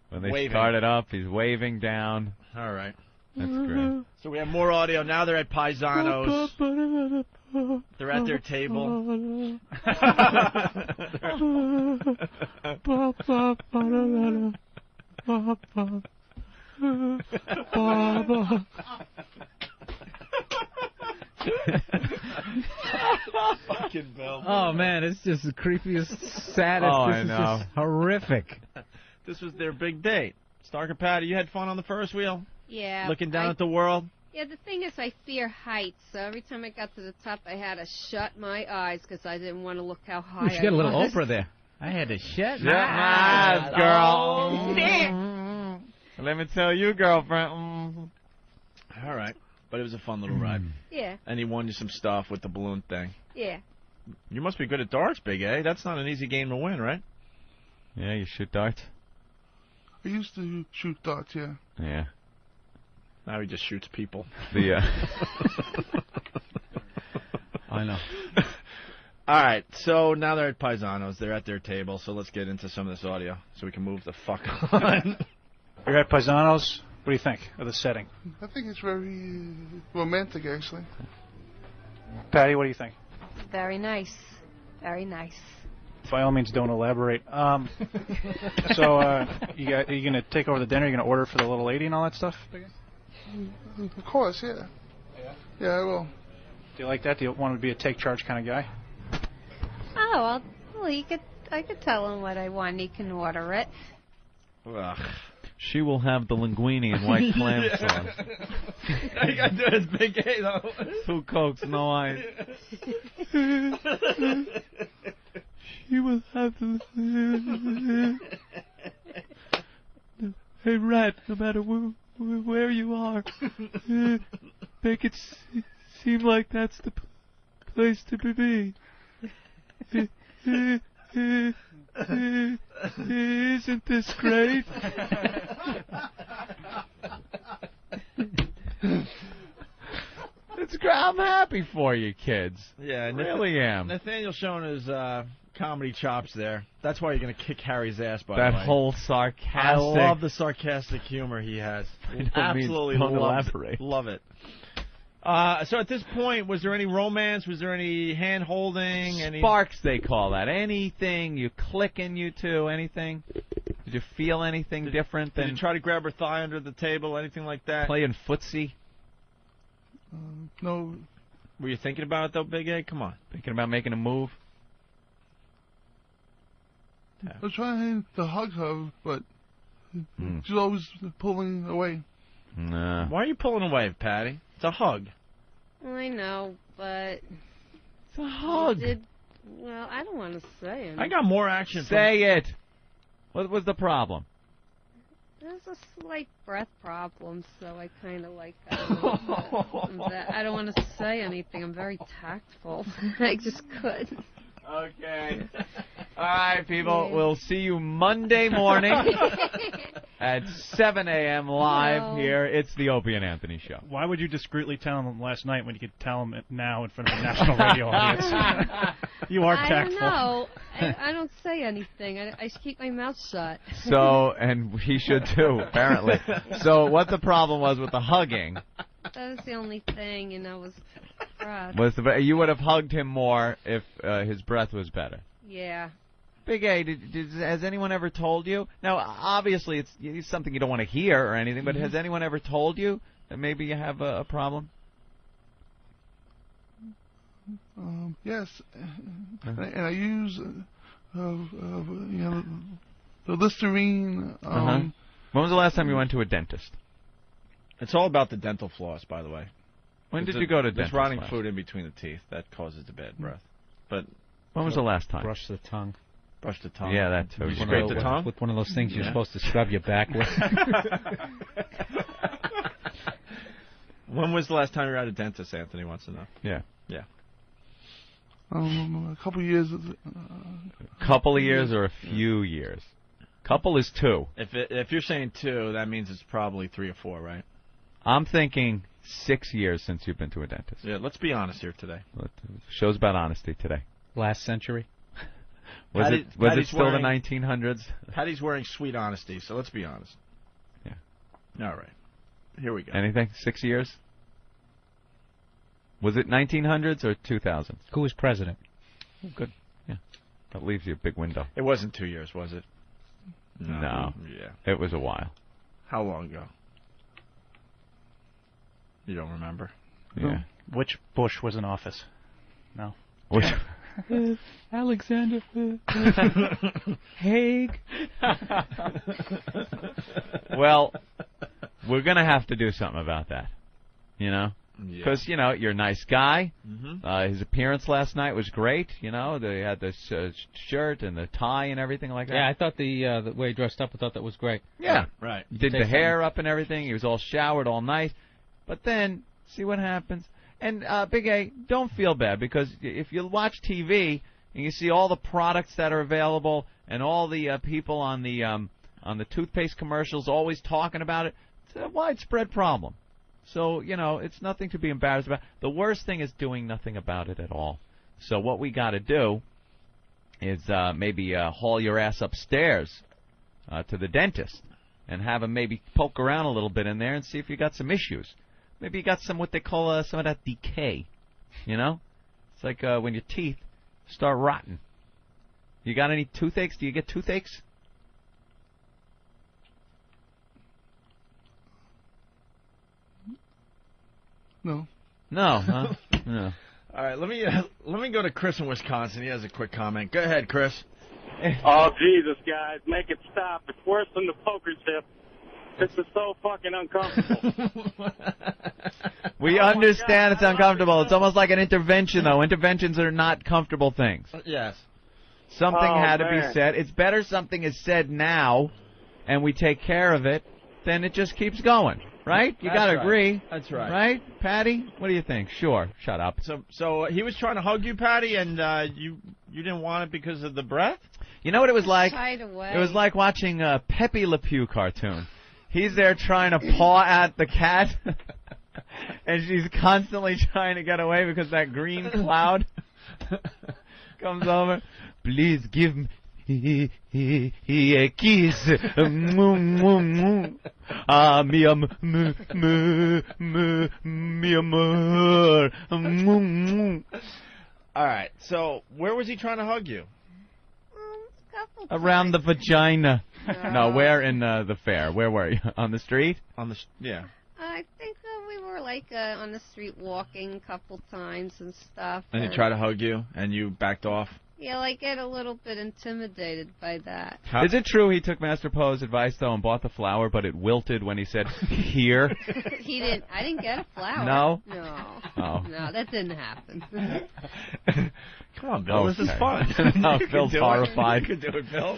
when they Waving. started up. He's waving down. All right. That's great. So we have more audio. Now they're at Paisanos. They're at their table. Fucking Bill. Oh, man, it's just the creepiest, saddest. Oh, this I is know. just horrific. This was their big date. Stalker Patti, you had fun on the Ferris wheel? Yeah. Looking down at the world? Yeah, the thing is I fear heights, so every time I got to the top I had to shut my eyes because I didn't want to look how high You should get a little was. Oprah there. I had to shut my eyes, girl. Let me tell you, girlfriend. All right. But it was a fun little ride. Yeah. And he won you some stuff with the balloon thing. Yeah. You must be good at darts, Big A. That's not an easy game to win, right? Yeah, you shoot darts? I used to shoot darts, yeah. Yeah. Now he just shoots people. I know. All right, so now they're at Paisanos. They're at their table, so let's get into some of this audio so we can move the fuck on. You're at Paisanos. What do you think of the setting? I think it's very romantic, actually. Patty, what do you think? Very nice. Very nice. By all means, don't elaborate. So, are you going to take over the dinner? Are you going to order for the little lady and all that stuff? Of course, yeah. Yeah, I will. Do you like that? Do you want to be a take charge kind of guy? Oh, well, I could tell him what I want. He can order it. Ugh. She will have the linguine and white clam sauce. All you got to do is Big A, though. 2 Cokes, no ice. She will have the... Hey, Rat, no matter where you are, make it seem like that's the place to be. Isn't this great? It's great. I'm happy for you, kids. Yeah, I really am. Nathaniel's showing his comedy chops there. That's why you're going to kick Harry's ass, by That the way. whole sarcastic... I love the sarcastic humor he has. Absolutely don't love elaborate. Love it. So at this point, was there any romance? Was there any hand-holding? Sparks, they call that. Anything you clicking you two, anything? Did you feel anything different than... Did you try to grab her thigh under the table, anything like that? Playing footsie? No. Were you thinking about it, though, Big A? Come on. Thinking about making a move? I was trying to hug her, but she's always pulling away. Nah. Why are you pulling away, Patty? It's a hug. I know, but... It's a hug. Well, I don't want to say anything. I got more action. Say it. What was the problem? There's a slight breath problem, so I kind of like that. I don't want to say anything. I'm very tactful. I just couldn't. Okay. All right, people. We'll see you Monday morning at 7 a.m. live here. It's the Opie and Anthony Show. Why would you discreetly tell him last night when you could tell him now in front of a national radio audience? You are tactful. I don't know. I don't say anything. I just keep my mouth shut. So, and he should too, apparently. So what the problem was with the hugging? That was the only thing, was breath. You would have hugged him more if his breath was better. Yeah. Big A, has anyone ever told you? Now, obviously, it's something you don't want to hear or anything, but has anyone ever told you that maybe you have a problem? Yes, and I use the Listerine. When was the last time you went to a dentist? It's all about the dental floss, by the way. When did you go to dentist? There's rotting food in between the teeth that causes the bad breath. But when was the last time? Brush the tongue. Brush the tongue. Yeah, that too. You scrape the tongue with one of those things you're supposed to scrub your back with. When was the last time you were at a dentist? Anthony wants to know. Yeah. Yeah. A couple of years. Couple of years or a few years? Couple is 2. If you're saying 2, that means it's probably 3 or 4, right? I'm thinking 6 years since you've been to a dentist. Yeah, let's be honest here today. Show's about honesty today. Last century? Was it still the 1900s? Patty's wearing sweet honesty, so let's be honest. Yeah. All right. Here we go. Anything? 6 years? Was it 1900s or 2000s? Who was president? Oh, good. Yeah. That leaves you a big window. It wasn't 2 years, was it? No. Yeah. It was a while. How long ago? You don't remember? Yeah. Which Bush was in office? No. Which? Alexander Haig. Well, we're going to have to do something about that. You know? Because, you're a nice guy. Mm-hmm. His appearance last night was great. They had the shirt and the tie and everything like that. Yeah, I thought the way he dressed up, I thought that was great. Yeah. Right. Did the hair up and everything. He was all showered, all nice. But then, see what happens. And, Big A, don't feel bad, because if you watch TV and you see all the products that are available and all the people on the toothpaste commercials always talking about it, it's a widespread problem. So, it's nothing to be embarrassed about. The worst thing is doing nothing about it at all. So what we got to do is maybe haul your ass upstairs to the dentist and have him maybe poke around a little bit in there and see if you got some issues. Maybe you got some what they call some of that decay, It's like when your teeth start rotting. You got any toothaches? Do you get toothaches? No. No, huh? No. All right, let me go to Chris in Wisconsin. He has a quick comment. Go ahead, Chris. Oh, Jesus, guys, make it stop. It's worse than the poker chip. This is so fucking uncomfortable. We understand it's uncomfortable. It's almost like an intervention, though. Interventions are not comfortable things. Yes. Something had to be said. It's better something is said now, and we take care of it, than it just keeps going. Right? You got to agree. That's right. Right? Patty, what do you think? Sure. Shut up. So he was trying to hug you, Patty, and you didn't want it because of the breath? You know what it was like? Shied away. It was like watching a Pepe Le Pew cartoon. He's there trying to paw at the cat, and she's constantly trying to get away because that green cloud comes over. Please give me a kiss. Mi amor. All right, so where was he trying to hug you? Around the vagina. No, where in the fair? Where were you? On the street? Yeah. I think we were on the street walking a couple times and stuff. And he tried to hug you, and you backed off? Yeah, I get a little bit intimidated by that. Is it true he took Master Poe's advice, though, and bought the flower, but it wilted when he said, here? He didn't. I didn't get a flower. No? No. Oh. No, that didn't happen. Come on, Bill. This is fun. No, Bill's horrified. You can do it, Bill.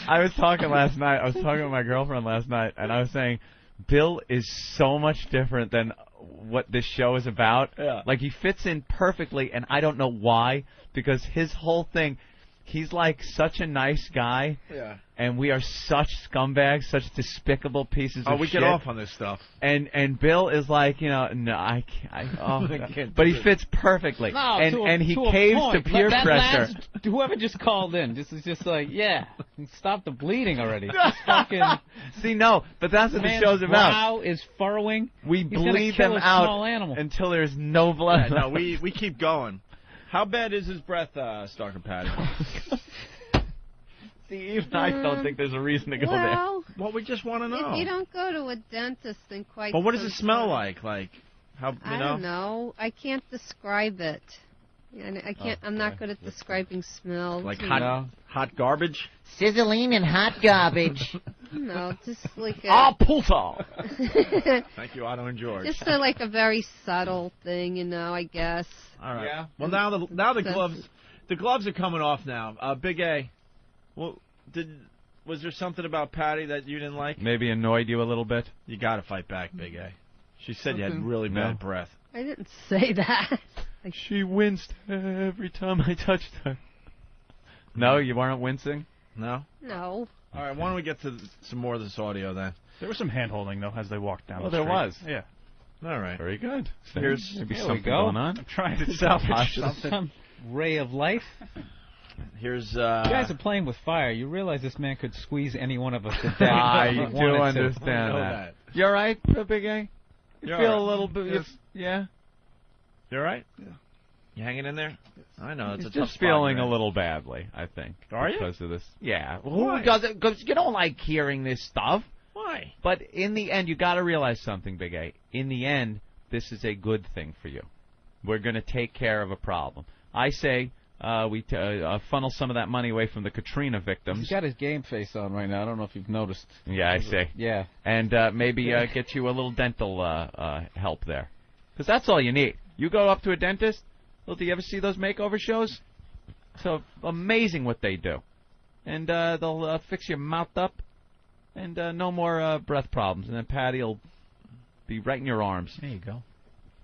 I was talking last night. I was talking with my girlfriend last night, and I was saying, Bill is so much different than what this show is about. Yeah. Like, he fits in perfectly, and I don't know why, because his whole thing, he's like such a nice guy. Yeah. And we are such scumbags, such despicable pieces of shit. Oh, we get off on this stuff. And Bill is like, no, I can't. But he fits perfectly. No, and he to caves to a point. peer That pressure. Whoever just called in, just like, yeah, stop the bleeding already. Just fucking. See, no, but that's what the show's about. Brow is furrowing. We He's bleed kill them a out small animal. until there's no blood. Yeah, no, we keep going. How bad is his breath, Stalker Patti? See, even I don't think there's a reason to go there. Well, we just want to know. If you don't go to a dentist in quite But what does some it smell time. like? Like, how, I don't know. I can't describe it. And I can't. I'm not good at describing smells. Like hot garbage? Sizzling and hot garbage. No, just like a... puta! Thank you, Otto and George. Just like a very subtle thing, I guess. All right. Yeah. Well, now the gloves are coming off now. Big A, well, was there something about Patty that you didn't like? Maybe annoyed you a little bit? You got to fight back, Big A. She said you had really bad breath. I didn't say that. She winced every time I touched her. No, you weren't wincing? No? No. All right, why don't we get to some more of this audio then? There was some hand-holding, though, as they walked down the street. There was. Yeah. All right. Very good. Here's maybe something going on. I'm trying to salvage something. Some ray of life. Here's You guys are playing with fire. You realize this man could squeeze any one of us to death. You do understand that. You all right, Big A? You feel a little bit... Yes. Yeah? You all right? Yeah. You hanging in there? I know, it's He's a tough just feeling spot, a little badly, I think. Are you? Because of this. Yeah. Who doesn't? Because you don't like hearing this stuff. Why? But in the end, you got to realize something, Big A. In the end, this is a good thing for you. We're going to take care of a problem. I say we funnel some of that money away from the Katrina victims. He's got his game face on right now. I don't know if you've noticed. Yeah, I see. Yeah. And maybe get you a little dental help there. Because that's all you need. You go up to a dentist. Well, do you ever see those makeover shows? So amazing what they do. And they'll fix your mouth up. And no more breath problems. And then Patty will be right in your arms. There you go.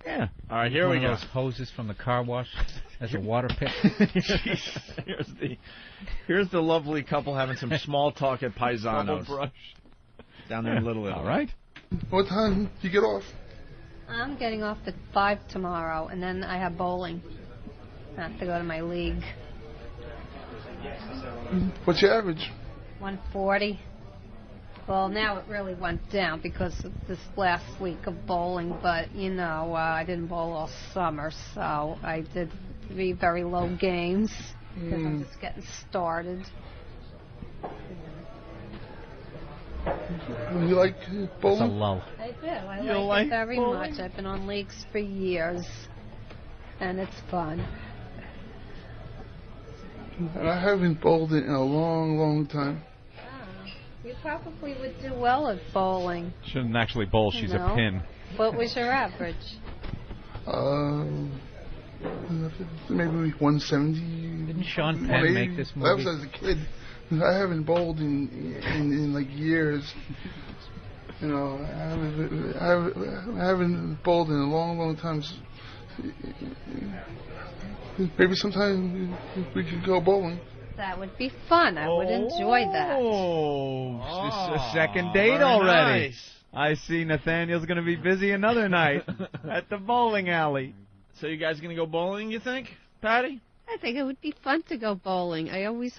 Yeah. All right, here we go. Those hoses from the car wash as a water pick. Here's the lovely couple having some small talk at Paisanos. Down there in Little Italy. All right. What time do you get off? I'm getting off at 5 tomorrow, and then I have bowling. I have to go to my league. What's your average? 140. Well, now it really went down because of this last week of bowling, but, I didn't bowl all summer, so I did 3 very low games because I'm just getting started. You like bowling? It's a lull. I do. I like it very much. I've been on leagues for years, and it's fun. And I haven't bowled it in a long, long time. You probably would do well at bowling. Shouldn't actually bowl. She's a pin. What was your average? Maybe 170. Didn't Sean Penn make this movie? That was as a kid. I haven't bowled in like years. I haven't bowled in a long, long time. Maybe sometime we could go bowling. That would be fun. I would enjoy that. Oh, a second date already. Nice. I see Nathaniel's going to be busy another night at the bowling alley. So you guys going to go bowling, you think, Patty? I think it would be fun to go bowling. I always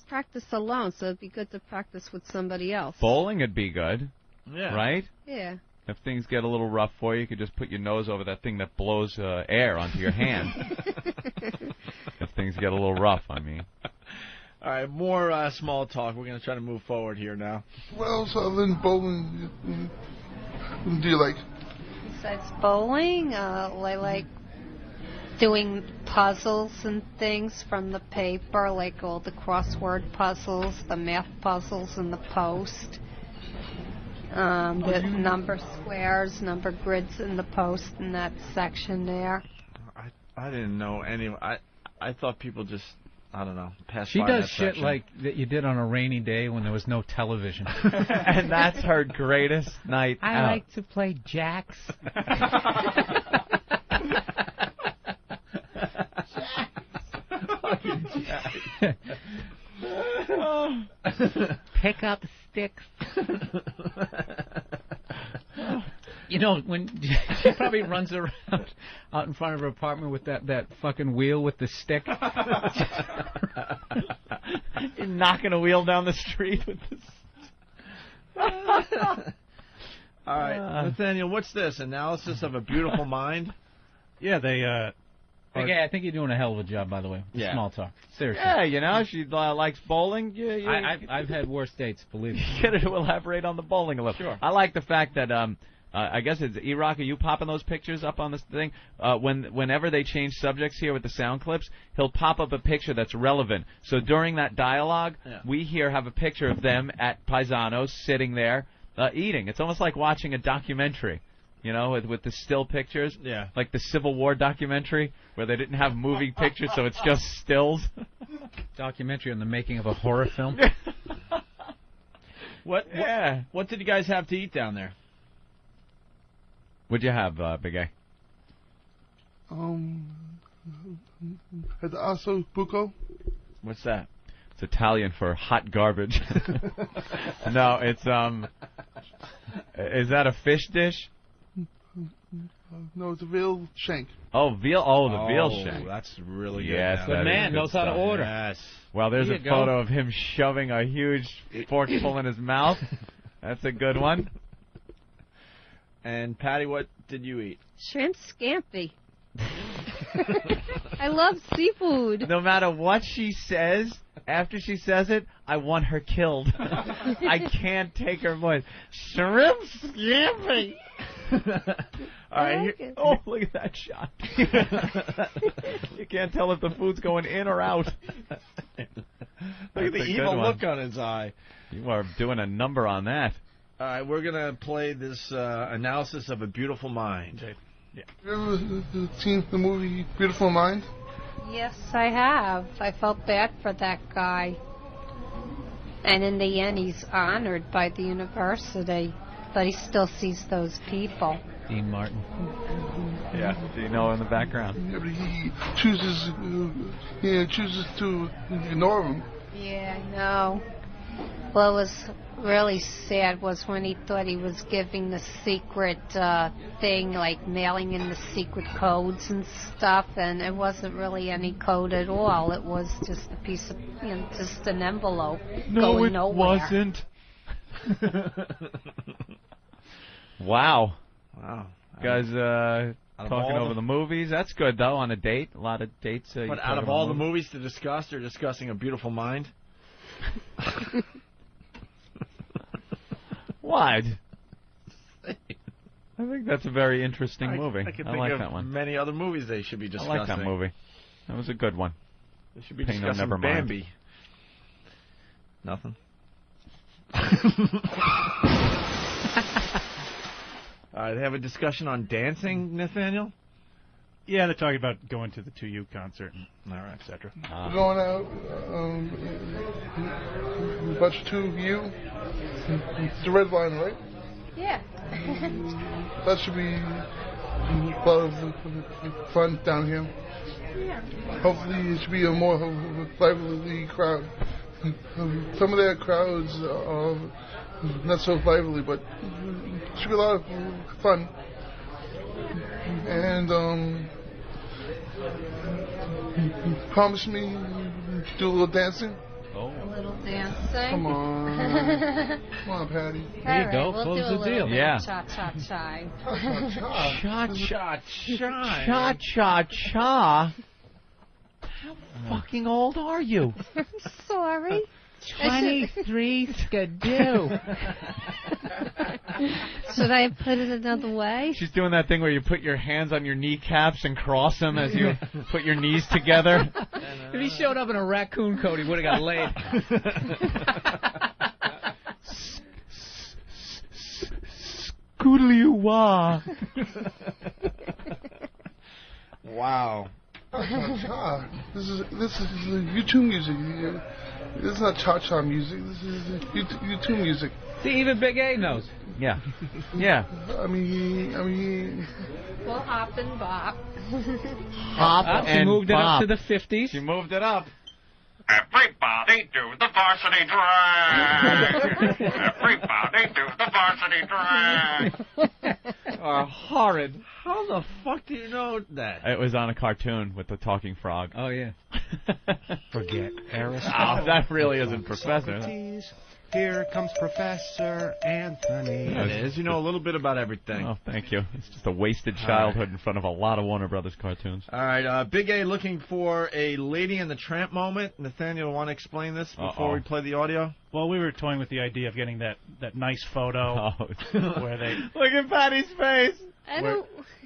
practice alone, so it'd be good to practice with somebody else. Bowling would be good. Yeah. Right? Yeah. If things get a little rough for you could just put your nose over that thing that blows air onto your hand. If things get a little rough, I mean. All right, more small talk. We're going to try to move forward here now. What else other than bowling do you like? Besides bowling, I like doing puzzles and things from the paper, like all the crossword puzzles, the math puzzles in the Post, the number squares, number grids in the Post in that section there. I didn't know any. I thought people just, I don't know, pass She by does that shit section. like that you did on a rainy day when there was no television. And that's her greatest night out. I like to play jacks. Pick up sticks. When she probably runs around out in front of her apartment with that fucking wheel with the stick. You're knocking a wheel down the street with this. All right, Nathaniel, what's this? Analysis of a beautiful mind? Yeah, they... I think you're doing a hell of a job, by the way. Yeah. Small talk. Seriously. Yeah, she likes bowling. I've had worse dates, believe me. You get her to elaborate on the bowling a little. Sure. I like the fact that I guess it's E-Rock. Are you popping those pictures up on this thing? Whenever they change subjects here with the sound clips, he'll pop up a picture that's relevant. So during that dialogue, we here have a picture of them at Paisanos sitting there eating. It's almost like watching a documentary, you know, with the still pictures. Yeah. Like the Civil War documentary where they didn't have moving pictures, so it's just stills. Documentary on the making of a horror film. What did you guys have to eat down there? What'd you have, Big A? At the Osso Buco. What's that? It's Italian for hot garbage. No, it's is that a fish dish? No, it's a veal shank. Oh, veal! Oh, the veal shank. That's really good. Yes, the man knows how to order. Yes. Well, there's a photo of him shoving a huge forkful in his mouth. That's a good one. And Patty, what did you eat? Shrimp scampi. I love seafood. No matter what she says, after she says it, I want her killed. I can't take her voice. Shrimp scampi. All right. Oh, look at that shot. You can't tell if the food's going in or out. Look at the evil look on his eye. You are doing a number on that. All right, we're going to play this analysis of A Beautiful Mind. Yeah. You ever seen the movie Beautiful Mind? Yes, I have. I felt bad for that guy. And in the end, he's honored by the university. But he still sees those people. Dean Martin. Yeah, do you know in the background? Yeah, but he chooses to ignore him. Yeah, I know. What was really sad was when he thought he was giving the secret thing, like mailing in the secret codes and stuff, and it wasn't really any code at all. It was just a piece of, just an envelope going nowhere. No, it wasn't. Wow. You guys talking over the movies. That's good, though, on a date. A lot of dates. But out of all the movies to discuss, they're discussing A Beautiful Mind? What? I think that's a very interesting movie. I can I think like of that one. many other movies they should be discussing. I like that movie. That was a good one. They should be discussing Bambi. Nothing. They have a discussion on dancing, Nathaniel? Yeah, they're talking about going to the 2U concert, and etc. We're going out, bunch of 2U. It's the red line, right? Yeah. That should be a lot of fun down here. Yeah. Hopefully it should be a more lively crowd. Some of their crowds are not so lively, but it should be a lot of fun. And promise me to do a little dancing. Oh. A little dancing. Come on. Come on, Patty. There you go. We'll Close do the a deal. Yeah. Cha-cha-cha. Cha-cha-cha. Cha-cha-cha. How fucking old are you? I'm sorry. 23 skidoo. Should I put it another way? She's doing that thing where you put your hands on your kneecaps and cross them as you put your knees together. If he showed up in a raccoon coat, he would have got laid. Scoodly-wah. Wow. This is YouTube music. This is not cha-cha music. This is YouTube music. See, even Big A knows. Yeah. Yeah. I mean. We'll hop and bop. Hop and she moved bop. it up to the 50s. She moved it up. Everybody do the varsity drag. Everybody do the varsity drag. Horrid. How the fuck do you know that? It was on a cartoon with the talking frog. Oh, yeah. Forget Aristotle. Oh, that really isn't Professor. Here comes Professor Anthony. Yeah, it is. You know a little bit about everything. Oh, thank you. It's just a wasted childhood in front of a lot of Warner Brothers cartoons. All right, Big A looking for a Lady and the Tramp moment. Nathaniel, want to explain this before we play the audio? Well, we were toying with the idea of getting that nice photo where they look at Patty's face.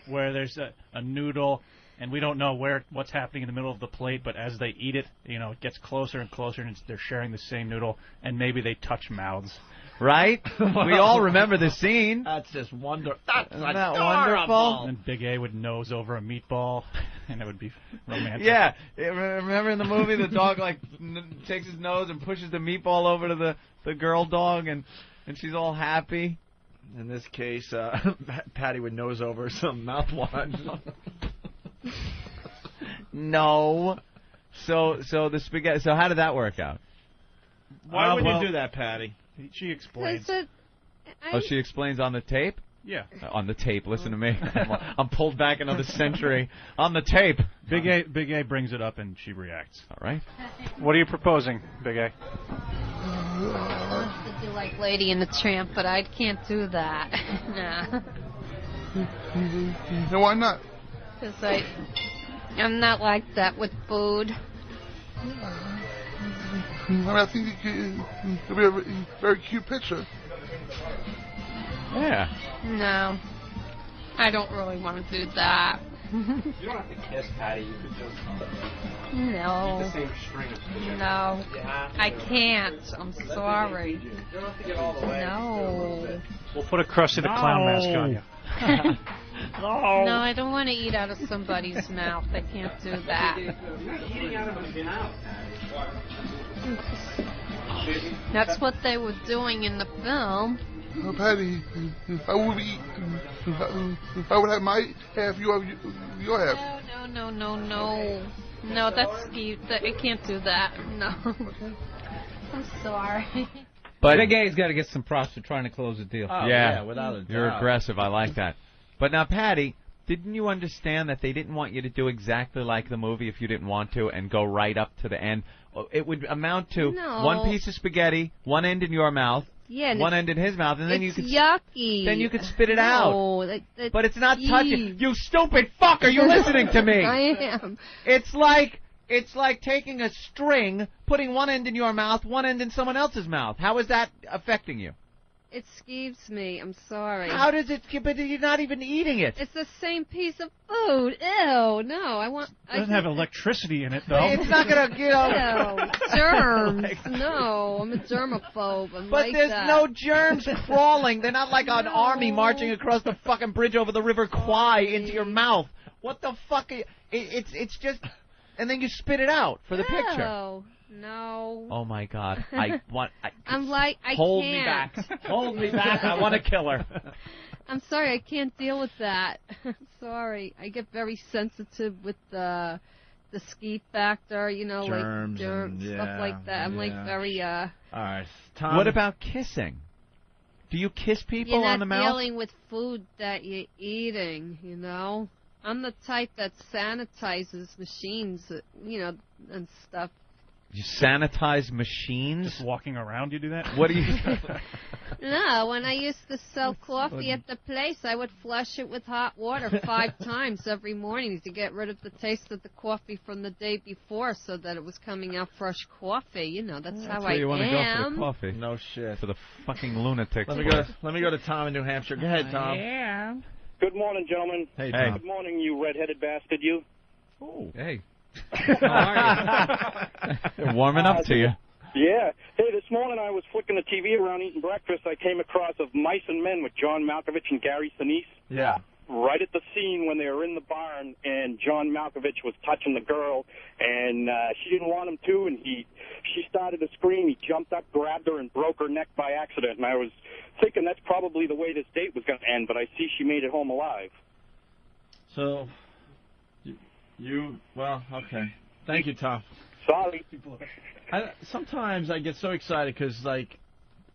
Where there's a noodle, and we don't know what's happening in the middle of the plate, but as they eat it, you know, it gets closer and closer, and they're sharing the same noodle, and maybe they touch mouths. Right? We all remember the scene. That's just wonderful. That's Isn't that wonderful? And Big A would nose over a meatball, and it would be romantic. Yeah. Remember in the movie the dog takes his nose and pushes the meatball over to the girl dog, and she's all happy? In this case, Patty would nose over some mouthwash. No. So the spaghetti. So how did that work out? Why would you do that, Patty? She explains. She explains on the tape? Yeah. On the tape. Listen to me. I'm pulled back another century. On the tape. Big A brings it up, and she reacts. All right. What are you proposing, Big A? I wanted to do like Lady and the Tramp, but I can't do that. Nah. No, why not? Because I'm not like that with food. I mean, I think it'll be a very cute picture. Yeah. No. I don't really want to do that. You don't have to kiss Patty. You could just no. eat the same string of spaghetti. No. I can't. I'm sorry. You don't have to get all the way. No. We'll put a Krusty the Clown mask on you. No, I don't want to eat out of somebody's mouth. I can't do that. You're eating out of a mouth. That's what they were doing in the film. Oh, Patty, I would have my half, you have your half. No, that's cute. I can't do that. No. I'm sorry. But Big A's got to get some props for trying to close the deal. Oh, yeah, without a doubt. You're aggressive. I like that. But now, Patty, didn't you understand that they didn't want you to do exactly like the movie if you didn't want to and go right up to the end? It would amount to one piece of spaghetti, one end in your mouth, one end in his mouth, and then you could yucky. Then you could spit it out. But it's not Yee. touching. You stupid fuck! Are you listening to me? I am. It's like taking a string, putting one end in your mouth, one end in someone else's mouth. How is that affecting you? It skeeves me. I'm sorry. How does it? But you're not even eating it. It's the same piece of food. Ew. No, I want. It doesn't have electricity in it, though. It's not gonna, Ew. Germs. No, I'm a germaphobe. But there's no germs crawling. They're not like an army marching across the fucking bridge over the River Kwai into your mouth. What the fuck? It's just, and then you spit it out for the picture. No. Oh my God! I'm like, I hold can't. Me back. Hold me back! I want to kill her. I'm sorry, I can't deal with that. I'm sorry. I get very sensitive with the ski factor, you know, germs, like germs, stuff like that. I'm like very All right, Tom. What about kissing? Do you kiss people on the mouth? You're not dealing with food that you're eating, you know. I'm the type that sanitizes machines, you know, and stuff. You sanitize machines? Just walking around, you do that? What do you... No, when I used to sell coffee at the place, I would flush it with hot water 5 times every morning to get rid of the taste of the coffee from the day before so that it was coming out fresh coffee. You know, that's how where you want to go for the coffee. No shit. For the fucking lunatics. Let me go to Tom in New Hampshire. Go ahead, Tom. Yeah. Good morning, gentlemen. Hey, Tom. Good morning, you red-headed bastard, you. Oh. Hey. How are you? Warming up to you. Yeah. Hey, this morning I was flicking the TV around eating breakfast. I came across of Mice and Men with John Malkovich and Gary Sinise. Yeah. Right at the scene when they were in the barn and John Malkovich was touching the girl and she didn't want him to, and she started to scream. He jumped up, grabbed her, and broke her neck by accident. And I was thinking that's probably the way this date was going to end, but I see she made it home alive. So... Well, okay. Thank you, Tom. Sorry. Sometimes I get so excited because, like,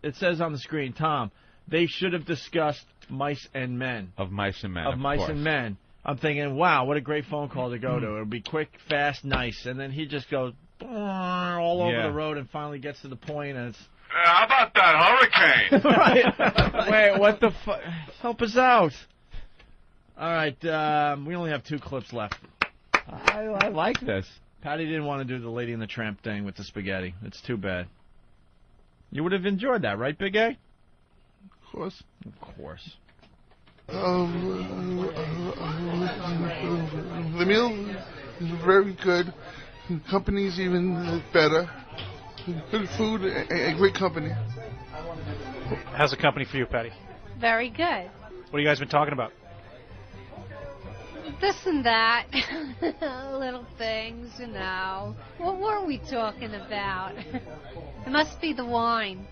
it says on the screen, Tom, they should have discussed Mice and Men. Of Mice and Men, Of Mice and Men. I'm thinking, wow, what a great phone call to go to. It'll be quick, fast, nice. And then he just goes all over the road and finally gets to the point, and it's... How about that hurricane? Right. Wait, what the fuck? Help us out. All right, we only have 2 clips left. I like this. Patty didn't want to do the Lady and the Tramp thing with the spaghetti. It's too bad. You would have enjoyed that, right, Big A? Of course. Of course. The meal is very good. Company's even better. Good food and great company. How's the company for you, Patty? Very good. What have you guys been talking about? This and that. Little things, you know. What were we talking about? It must be the wine.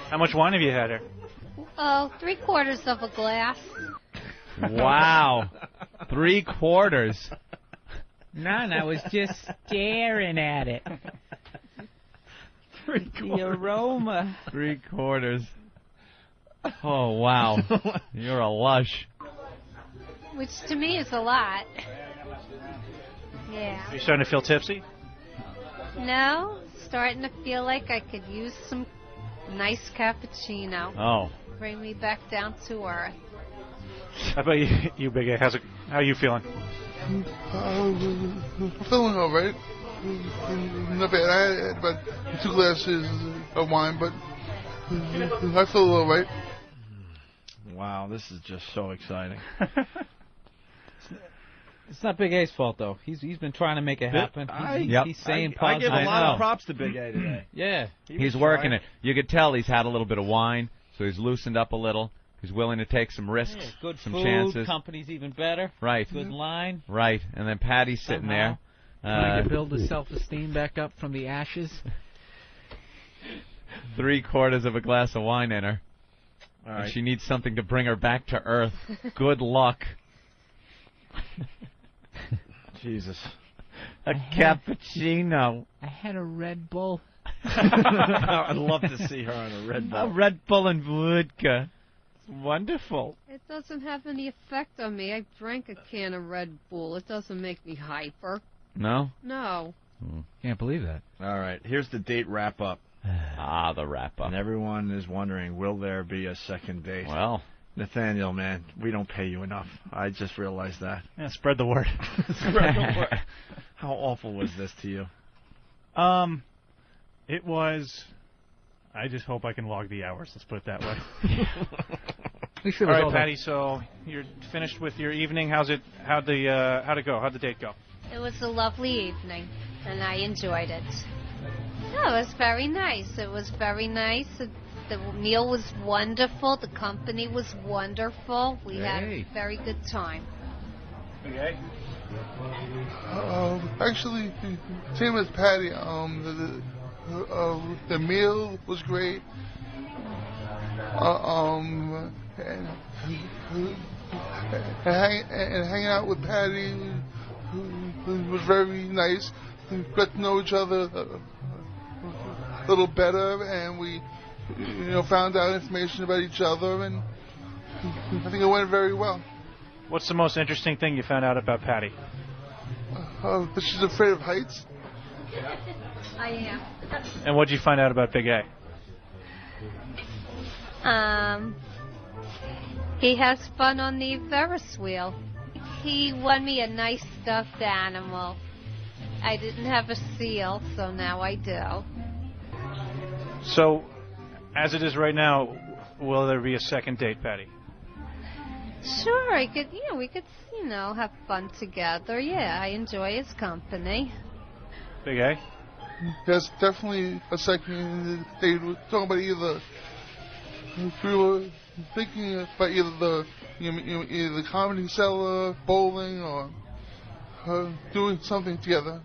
How much wine have you had here? Oh, 3/4 of a glass. Wow. 3/4. None, I was just staring at it. 3/4. The aroma. 3/4. Oh, wow. You're a lush. Which to me is a lot. Yeah. Are you starting to feel tipsy? No, starting to feel like I could use some nice cappuccino. Oh. Bring me back down to earth. How about you Big A? How are you feeling? Feeling all right. Not bad. I had about 2 glasses of wine, but I feel all right. Wow, this is just so exciting. It's not Big A's fault, though. He's been trying to make it happen. He's saying I give positive. a lot of props to Big A today. Yeah. He's working it. You could tell he's had a little bit of wine, so he's loosened up a little. He's willing to take some risks, Yeah, good some food, chances. Company's even better. Right. Good line. Right. And then Patty's sitting there. Trying to build his self-esteem back up from the ashes. 3/4 of a glass of wine in her. All right. And she needs something to bring her back to earth. Good luck. Jesus. A cappuccino. I had a Red Bull. I'd love to see her on a Red Bull. A Red Bull and vodka. It's wonderful. It doesn't have any effect on me. I drank a can of Red Bull. It doesn't make me hyper. No? No. Can't believe that. All right, here's the date wrap-up. The wrap-up. And everyone is wondering, will there be a second date? Well. Nathaniel, man, we don't pay you enough. I just realized that. Yeah, spread the word. Spread the word. How awful was this to you? It was. I just hope I can log the hours. Let's put it that way. All right, Patty. So you're finished with your evening. How'd it go? How'd the date go? It was a lovely evening, and I enjoyed it. No, it was very nice. It was very nice. The meal was wonderful. The company was wonderful. We had a very good time. Okay. Actually, same as Patty. The meal was great. And hanging out with Patty was very nice. We got to know each other a little better, and we found out information about each other, and I think it went very well. What's the most interesting thing you found out about Patty? That she's afraid of heights. I am. And what did you find out about Big A? He has fun on the Ferris wheel. He won me a nice stuffed animal. I didn't have a seal, so now I do. So, as it is right now, will there be a second date, Patty? Sure, we could have fun together. Yeah, I enjoy his company. Big A? Yes, definitely a second date. We're talking about we were thinking about either the comedy cellar, bowling, or doing something together.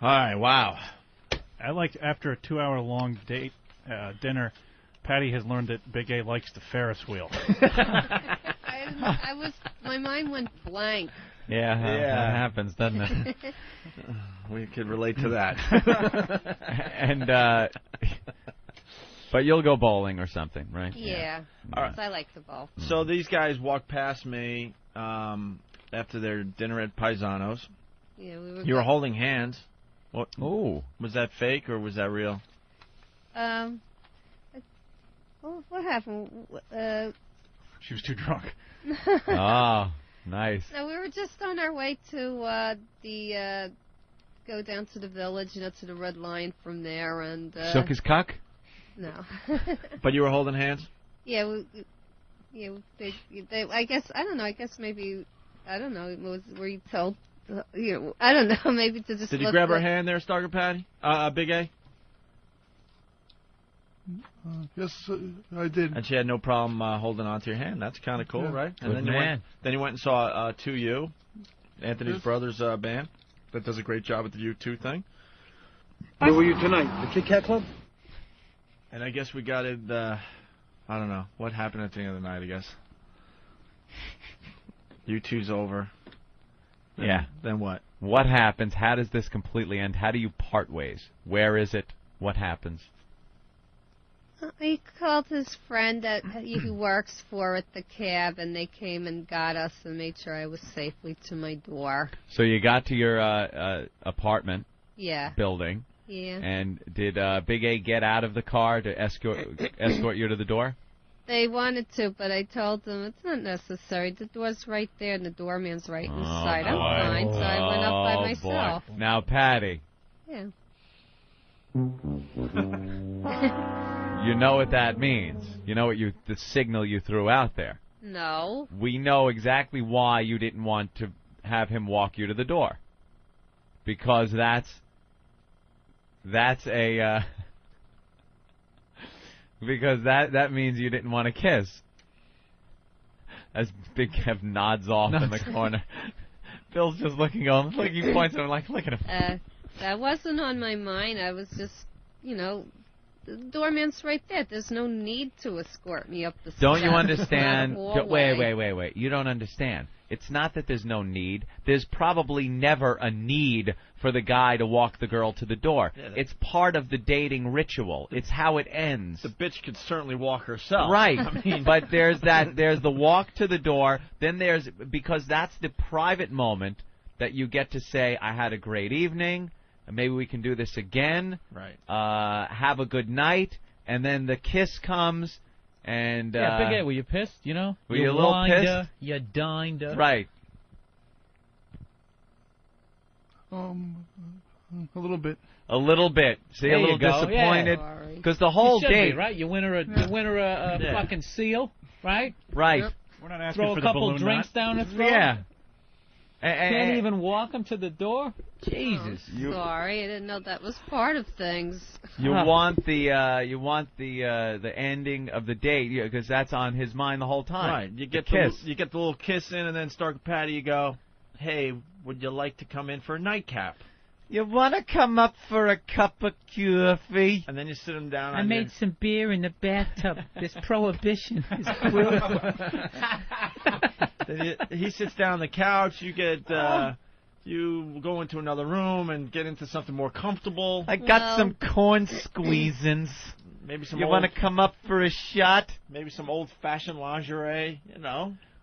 All right, wow. I like after a 2-hour-long date dinner, Patty has learned that Big A likes the Ferris wheel. My mind went blank. Yeah, that happens, doesn't it? We could relate to that. And but you'll go bowling or something, right? Yeah, All right. I like the bowl. So these guys walked past me after their dinner at Paisano's. Yeah, we were. You were holding hands. What? Oh, was that fake or was that real? What happened? She was too drunk. Oh, nice. No, we were just on our way to go down to the village, to the Red Lion from there, and shook his cock? No. But you were holding hands? Yeah, I guess I don't know. I guess maybe I don't know. Were you told? I don't know. Maybe to just. Did you grab her hand there, Stalker Patti? Big A. Yes, I did. And she had no problem holding on to your hand. That's kind of cool, right? And then you went and saw 2U, Anthony's brother's band that does a great job with the U2 thing. Where were you tonight? The Kit Kat Club? And I guess we got it. I don't know what happened at the end of the night. I guess U2's over. Yeah. Then what? What happens? How does this completely end? How do you part ways? Where is it? What happens? He called his friend that he works for at the cab, and they came and got us and made sure I was safely to my door. So you got to your apartment building. Yeah. And did Big A get out of the car to escort you to the door? They wanted to, but I told them it's not necessary. The door's right there, and the doorman's right inside. I'm fine, so I went up by myself. Boy. Now, Patty. Yeah. You know what that means. You know what the signal you threw out there. No. We know exactly why you didn't want to have him walk you to the door. Because that's a because that means you didn't want to kiss. As Big Kev nods off in the corner. Bill's just looking on. Look, he points at him like, look at him. That wasn't on my mind. I was just, the doorman's right there. There's no need to escort me up the steps. Don't you understand? Wait. You don't understand. It's not that there's no need. There's probably never a need for the guy to walk the girl to the door. Yeah, it's part of the dating ritual. It's how it ends. The bitch could certainly walk herself. Right. But there's the walk to the door. Then because that's the private moment that you get to say, I had a great evening. Maybe we can do this again. Right. Have a good night. And then the kiss comes. And Big A, were you pissed? Were you a little pissed? You dined her. Right. A little bit. A little bit. See, there a little disappointed because the whole date, right? You win her a fucking seal, right? Right. Yep. We're not asking Throw for a couple the balloon drinks knot. down her throat. Yeah. Can't even walk him to the door. Jesus. Sorry, I didn't know that was part of things. You want the ending of the date because that's on his mind the whole time. Right. You get the little kiss in, and then Stalker Patti, you go, hey, would you like to come in for a nightcap? You want to come up for a cup of coffee? And then you sit him down. I made some beer in the bathtub. This prohibition is cruel. He sits down on the couch. You get you go into another room and get into something more comfortable. I got some corn squeezins. Maybe some. You want to come up for a shot? Maybe some old-fashioned lingerie.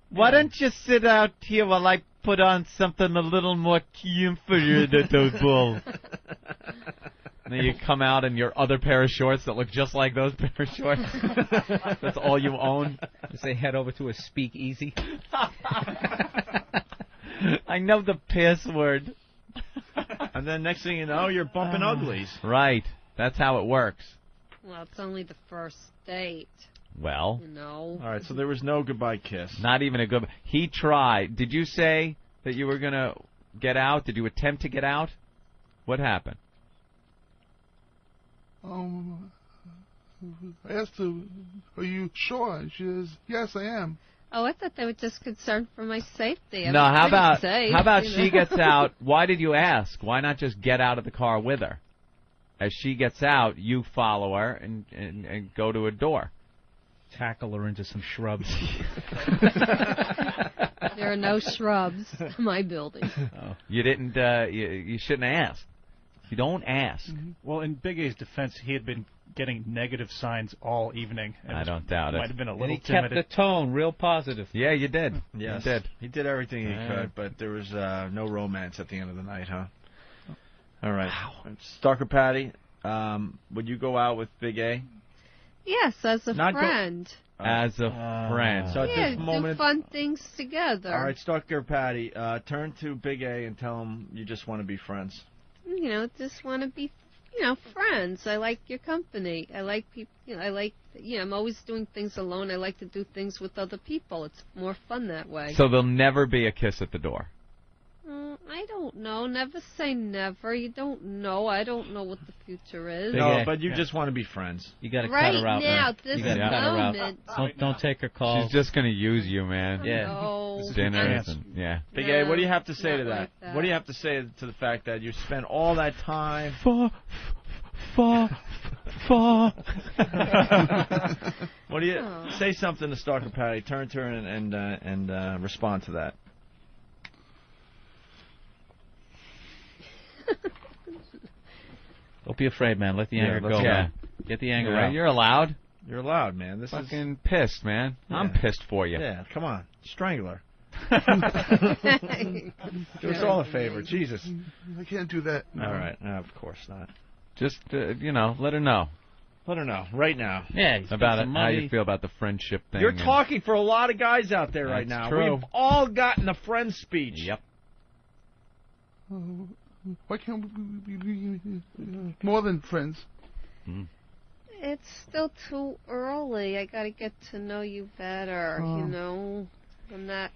Why don't you sit out here while I put on something a little more comfortable? And then you come out in your other pair of shorts that look just like those pair of shorts. That's all you own. Just say head over to a speakeasy. I know the password. And then next thing you know, you're bumping uglies. Right. That's how it works. Well, it's only the first date. Well. All right, so there was no goodbye kiss. Not even a good. He tried. Did you say that you were going to get out? Did you attempt to get out? What happened? I asked her, are you sure? And she says, yes, I am. Oh, I thought they were just concerned for my safety. No, how about she gets out? Why did you ask? Why not just get out of the car with her? As she gets out, you follow her and go to a door. Tackle her into some shrubs. There are no shrubs in my building. Oh. You didn't. You shouldn't have asked. You don't ask. Mm-hmm. Well, in Big A's defense, he had been getting negative signs all evening. I don't doubt it. Might have been a little and he timid. kept the tone real positive. Yeah, you did. Yes. You did. He did everything he could, but there was no romance at the end of the night, huh? All right. Wow. Stalker Patti, Would you go out with Big A? Yes, as a friend. As a friend. So at Yeah, this moment, do fun things together. all right, Stalker Patti, turn to Big A and tell him you just want to be friends. You know, just want to be, you know, friends. I like your company. I like people. You know, I'm always doing things alone. I like to do things with other people. It's more fun that way. So there'll never be a kiss at the door. I don't know. Never say never. You don't know. I don't know what the future is. No, but you just want to be friends. You got to right cut her out, now, man. this You gotta cut her out. moment. Don't take her calls. She's just going to use you, man. Yeah. No. Dinners and, yeah. Big A, what do you have to say to that? like that. What do you have to say to the fact that you spent all that time? What do you say something to Stalker Patti? Turn to her and respond to that. Don't be afraid, man. Let the anger go. Yeah. Get the anger out. You're allowed. You're allowed, man. This Fucking pissed, man. Yeah. I'm pissed for you. Yeah, come on. Strangler. Do us all a favor. Jesus. I can't do that. No. All right. No, of course not. Just, let her know. Let her know. Right now. Yeah. About it, how you feel about the friendship thing. You're talking for a lot of guys out there right now. True. We've all gotten the friend speech. Yep. Why can't we be more than friends? It's still too early. I got to get to know you better. You know, I'm not.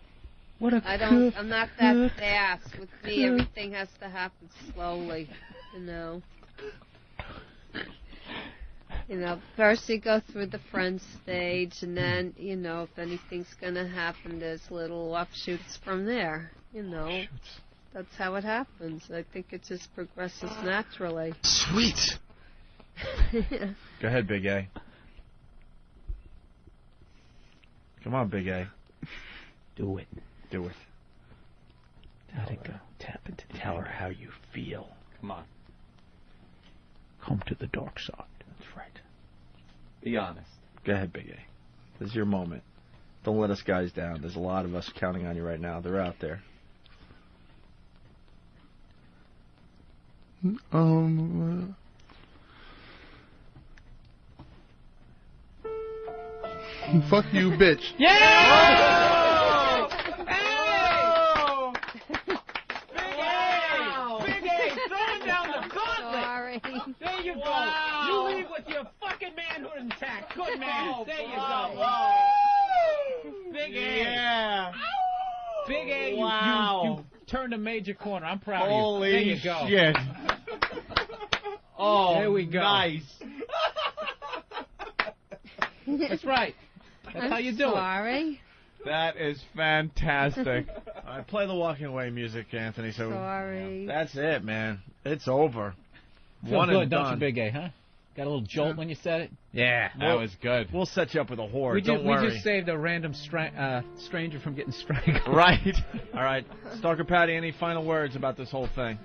I'm not that fast. With me, everything has to happen slowly. You know. First you go through the friend stage, and then, if anything's going to happen, there's little offshoots from there. That's how it happens. I think it just progresses naturally. Sweet. Go ahead, Big A. Come on, Big A. Do it. Do it. Let it go. Tap into the Tell her how you feel. Come on. Come to the dark side. That's right. Be honest. Go ahead, Big A. This is your moment. Don't let us guys down. There's a lot of us counting on you right now. They're out there. Fuck you, bitch. Yeah! Big A, throwing down the gauntlet. Sorry. There you go. You leave with your fucking manhood intact. Good man. There you go. Big A. Yeah. Big A, You turned a major corner. I'm proud Holy of you. There you go. shit. Oh, there we go. Nice. That's right. That's how you do Sorry. That is fantastic. All right, play the walking away music, Anthony. So Sorry. That's it, man. It's over. Feel One good, and don't done. you, Big A, huh? Got a little jolt when you said it? Yeah, that was good. We'll set you up with a whore. We Don't worry. just saved a random stranger from getting strangled. Right. All right. Stalker Patti, any final words about this whole thing?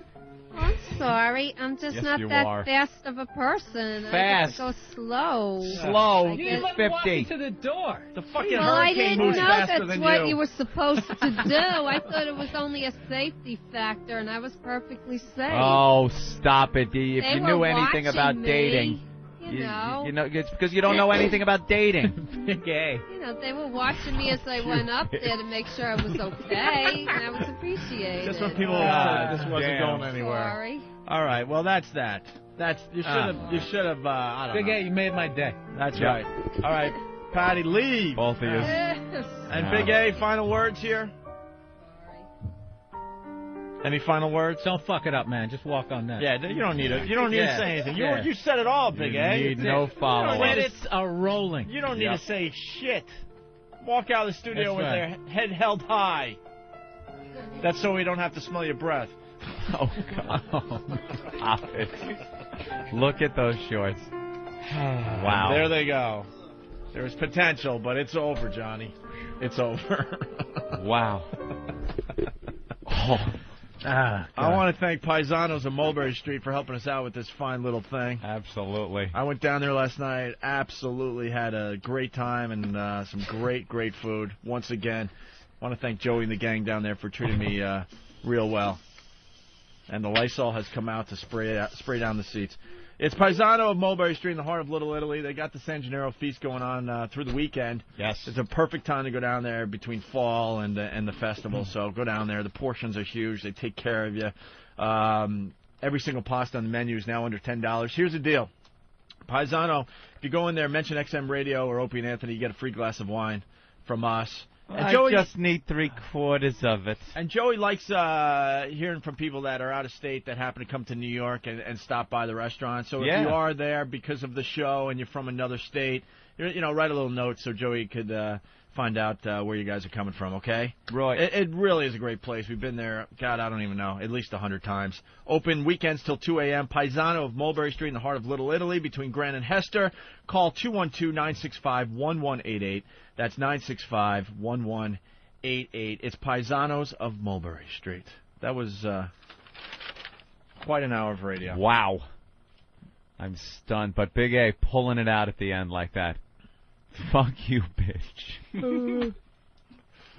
I'm sorry. I'm just Yes, not you that are. fast of a person. I Fast. have to go slow. Slow. I You guess- didn't let him walk into the door. The fucking Well, I hurricane didn't moves know faster that's than what you. you were supposed to do. I thought it was only a safety factor, and I was perfectly safe. Oh, stop it. If They you were knew anything watching about me, dating. you know. It's because you don't know anything about dating. Big A. They were watching me as I went up there to make sure I was okay, and I was appreciated. Just when people Ah, said this wasn't damn. going anywhere. Sorry. All right. Well, that's that. That's you should have. I don't Big know. A, you made my day. That's Yeah. right. All right, Patty, leave. Both of you. Yes. And Yeah. Big A, final words here. Any final words? Don't fuck it up, man. Just walk on that. Yeah, you don't need it. You don't need Yeah. to say anything. Yeah. You said it all, Big You A. need That's no it. follow-up. Credits are rolling. You don't need Yep. to say shit. Walk out of the studio That's with right. their head held high. That's so we don't have to smell your breath. Oh, God. Stop it. Look at those shorts. Wow. And there they go. There's potential, but it's over, Johnny. It's over. Wow. Oh. I want to thank Paisanos of Mulberry Street for helping us out with this fine little thing. Absolutely. I went down there last night, absolutely had a great time and some great food. Once again, I want to thank Joey and the gang down there for treating me real well. And the Lysol has come out to spray down the seats. It's Paisano of Mulberry Street in the heart of Little Italy. They got the San Gennaro feast going on through the weekend. Yes. It's a perfect time to go down there between fall and the festival. So go down there. The portions are huge. They take care of you. Every single pasta on the menu is now under $10. Here's the deal. Paisano, if you go in there, mention XM Radio or Opie and Anthony, you get a free glass of wine from us. And I Joey, just need 3/4 of it. And Joey likes hearing from people that are out of state that happen to come to New York and stop by the restaurant. So if you are there because of the show and you're from another state, write a little note so Joey could find out where you guys are coming from, okay? Right. It really is a great place. We've been there, God, I don't even know, at least 100 times. Open weekends till 2 a.m. Paisano of Mulberry Street in the heart of Little Italy between Grant and Hester. Call 212-965-1188. That's 965-1188. It's Paisanos of Mulberry Street. That was quite an hour of radio. Wow. I'm stunned. But Big A pulling it out at the end like that. Fuck you, bitch.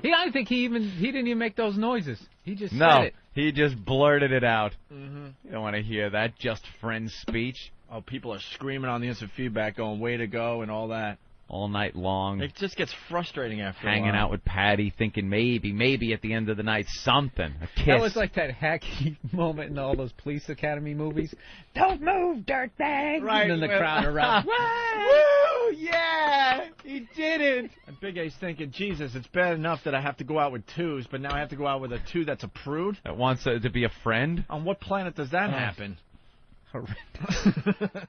I think he didn't even make those noises. He just said it. He just blurted it out. Mm-hmm. You don't want to hear that just friend speech. Oh, people are screaming on the instant feedback going, way to go, and all that. All night long. It just gets frustrating after a while. Hanging out with Patty, thinking maybe at the end of the night something, a kiss. That was like that hacky moment in all those Police Academy movies. Don't move, dirtbag! Right. And then the crowd around. Woo! Yeah! He did it! And Big A's thinking, Jesus, it's bad enough that I have to go out with twos, but now I have to go out with a two that's a prude? That wants to be a friend? On what planet does that happen? Horrendous.